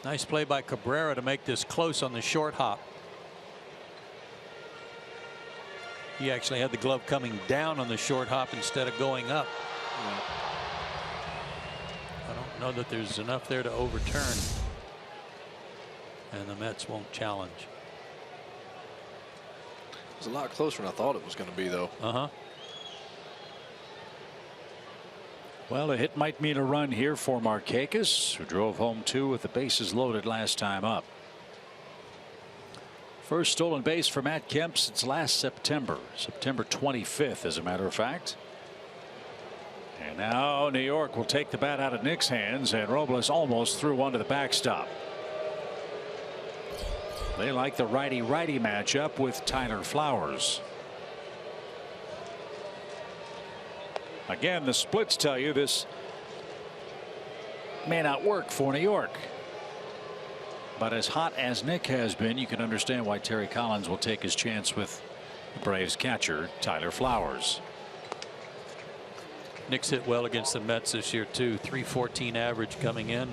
Nice play by Cabrera to make this close on the short hop. He actually had the glove coming down on the short hop instead of going up. I don't know that there's enough there to overturn. And the Mets won't challenge. It was a lot closer than I thought it was going to be, though. Well, a hit might mean a run here for Markakis, who drove home 2 with the bases loaded last time up. First stolen base for Matt Kemp since last September. September 25th, as a matter of fact. And now New York will take the bat out of Nick's hands, and Robles almost threw one to the backstop. They like the righty-righty matchup with Tyler Flowers. Again, the splits tell you this may not work for New York. But as hot as Nick has been, you can understand why Terry Collins will take his chance with the Braves catcher Tyler Flowers. Nick's hit well against the Mets this year too. .314 average coming in,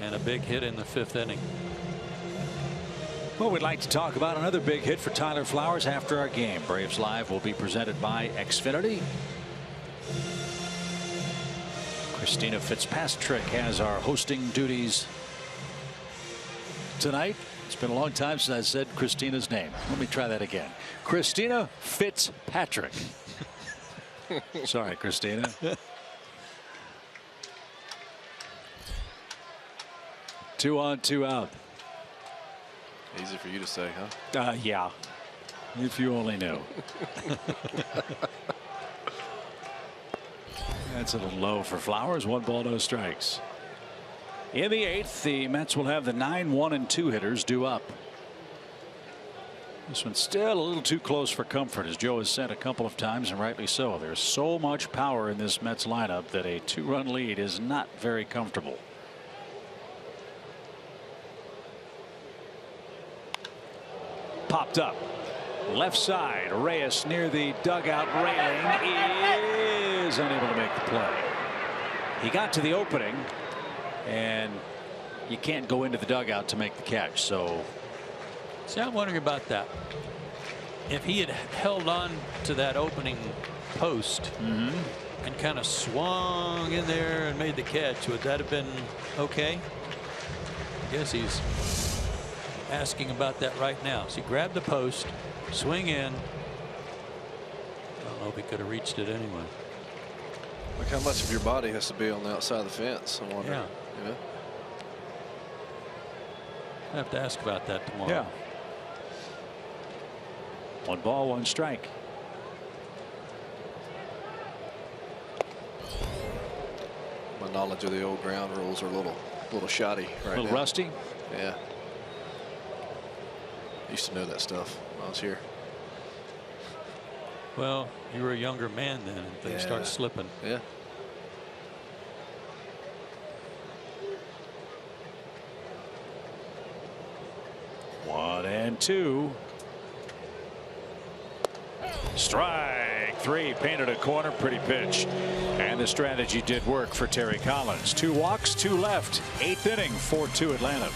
and a big hit in the 5th inning. Well, we'd like to talk about another big hit for Tyler Flowers after our game. Braves Live will be presented by Xfinity. Christina Fitzpatrick has our hosting duties tonight. It's been a long time since I said Christina's name. Let me try that again. Christina Fitzpatrick. Sorry, Christina. 2 on, 2 out. Easy for you to say, huh? Yeah. If you only knew. That's a little low for Flowers. 1 ball, no strikes. In the 8th, the Mets will have the 9, 1, and 2 hitters due up. This one's still a little too close for comfort, as Joe has said a couple of times, and rightly so. There's so much power in this Mets lineup that a 2-run lead is not very comfortable. Popped up. Left side. Reyes near the dugout railing is unable to make the play. He got to the opening, and you can't go into the dugout to make the catch. So, see, I'm wondering about that. If he had held on to that opening post and kind of swung in there and made the catch, would that have been okay? I guess he's asking about that right now. So he grabbed the post, swing in. I don't know if he could have reached it anyway. Look how much of your body has to be on the outside of the fence. I wonder. Yeah. I have to ask about that tomorrow. Yeah. 1 ball, 1 strike. My knowledge of the old ground rules are a little shoddy right now. A little rusty. Yeah. Used to know that stuff when I was here. Well, you were a younger man then, and things start slipping. Yeah. One and 2. Strike 3, painted a corner, pretty pitch. And the strategy did work for Terry Collins. 2 walks, 2 left. 8th inning, 4-2 Atlanta.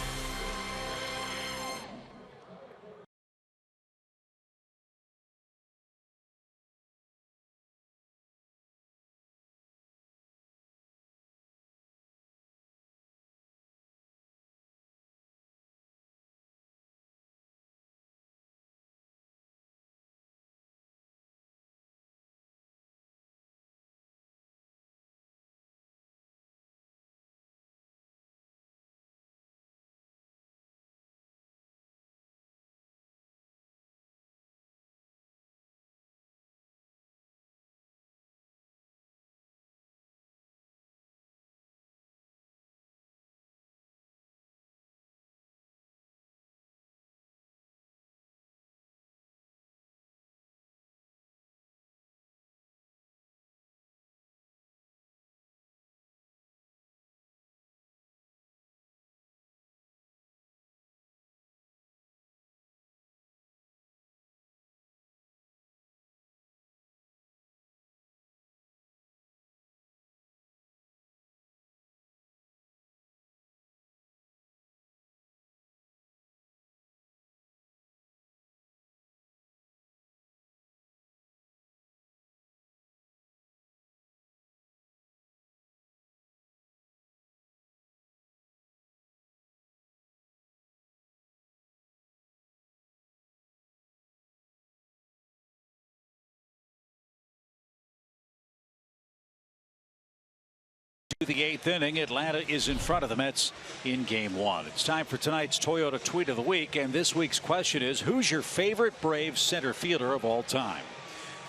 The 8th inning, Atlanta is in front of the Mets in Game 1. It's time for tonight's Toyota Tweet of the Week, and this week's question is, who's your favorite Braves center fielder of all time?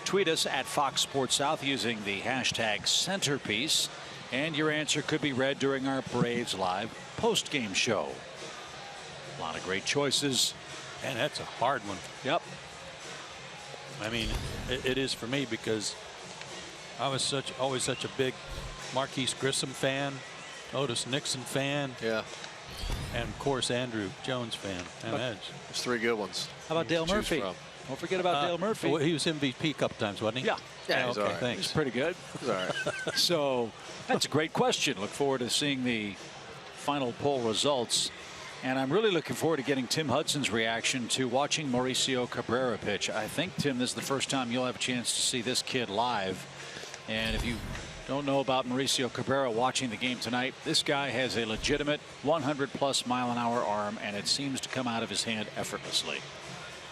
Tweet us at Fox Sports South using the hashtag centerpiece, and your answer could be read during our Braves Live post-game show. A lot of great choices. And that's a hard one. Yep. I mean, it is for me because I was always such a big Marquise Grissom fan, Otis Nixon fan. Yeah. And of course, Andrew Jones fan. And There's 3 good ones. How about Dale Murphy? Don't forget about Dale Murphy. Well, he was MVP a couple times, wasn't he? Yeah. Yeah, he's okay, all right. thanks. He's pretty good. He's all right. So that's a great question. Look forward to seeing the final poll results. And I'm really looking forward to getting Tim Hudson's reaction to watching Mauricio Cabrera pitch. I think, Tim, this is the first time you'll have a chance to see this kid live. And if you don't know about Mauricio Cabrera watching the game tonight, this guy has a legitimate 100+ mile-an-hour arm, and it seems to come out of his hand effortlessly.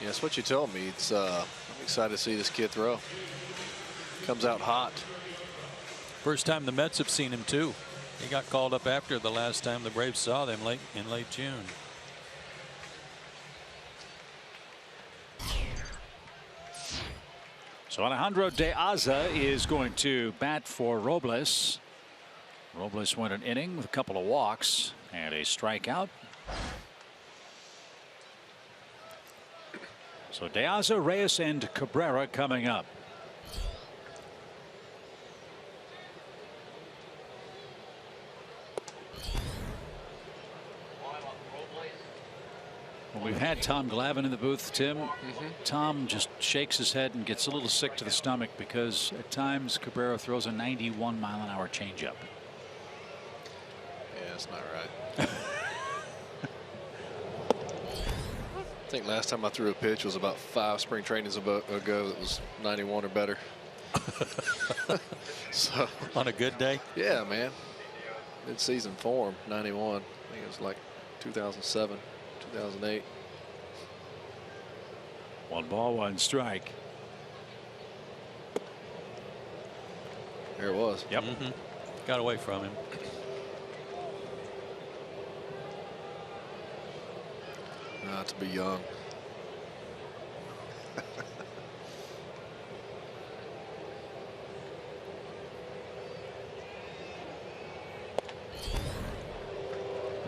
Yeah, that's what you told me. It's I'm excited to see this kid throw. Comes out hot. First time the Mets have seen him too. He got called up after the last time the Braves saw them in late June. So Alejandro De Aza is going to bat for Robles. Robles went an inning with a couple of walks and a strikeout. So De Aza, Reyes, and Cabrera coming up. Well, we've had Tom Glavine in the booth, Tim. Tom just shakes his head and gets a little sick to the stomach because at times Cabrera throws a 91-mile-an-hour changeup. Yeah, that's not right. I think last time I threw a pitch was about 5 spring trainings ago that was 91 or better. So on a good day? Yeah, man. Mid-season form, 91. I think it was like 2007, 2008. 1 ball, 1 strike. There it was. Yep. Got away from him. Not to be young.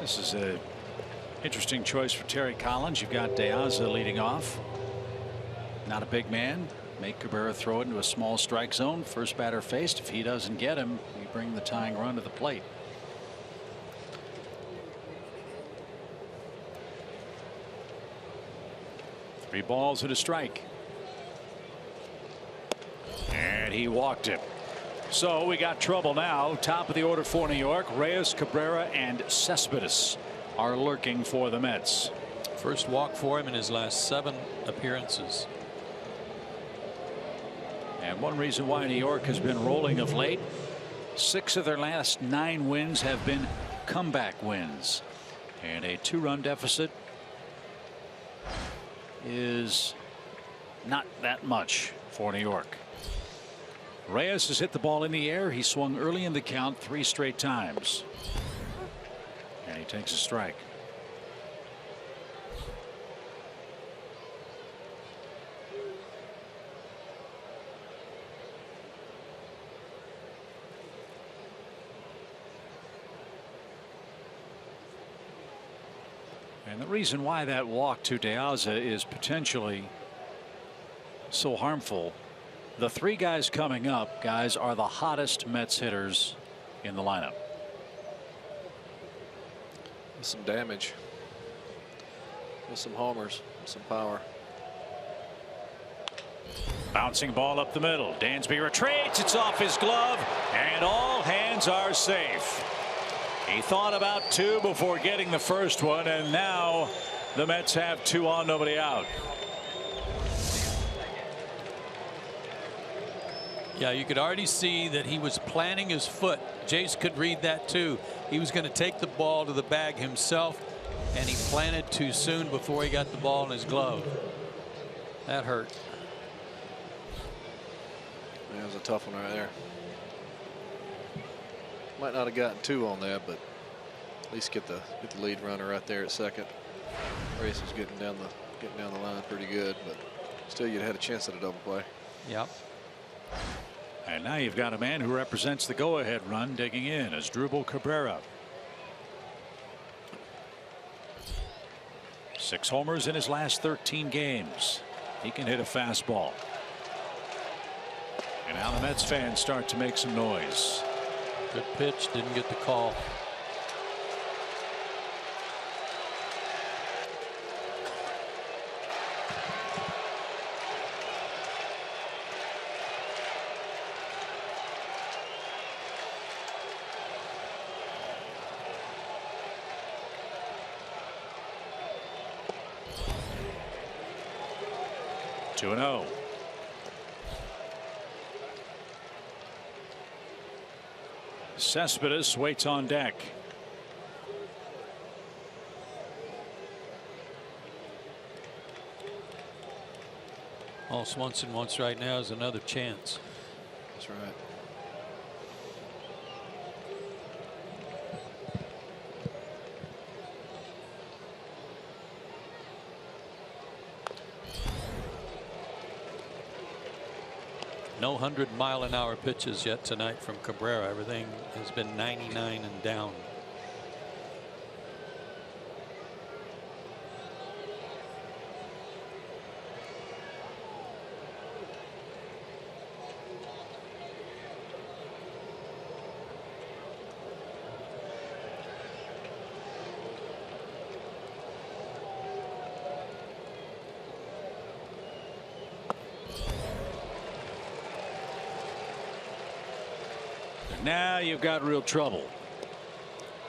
This is a interesting choice for Terry Collins. You've got De Aza leading off. Not a big man. Make Cabrera throw it into a small strike zone. First batter faced. If he doesn't get him, you bring the tying run to the plate. Three balls and a strike. And he walked him. So we got trouble now. Top of the order for New York. Reyes, Cabrera, and Cespedes are lurking for the Mets. First walk for him in his last 7 appearances. And one reason why New York has been rolling of late, 6 of their last 9 wins have been comeback wins. And a 2-run deficit is not that much for New York. Reyes has hit the ball in the air. He swung early in the count 3 straight times. And he takes a strike. And the reason why that walk to De Aza is potentially so harmful, the 3 guys coming up, guys, are the hottest Mets hitters in the lineup. With some damage. With some homers. With some power. Bouncing ball up the middle. Dansby retreats. It's off his glove. And all hands are safe. He thought about 2 before getting the first one. And now the Mets have 2 on, nobody out. Yeah, you could already see that he was planning his foot. Jace could read that too. He was going to take the ball to the bag himself, and he planted too soon before he got the ball in his glove. That hurt. That was a tough one right there. Might not have gotten 2 on that, but at least get the lead runner right there at second. Reyes was getting down the line pretty good, but still you'd had a chance at a double play. Yep. And now you've got a man who represents the go-ahead run digging in as Drupal Cabrera. 6 homers in his last 13 games. He can hit a fastball. And now the Mets fans start to make some noise. Good pitch, didn't get the call. Two and 0. Cespedes waits on deck. All Swanson wants right now is another chance. That's right. No 100-mile-an-hour pitches yet tonight from Cabrera. Everything has been 99 and down. Now you've got real trouble.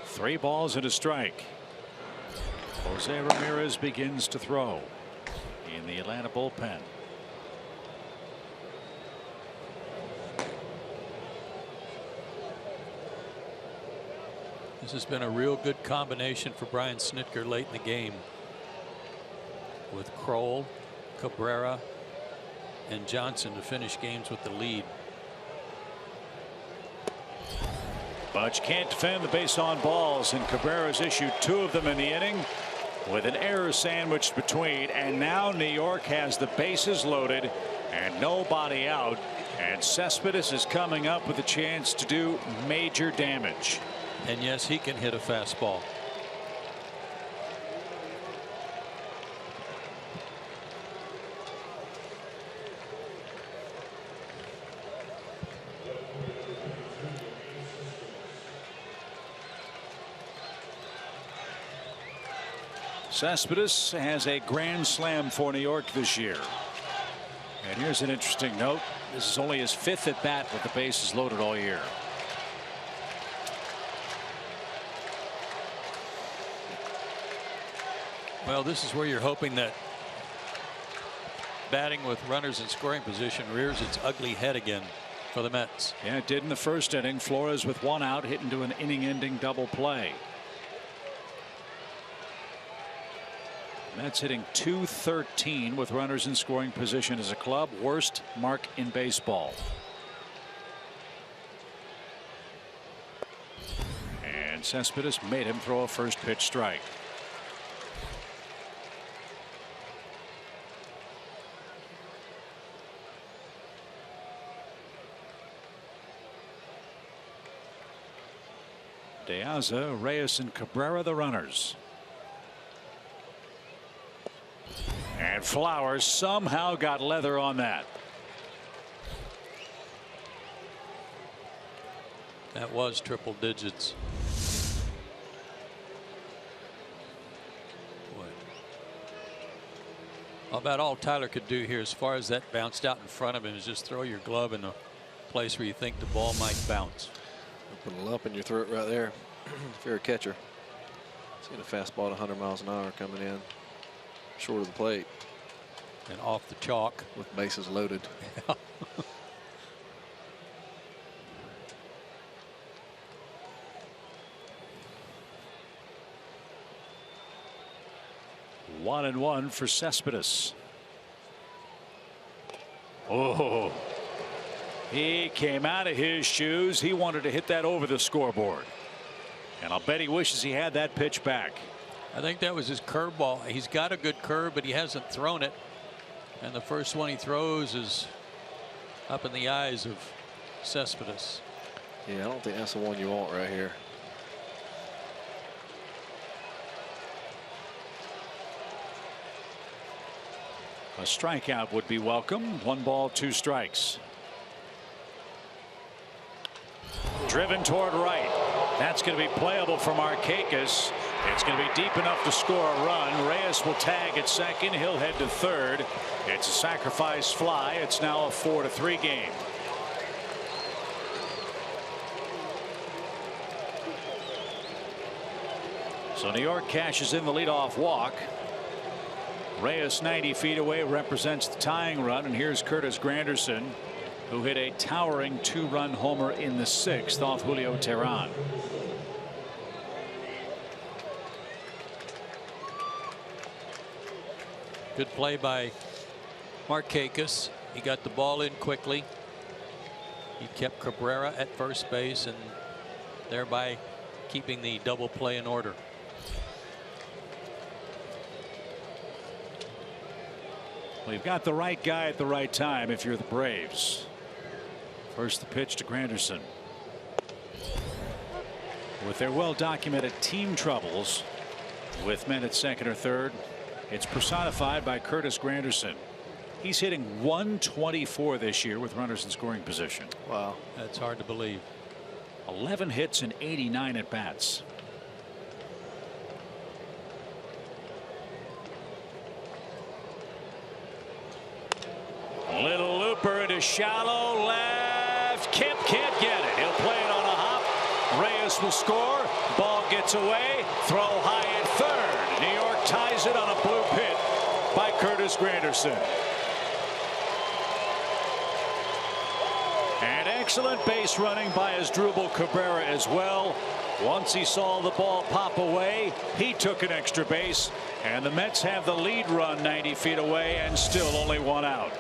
3 balls and a strike. Jose Ramirez begins to throw in the Atlanta bullpen. This has been a real good combination for Brian Snitker late in the game, with Kroll, Cabrera, and Johnson to finish games with the lead. But you can't defend the base on balls, and Cabrera's issued 2 of them in the inning with an error sandwiched between. And now New York has the bases loaded and nobody out, and Cespedes is coming up with a chance to do major damage. And yes, he can hit a fastball. Cespedes has a grand slam for New York this year. And here's an interesting note. This is only his 5th at bat with the bases loaded all year. Well, this is where you're hoping that batting with runners in scoring position rears its ugly head again for the Mets. Yeah, it did in the first inning. Flores with 1 out hit into an inning-ending double play. Mets hitting .213 with runners in scoring position as a club, worst mark in baseball. And Cespedes made him throw a first pitch strike. De Aza, Reyes, and Cabrera the runners. And Flowers somehow got leather on that. That was triple digits. Boy. About all Tyler could do here, as far as that bounced out in front of him, is just throw your glove in a place where you think the ball might bounce. Put a lump in your throat right there if you're a catcher. Seeing a fastball at 100 miles an hour coming in short of the plate. And off the chalk. With bases loaded. Yeah. One and one for Cespedes. Oh, he came out of his shoes. He wanted to hit that over the scoreboard. And I'll bet he wishes he had that pitch back. I think that was his curveball. He's got a good curve, but he hasn't thrown it. And the first one he throws is up in the eyes of Cespedes. Yeah, I don't think that's the one you want right here. A strikeout would be welcome. 1 ball, 2 strikes. Driven toward right. That's going to be playable for Markakis. It's going to be deep enough to score a run. Reyes will tag at second. He'll head to third. It's a sacrifice fly. It's now a 4-3 game. So New York cashes in the leadoff walk. Reyes 90 feet away represents the tying run, and here's Curtis Granderson, who hit a towering 2-run homer in the 6th off Julio Teheran. Good play by Markakis. He got the ball in quickly. He kept Cabrera at first base and thereby keeping the double play in order. Well, you've got the right guy at the right time if you're the Braves. First the pitch to Granderson. With their well-documented team troubles with men at second or third, it's personified by Curtis Granderson. He's hitting .124 this year with runners in scoring position. Wow. That's hard to believe. 11 hits and 89 at bats. Little looper into shallow left. Kemp can't get it. He'll play it on a hop. Reyes will score. Ball gets away. Throw high at third. New York ties it on a blue pit by Curtis Granderson. And excellent base running by Asdrubal Cabrera as well. Once he saw the ball pop away, he took an extra base, and the Mets have the lead run 90 feet away and still only 1 out.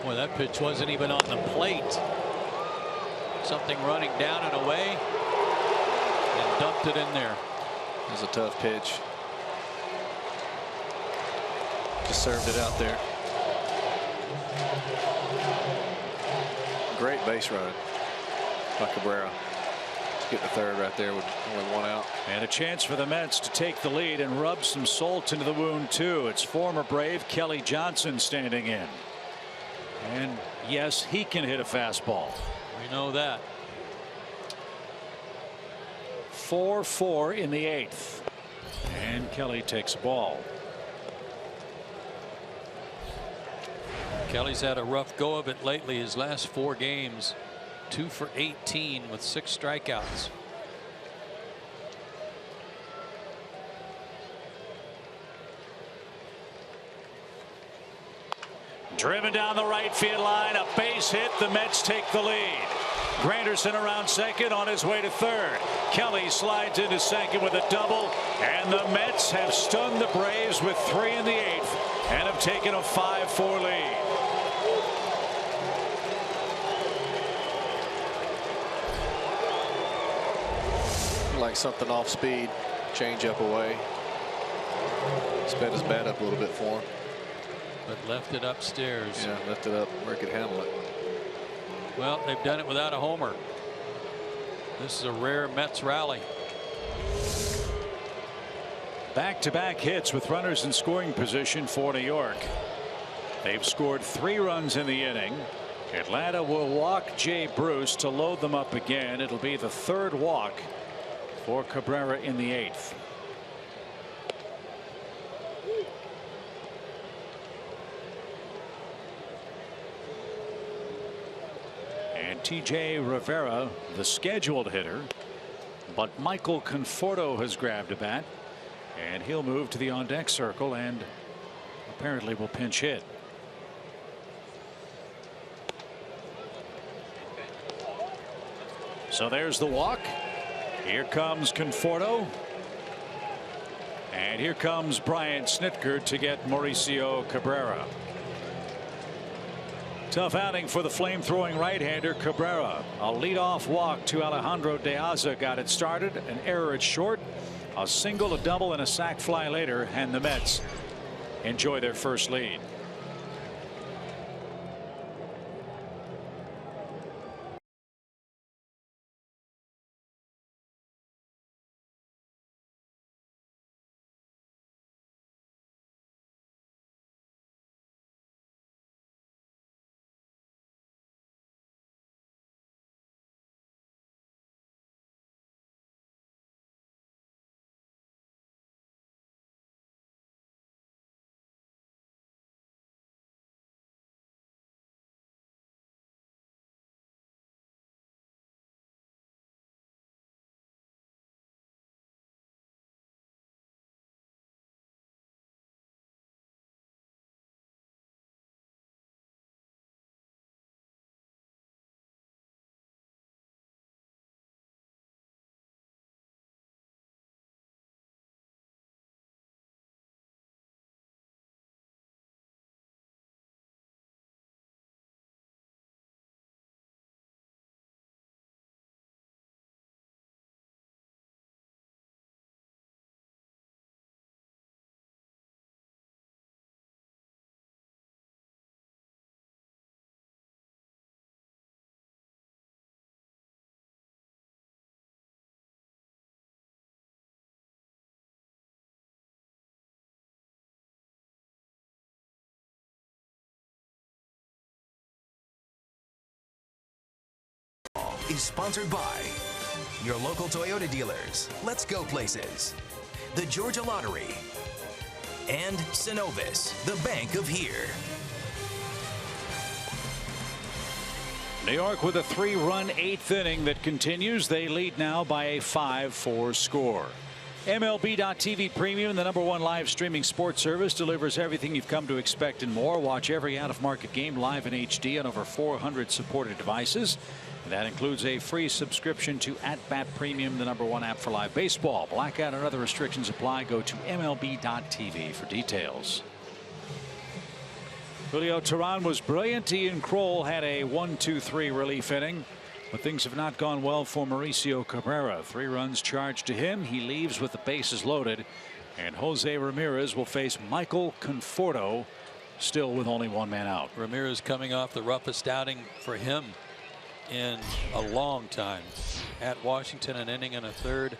Boy, that pitch wasn't even on the plate. Something running down and away and dumped it in there. It was a tough pitch. Just served it out there. Great base running by Cabrera. Get the third right there with only 1 out. And a chance for the Mets to take the lead and rub some salt into the wound too. It's former Brave Kelly Johnson standing in. And yes, he can hit a fastball. We know that. 4-4 in the 8th. And Kelly takes a ball. Kelly's had a rough go of it lately. His last 4 games, 2 for 18 with 6 strikeouts. Driven down the right field line, a base hit. The Mets take the lead. Granderson around second, on his way to third. Kelly slides into second with a double, and the Mets have stunned the Braves with 3 in the 8th and have taken a 5-4 lead. Like something off speed, change up away. Sped his bat up a little bit for him. But left it upstairs. Yeah, left it up where he could handle it. Well, they've done it without a homer. This is a rare Mets rally. Back-to-back hits with runners in scoring position for New York. They've scored 3 runs in the inning. Atlanta will walk Jay Bruce to load them up again. It'll be the 3rd walk for Cabrera in the 8th. And T.J. Rivera, the scheduled hitter, but Michael Conforto has grabbed a bat, and he'll move to the on-deck circle and apparently will pinch hit. So there's the walk. Here comes Conforto. And here comes Brian Snitker to get Mauricio Cabrera. Tough outing for the flame-throwing right-hander Cabrera. A leadoff walk to Alejandro De Aza got it started. An error at short. A single, a double, and a sac fly later, and the Mets enjoy their first lead. is sponsored by your local Toyota dealers. Let's go places. The Georgia Lottery. And Synovus, the bank of here. New York with a 3-run 8th inning that continues. They lead now by a 5-4 score. MLB.TV Premium, the #1 live streaming sports service, delivers everything you've come to expect and more. Watch every out-of-market game live in HD on over 400 supported devices. That includes a free subscription to @Bat Premium, the #1 app for live baseball. Blackout and other restrictions apply. Go to MLB.TV for details. Julio Teheran was brilliant. Ian Kroll had a 1-2-3 relief inning. But things have not gone well for Mauricio Cabrera. 3 runs charged to him. He leaves with the bases loaded. And Jose Ramirez will face Michael Conforto, still with only 1 man out. Ramirez coming off the roughest outing for him in a long time. At Washington, an inning and a third.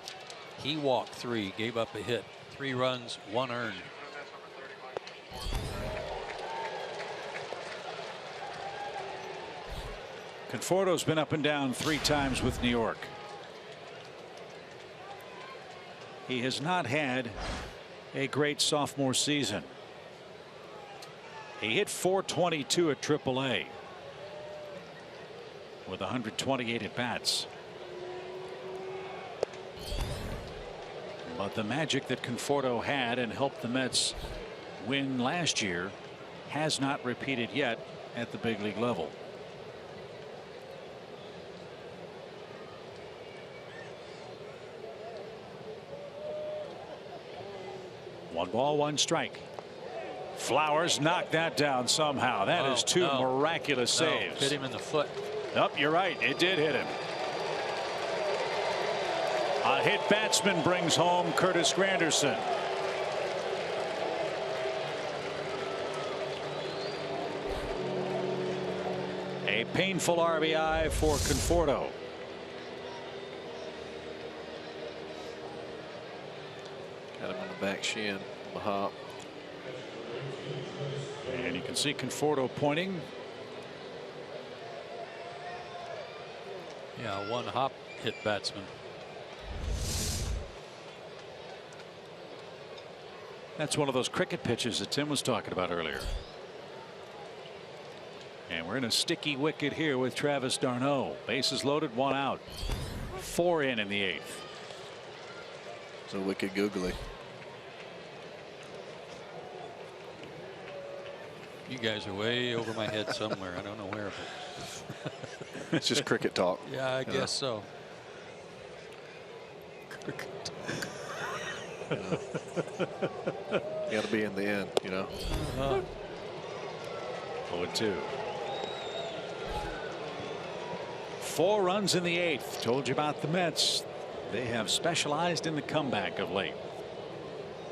He walked 3, gave up a hit. 3 runs, 1 earned. Conforto's been up and down 3 times with New York. He has not had a great sophomore season. He hit .422 at AAA with 128 at bats. But the magic that Conforto had and helped the Mets win last year has not repeated yet at the big league level. One ball, 1 strike. Flowers knocked that down somehow. That is 2 miraculous saves. Hit him in the foot. Yep, you're right. It did hit him. A hit batsman brings home Curtis Granderson. A painful RBI for Conforto. Got him on the back shin, the hop. And you can see Conforto pointing. Yeah, 1 hop hit batsman. That's one of those cricket pitches that Tim was talking about earlier. And we're in a sticky wicket here with Travis d'Arnaud. Bases loaded, 1 out. 4 in the 8th. So wicked googly. You guys are way over my head somewhere. I don't know where. But it's just cricket talk. Yeah, I guess so. Cricket talk. You got to be in the end, you know. 0-2. 4 runs in the 8th. Told you about the Mets. They have specialized in the comeback of late.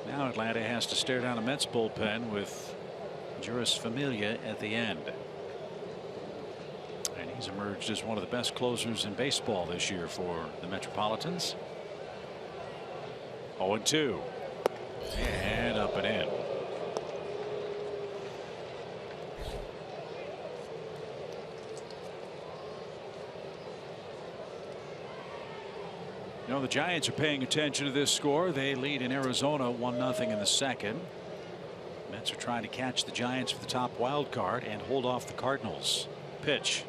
Now Atlanta has to stare down a Mets bullpen with Juris Familia at the end. And he's emerged as one of the best closers in baseball this year for the Metropolitans. 0-2. And up and in. You know, the Giants are paying attention to this score. They lead in Arizona 1-0 in the 2nd. Mets are trying to catch the Giants for the top wild card and hold off the Cardinals. Pitch.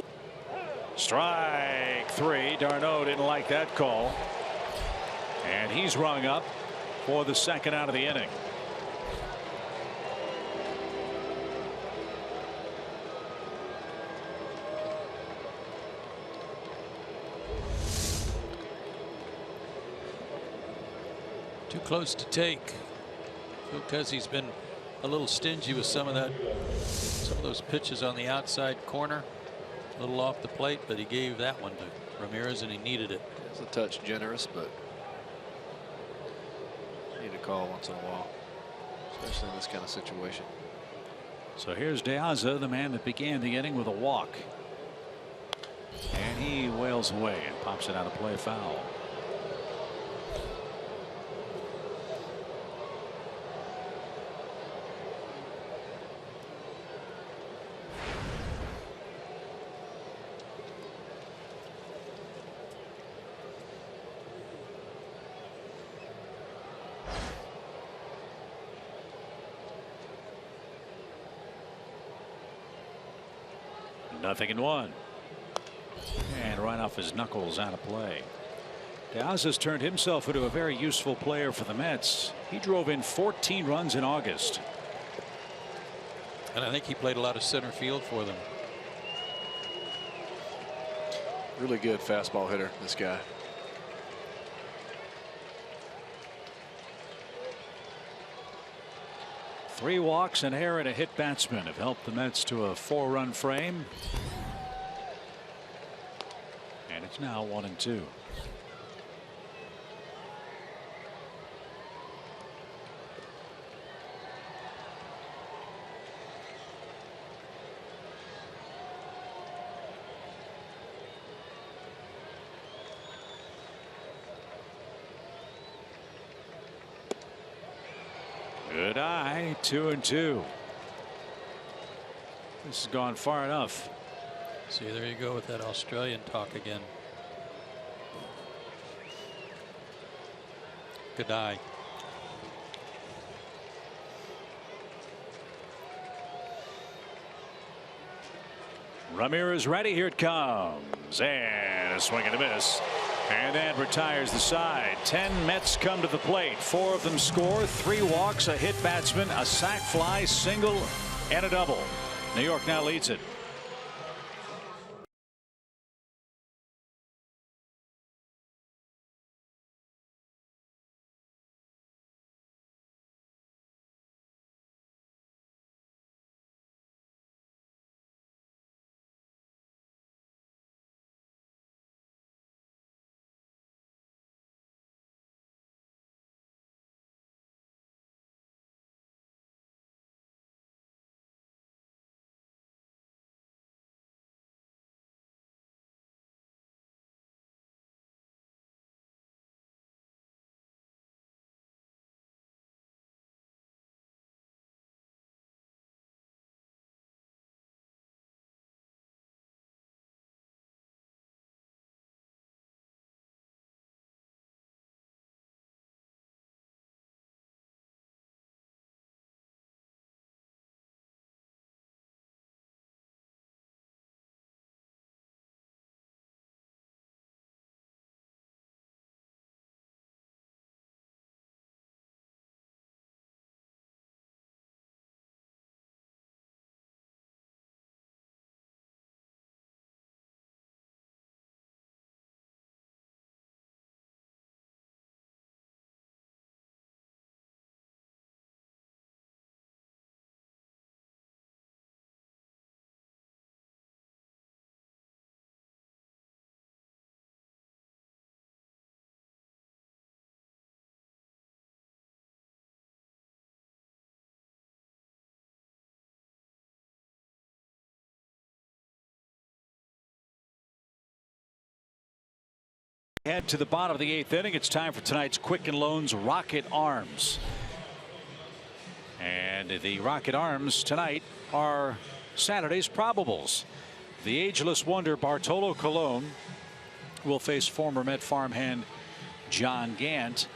Strike 3. d'Arnaud didn't like that call. And he's rung up for the 2nd out of the inning. Too close to take. Because he's been a little stingy with some of those pitches on the outside corner. A little off the plate, but he gave that one to Ramirez and he needed it. It's a touch generous, but need a call once in a while, especially in this kind of situation. So here's De Aza, the man that began the inning with a walk. And he wails away and pops it out of play, foul. 0-1. And right off his knuckles, out of play. Diaz has turned himself into a very useful player for the Mets. He drove in 14 runs in August. And I think he played a lot of center field for them. Really good fastball hitter, this guy. Three walks and error and a hit batsman have helped the Mets to a 4-run frame. And it's now 1-2. Good eye. 2-2. This has gone far enough. See, there you go with that Australian talk again. Good eye. Ramirez ready. Here it comes. And a swing and a miss. And that retires the side. 10 Mets come to the plate. 4 of them score. 3 walks, a hit batsman, a sac fly, single, and a double. New York now leads it. Head to the bottom of the 8th inning. It's time for tonight's Quicken Loans Rocket Arms. And the Rocket Arms tonight are Saturday's probables. The ageless wonder Bartolo Colon will face former Met farmhand John Gant.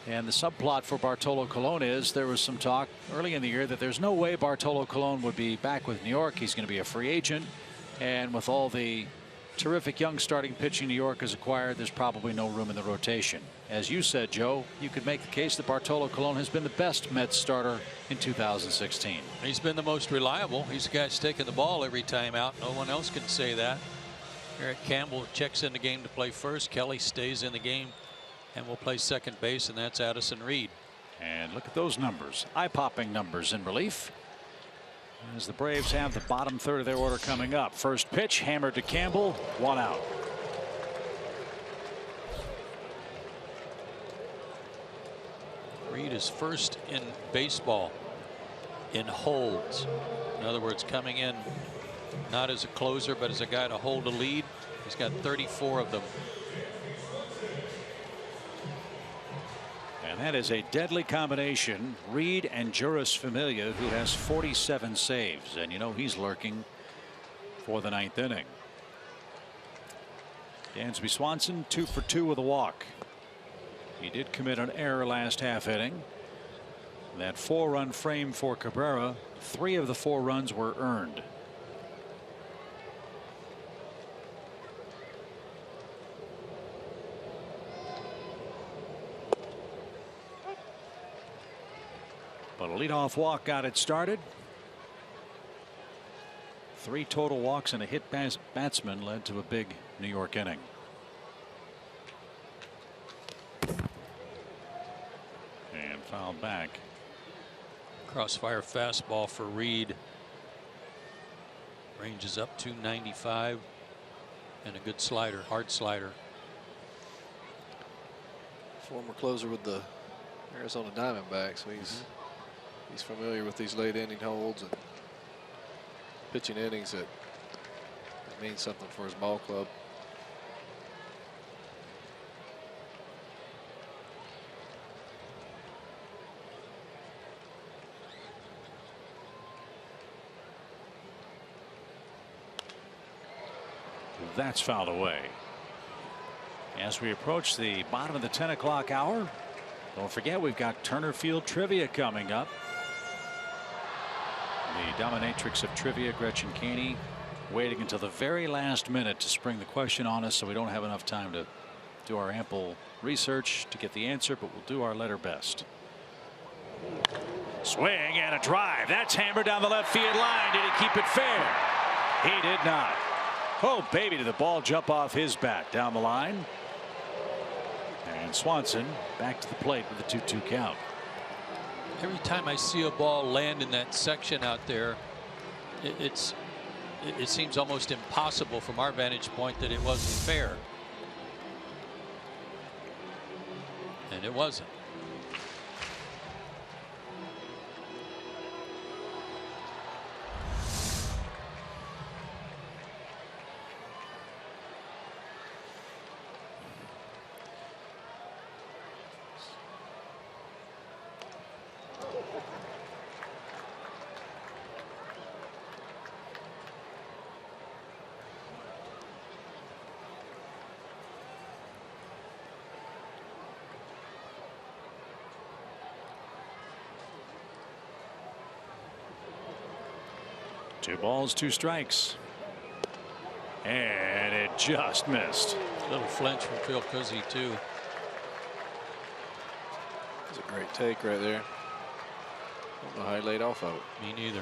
And the subplot for Bartolo Colon is there was some talk early in the year that there's no way Bartolo Colon would be back with New York. He's going to be a free agent. And with all the terrific young starting pitching New York has acquired, there's probably no room in the rotation. As you said, Joe, you could make the case that Bartolo Colon has been the best Mets starter in 2016. He's been the most reliable. He's the guy that's taking the ball every time out. No one else can say that. Eric Campbell checks in the game to play first. Kelly stays in the game and will play second base, and that's Addison Reed. And look at those numbers. Eye-popping numbers in relief. As the Braves have the bottom third of their order coming up. First pitch hammered to Campbell. 1 out. Reed is first in baseball in holds. In other words, coming in not as a closer but as a guy to hold a lead. He's got 34 of them. And that is a deadly combination. Reed and Juris Familia, who has 47 saves. And you know he's lurking for the 9th inning. Dansby Swanson 2 for 2 with a walk. He did commit an error last half inning. That 4-run frame for Cabrera. 3 of the 4 runs were earned. a leadoff walk got it started. 3 total walks and a hit batsman led to a big New York inning. And fouled back. Crossfire fastball for Reed. Ranges up 295. And a good slider, hard slider. Former closer with the Arizona Diamondbacks, so he's familiar with these late inning holds and pitching innings that means something for his ball club. That's fouled away. As we approach the bottom of the 10 o'clock hour, don't forget we've got Turner Field trivia coming up. The dominatrix of trivia, Gretchen Caney, waiting until the very last minute to spring the question on us, so we don't have enough time to do our ample research to get the answer, but we'll do our letter best. Swing and a drive. That's hammered down the left field line. Did he keep it fair? He did not. Oh, baby, did the ball jump off his bat down the line. And Swanson back to the plate with a 2-2 count. Every time I see a ball land in that section out there, it seems almost impossible from our vantage point that it wasn't fair. And it wasn't. Two balls, 2 strikes. And it just missed. A little flinch from Phil Cuzzy, too. That's a great take right there. I don't know how he laid off of it. Me neither.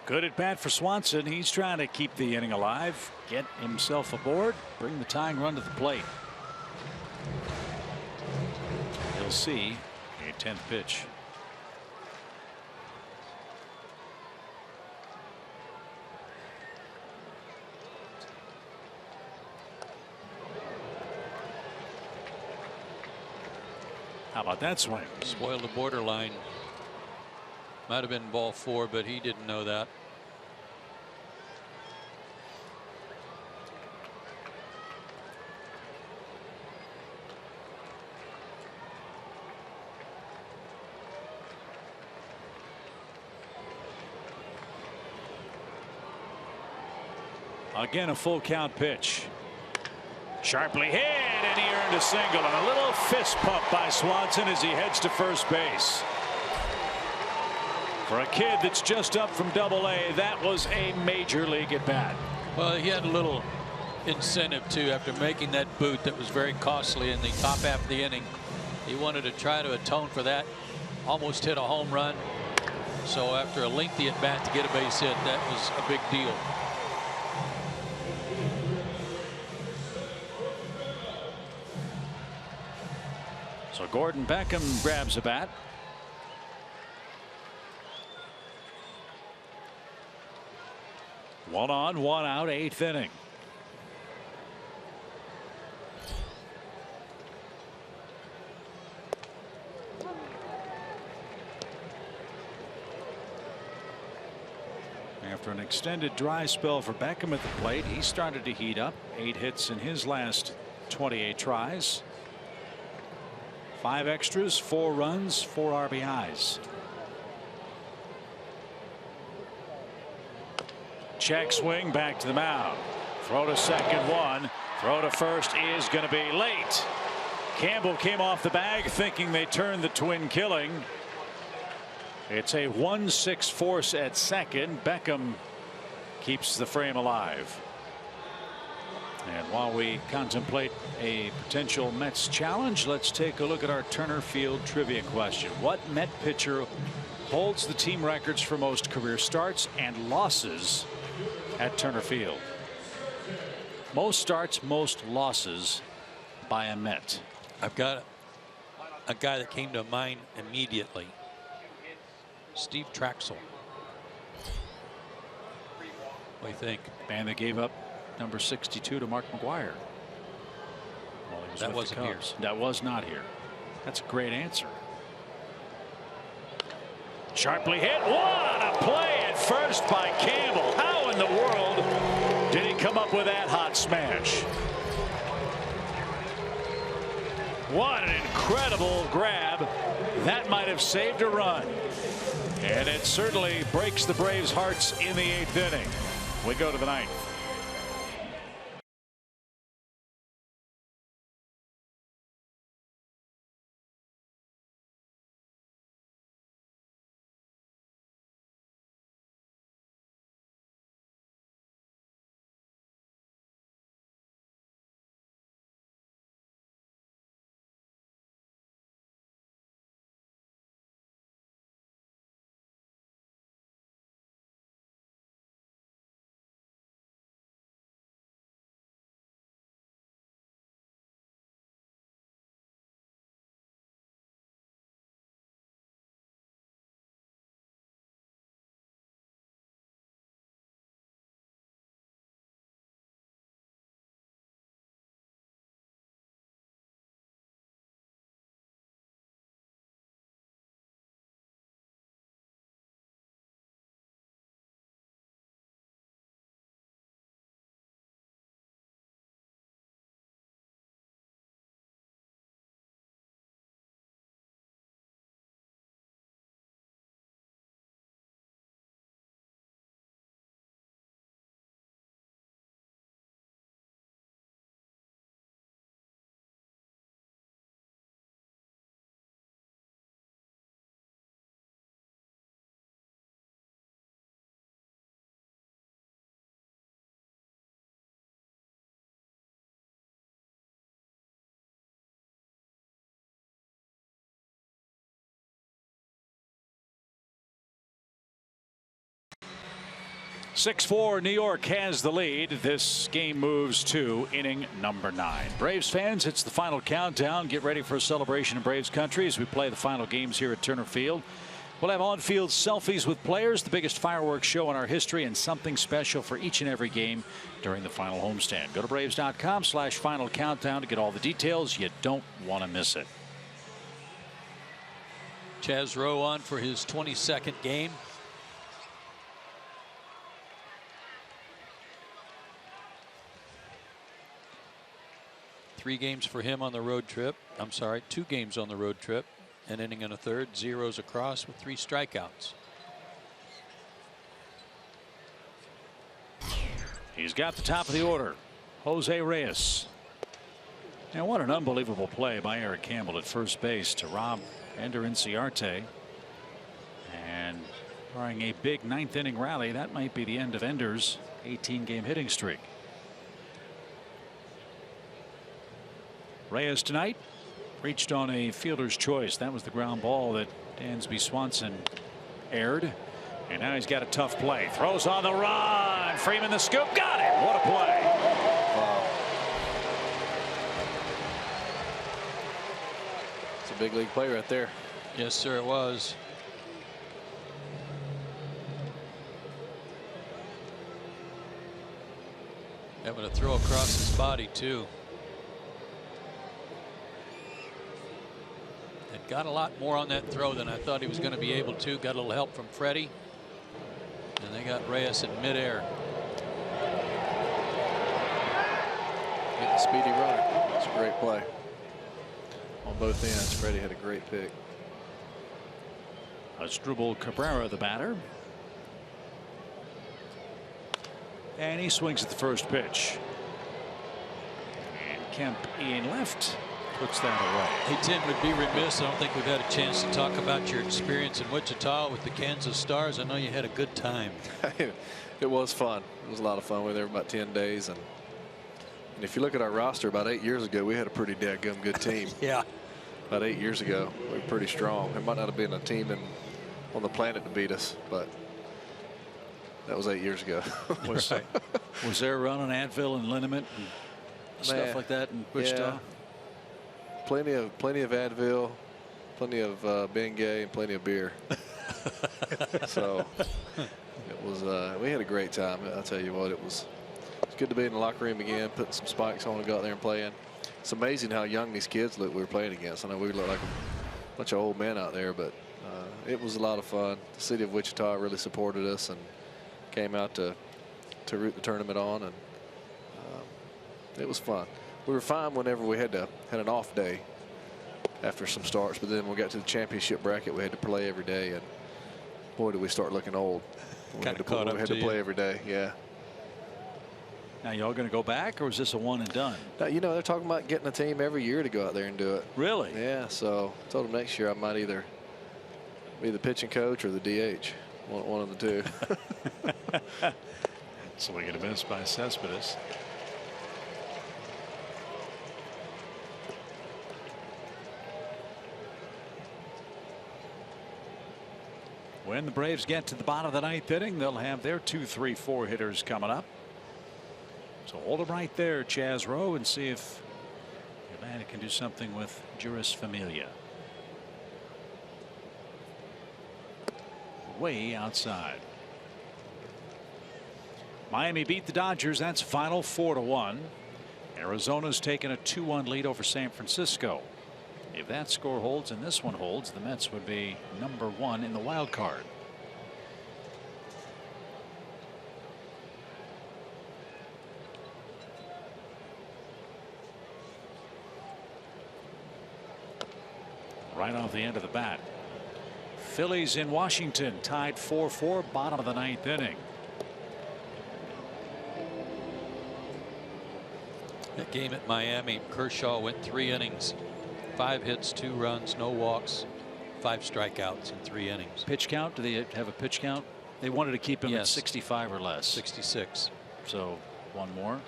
Good at bat for Swanson. He's trying to keep the inning alive, get himself aboard, bring the tying run to the plate. He'll see a 10th pitch. How about that swing? Spoiled the borderline. Might have been ball 4, but he didn't know that. Again, a full count pitch. Sharply hit, and he earned a single, and a little fist pump by Swanson as he heads to first base. For a kid that's just up from Double-A, that was a major league at bat. Well, he had a little incentive too after making that boot that was very costly in the top half of the inning. He wanted to try to atone for that. Almost hit a home run. So after a lengthy at bat to get a base hit, that was a big deal. So Gordon Beckham grabs a bat. One on, one out, 8th inning. After an extended dry spell for Beckham at the plate, he started to heat up. 8 hits in his last 28 tries. 5 extras, 4 runs, 4 RBIs. Check swing back to the mound. Throw to second, 1. Throw to first is going to be late. Campbell came off the bag thinking they turned the twin killing. It's a 1-6 force at second. Beckham keeps the frame alive. And while we contemplate a potential Mets challenge, let's take a look at our Turner Field trivia question. What Met pitcher holds the team records for most career starts and losses at Turner Field? Most starts, most losses by a Met. I've got a guy that came to mind immediately. Steve Traxel. What do you think? And they gave up number 62 to Mark McGwire. That wasn't here. That was not here. That's a great answer. Sharply hit. What a play at first by Campbell. How in the world did he come up with that hot smash? What an incredible grab. That might have saved a run. And it certainly breaks the Braves' hearts in the 8th inning. We go to the 9th. (6-4) New York has the lead. This game moves to inning number 9. Braves fans, it's the final countdown. Get ready for a celebration in Braves country as we play the final games here at Turner Field. We'll have on-field selfies with players, the biggest fireworks show in our history, and something special for each and every game during the final homestand. Go to Braves.com/final countdown to get all the details. You don't want to miss it. Chaz Rowe on for his 22nd game. Three games for him on the road trip. I'm sorry, 2 games on the road trip. An inning and a third, zeros across with 3 strikeouts. He's got the top of the order, Jose Reyes. And what an unbelievable play by Eric Campbell at first base to rob Ender Inciarte. And barring a big 9th inning rally, that might be the end of Ender's 18-game hitting streak. Reyes tonight reached on a fielder's choice. That was the ground ball that Dansby Swanson aired. And now he's got a tough play. Throws on the run. Freeman the scoop. Got it. What a play. Wow. It's a big league play right there. Yes, sir, it was. Having a throw across his body, too. And got a lot more on that throw than I thought he was going to be able to. Got a little help from Freddie. And they got Reyes in midair. Getting speedy runner. It's a great play. On both ends, Freddie had a great pick. Asdrubal Cabrera, the batter. And he swings at the first pitch. And Kemp in left. puts that away. Hey, Tim, would be remiss. I don't think we've had a chance to talk about your experience in Wichita with the Kansas Stars. I know you had a good time. It was fun. It was a lot of fun. We were there about 10 days. And if you look at our roster, about 8 years ago, we had a pretty daggum good team. Yeah. About 8 years ago, we were pretty strong. There might not have been a team on the planet to beat us, but that was 8 years ago. Was there a run on Advil and liniment and stuff like that in Wichita? Yeah. Plenty of Advil, plenty of Bengay, and plenty of beer. So it was. We had a great time. I'll tell you what, it was good to be in the locker room again, putting some spikes on and go out there and playing. It's amazing how young these kids look we were playing against. I know we look like a bunch of old men out there, but it was a lot of fun. The city of Wichita really supported us and came out to root the tournament on, and it was fun. We were fine whenever we had an off day after some starts, but then when we got to the championship bracket, we had to play every day, and boy, did we start looking old. Kind of caught up to you. We had to play every day, yeah. Now, y'all going to go back, or is this a one and done? Now, you know, they're talking about getting a team every year to go out there and do it. Really? Yeah, so I told them next year I might either be the pitching coach or the DH, one of the two. Swing and a miss by Cespedes. When the Braves get to the bottom of the ninth inning, they'll have their 2, 3, 4 hitters coming up. So hold them right there, Chaz Rowe, and see if Atlanta can do something with Juris Familia. Way outside. Miami beat the Dodgers. That's final 4-1. Arizona's taken a 2-1 lead over San Francisco. If that score holds and this one holds, the Mets would be #1 in the wild card. Right off the end of the bat. Phillies in Washington tied 4-4, bottom of the ninth inning. That game at Miami, Kershaw went 3 innings, 5 hits, 2 runs, no walks, 5 strikeouts in 3 innings. Pitch count? Do they have a pitch count? They wanted to keep him at 65 or less. 66. So one more.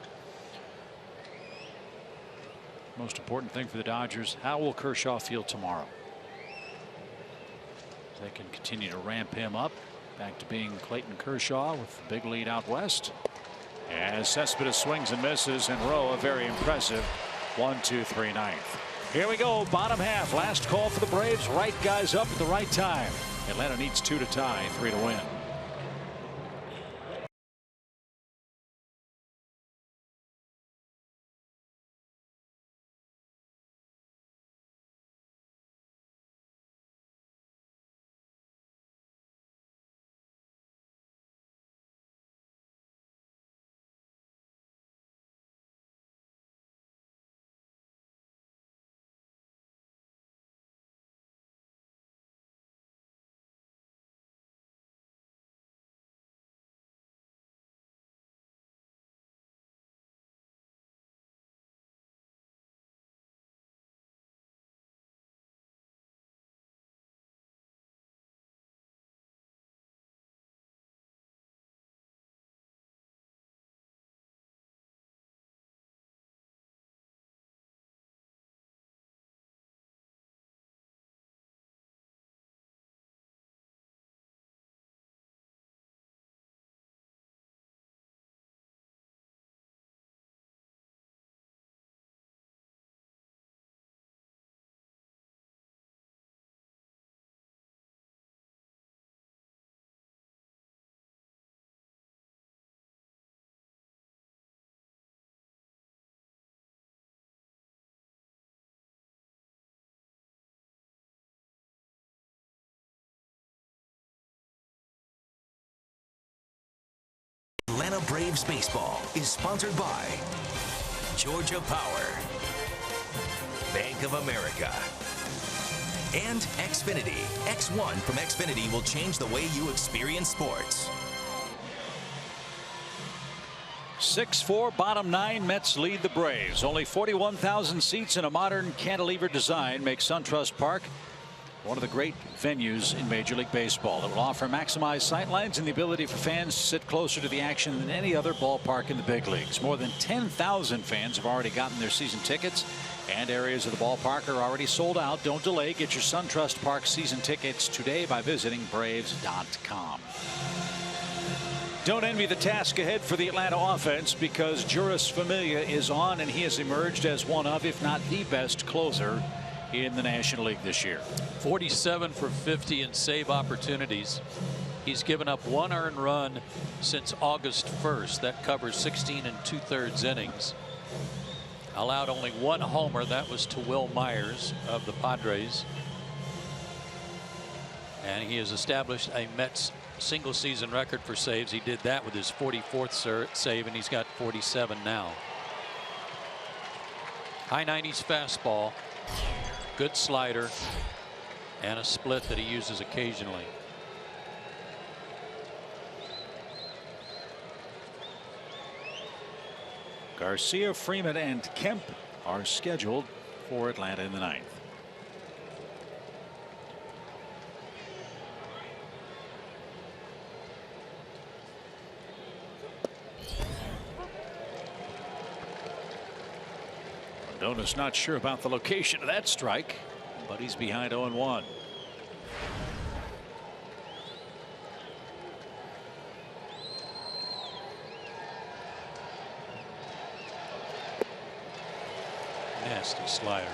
Most important thing for the Dodgers, how will Kershaw feel tomorrow? They can continue to ramp him up back to being Clayton Kershaw with the big lead out west. As Cespedes swings and misses, and Rowe a very impressive 1, 2, 3 ninth. Here we go, bottom half, last call for the Braves. Right guys up at the right time. Atlanta needs 2 to tie, 3 to win. Atlanta Braves baseball is sponsored by Georgia Power, Bank of America, and Xfinity. X1 from Xfinity will change the way you experience sports. 6-4 bottom 9. Mets lead the Braves. Only 41,000 seats in a modern cantilever design makes SunTrust Park one of the great venues in Major League Baseball. It will offer maximized sightlines and the ability for fans to sit closer to the action than any other ballpark in the big leagues. More than 10,000 fans have already gotten their season tickets, and areas of the ballpark are already sold out. Don't delay. Get your SunTrust Park season tickets today by visiting Braves.com. Don't envy the task ahead for the Atlanta offense, because Juris Familia is on, and he has emerged as one of, if not the best closer in the National League this year. 47 for 50 in save opportunities. He's given up 1 earned run since August 1st. That covers 16 2/3 innings. Allowed only 1 homer. That was to Will Myers of the Padres. And he has established a Mets single season record for saves. He did that with his 44th save, and he's got 47 now. High 90s fastball, good slider, and a split that he uses occasionally. Garcia, Freeman, and Kemp are scheduled for Atlanta in the 9th. Dona's not sure about the location of that strike, but he's behind 0-1. Nasty slider.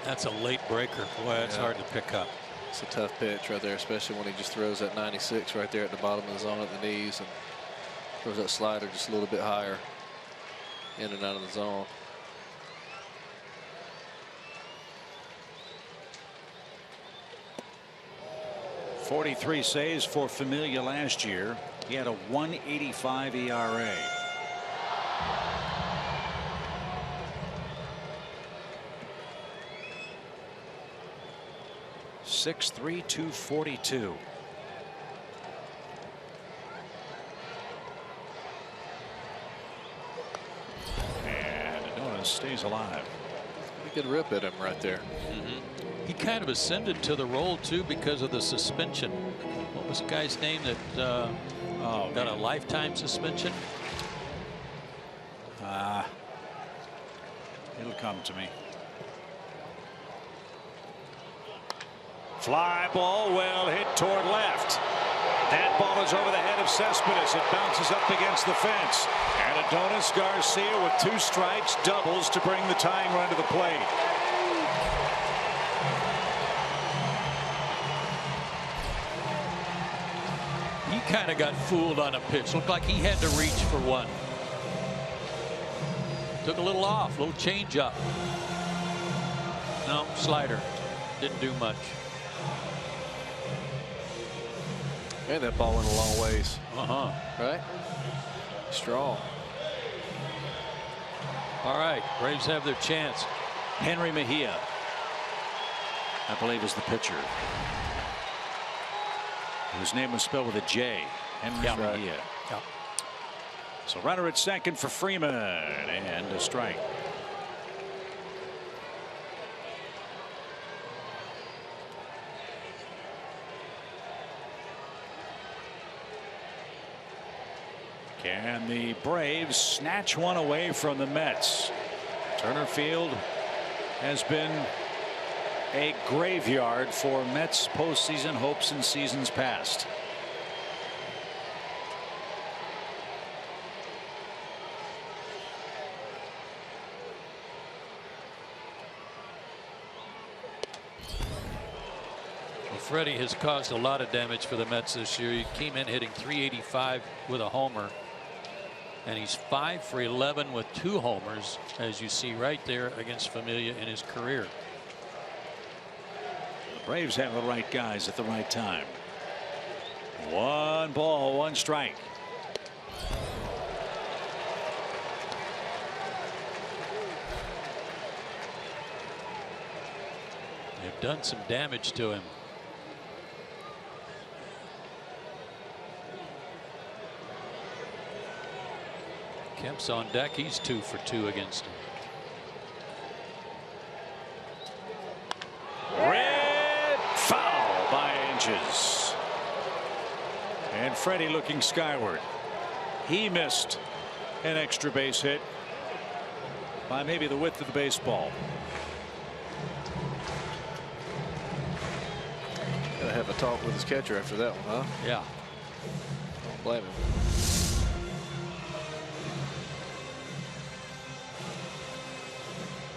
That's a late breaker. Boy, that's hard to pick up. It's a tough pitch right there, especially when he just throws that 96 right there at the bottom of the zone at the knees and throws that slider just a little bit higher in and out of the zone. .43 saves for Familia last year. He had a 1.85 ERA. .6'3", 242. Stays alive. Pretty good rip at him right there. He kind of ascended to the role too because of the suspension. What was the guy's name that got a lifetime suspension? It'll come to me. Fly ball, well hit toward left. That ball is over the head of Cespedes. It bounces up against the fence. And Adonis Garcia with 2 strikes, doubles to bring the tying run to the plate. He kind of got fooled on a pitch. Looked like he had to reach for one. Took a little off, little change up. No, slider. Didn't do much. And that ball went a long ways. Right? Strong. All right, Braves have their chance. Henry Mejia, I believe, is the pitcher. His name was spelled with a J. Henry Mejia. Yep. So runner at second for Freeman, and a strike. Can the Braves snatch one away from the Mets? Turner Field has been a graveyard for Mets postseason hopes in seasons past. Well, Freddie has caused a lot of damage for the Mets this year. He came in hitting .385 with a homer. And he's 5 for 11 with 2 homers, as you see right there against Familia in his career. The Braves have the right guys at the right time. 1 ball, 1 strike. They've done some damage to him. Kemp's on deck. He's 2 for 2 against him. Red foul by inches. And Freddie looking skyward. He missed an extra base hit by maybe the width of the baseball. Gotta have a talk with his catcher after that one, huh? Yeah. Don't blame him.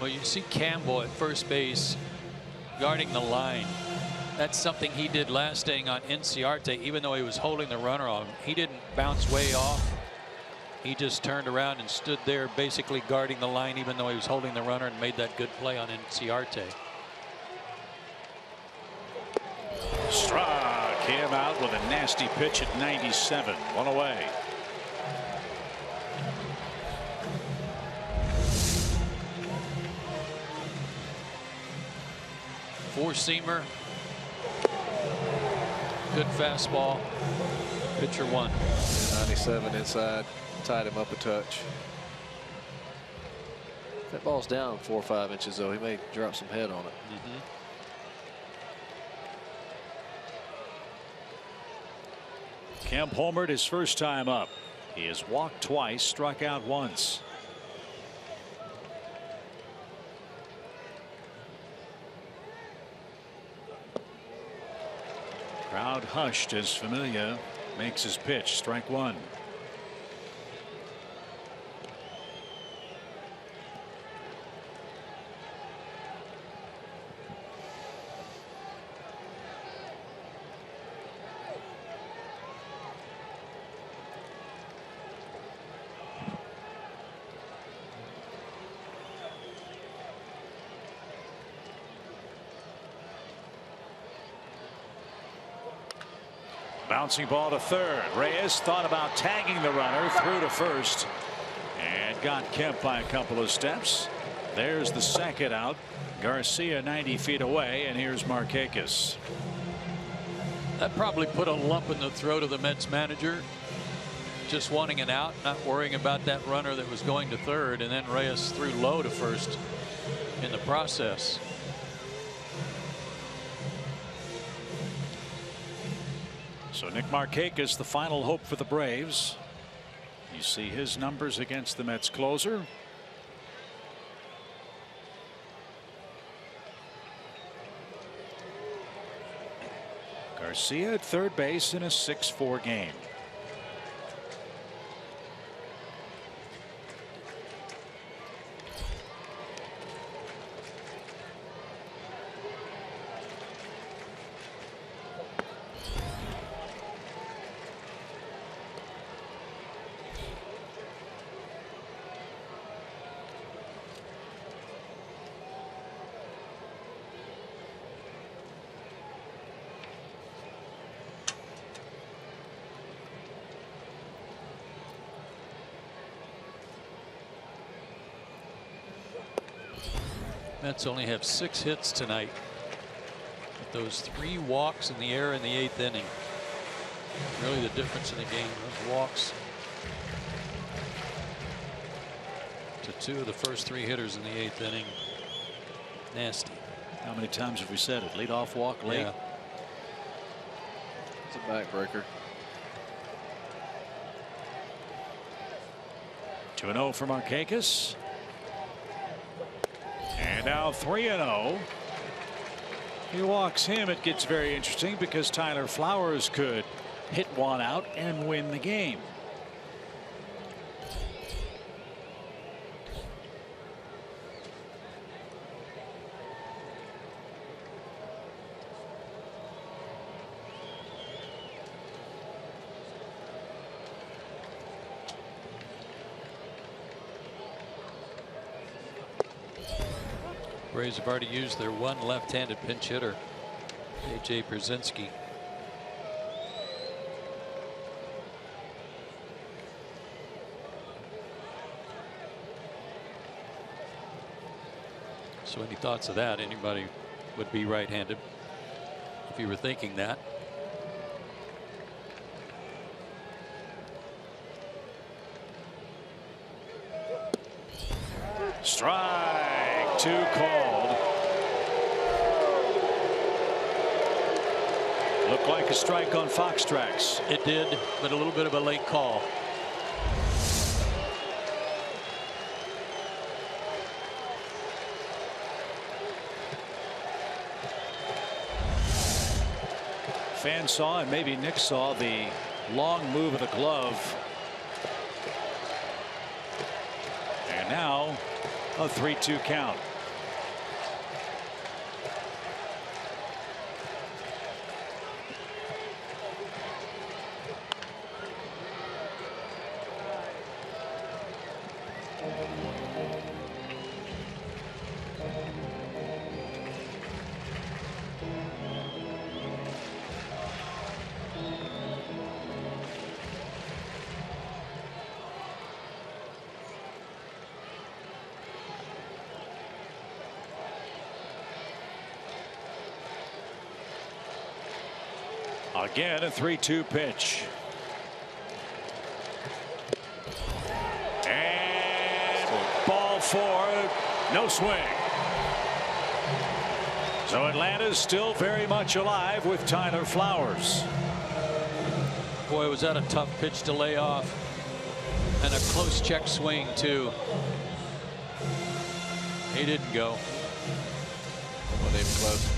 Well, you see Campbell at first base guarding the line. That's something he did last inning on Inciarte. Even though he was holding the runner on him, he didn't bounce way off. He just turned around and stood there basically guarding the line, even though he was holding the runner, and made that good play on Inciarte. Struck him out with a nasty pitch at 97. 1 away. Four-seamer. Good fastball. Pitcher 1. 97 inside. Tied him up a touch. That ball's down 4 or 5 inches, though. He may drop some head on it. Kemp homered his first time up. He has walked twice, struck out once. Crowd hushed as Familia makes his pitch. Strike 1. Bouncing ball to third. Reyes thought about tagging the runner, through to first, and got Kemp by a couple of steps. There's the second out. Garcia 90 feet away, and here's Markakis. That probably put a lump in the throat of the Mets manager. Just wanting an out, not worrying about that runner that was going to third, and then Reyes threw low to first in the process. So Nick Markakis, the final hope for the Braves. You see his numbers against the Mets closer. Garcia at third base in a 6-4 game. Mets only have 6 hits tonight. With those 3 walks in the air in the 8th inning. Really the difference in the game. Those walks to 2 of the first 3 hitters in the 8th inning. Nasty. How many times have we said it? Lead off walk late. Yeah. It's a backbreaker. 2-0 for Markakis. And now 3-0. He walks him. It gets very interesting because Tyler Flowers could hit one out and win the game. Braves have already used their one left-handed pinch hitter, A.J. Brzezinski. So any thoughts of that? Anybody would be right-handed if you were thinking that. 2 called. Looked like a strike on Fox Tracks. It did, but a little bit of a late call. Fan saw, and maybe Nick saw, the long move of the glove. And now a 3-2 count. Again, a 3-2 pitch. And ball 4, no swing. So Atlanta's still very much alive with Tyler Flowers. Boy, was that a tough pitch to lay off. And a close check swing, too. He didn't go. Wasn't even close.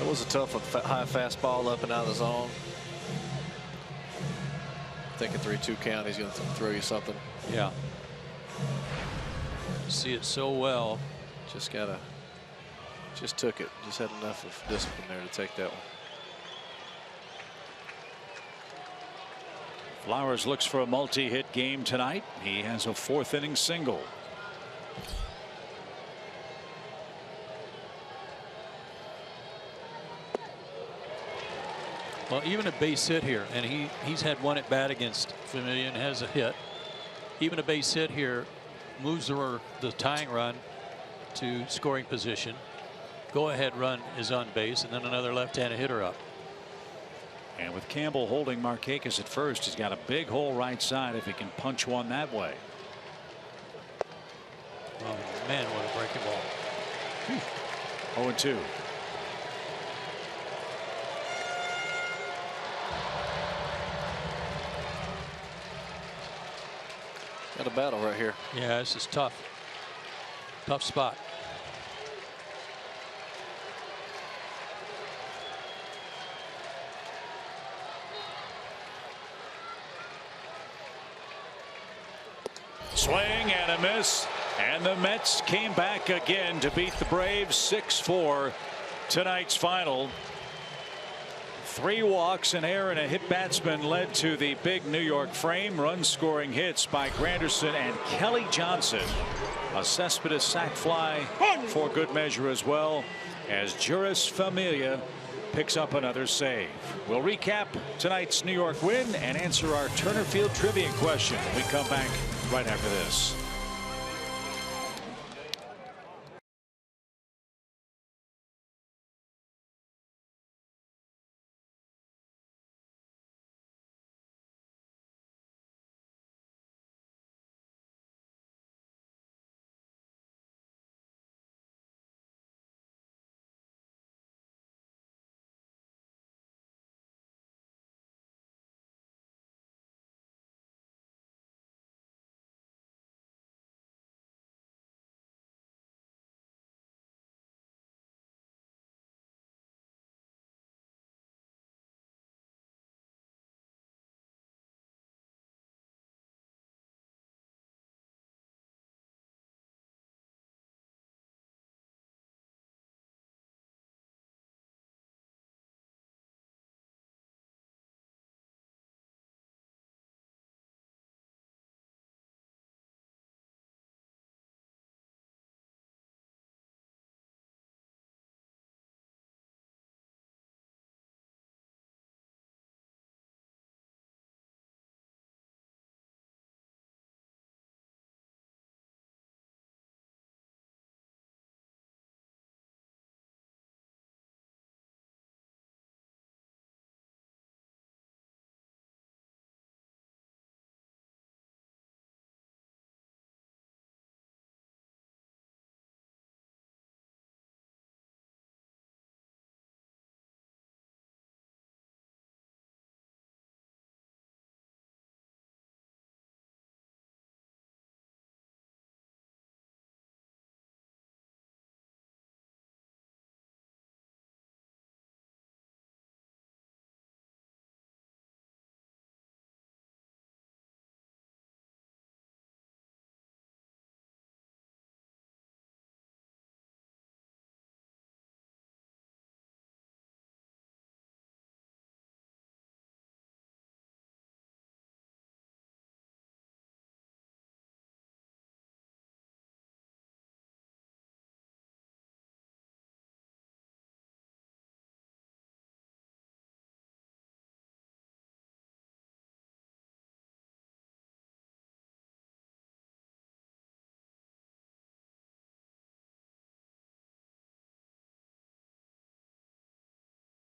It was a tough one. High fastball up and out of the zone. I think a 3-2 count, he's going to throw you something. Yeah. See it so well. Just took it. Just had enough of discipline there to take that one. Flowers looks for a multi-hit game tonight. He has a 4th inning single. Well, even a base hit here, and he's had one at bat against Familia and has a hit. Even a base hit here moves the tying run to scoring position. Go ahead run is on base, and then another left-handed hitter up. And with Campbell holding Markakis at first, he's got a big hole right side if he can punch one that way. Oh man, what a breaking ball. 0-2. Got a battle right here. Yeah, this is tough. Tough spot. Swing and a miss, and the Mets came back again to beat the Braves 6-4. Tonight's final. 3 walks, an error, and a hit batsman led to the big New York frame. Run scoring hits by Granderson and Kelly Johnson. A Cespedes sac fly for good measure as well, as Juris Familia picks up another save. We'll recap tonight's New York win and answer our Turner Field trivia question when we come back right after this.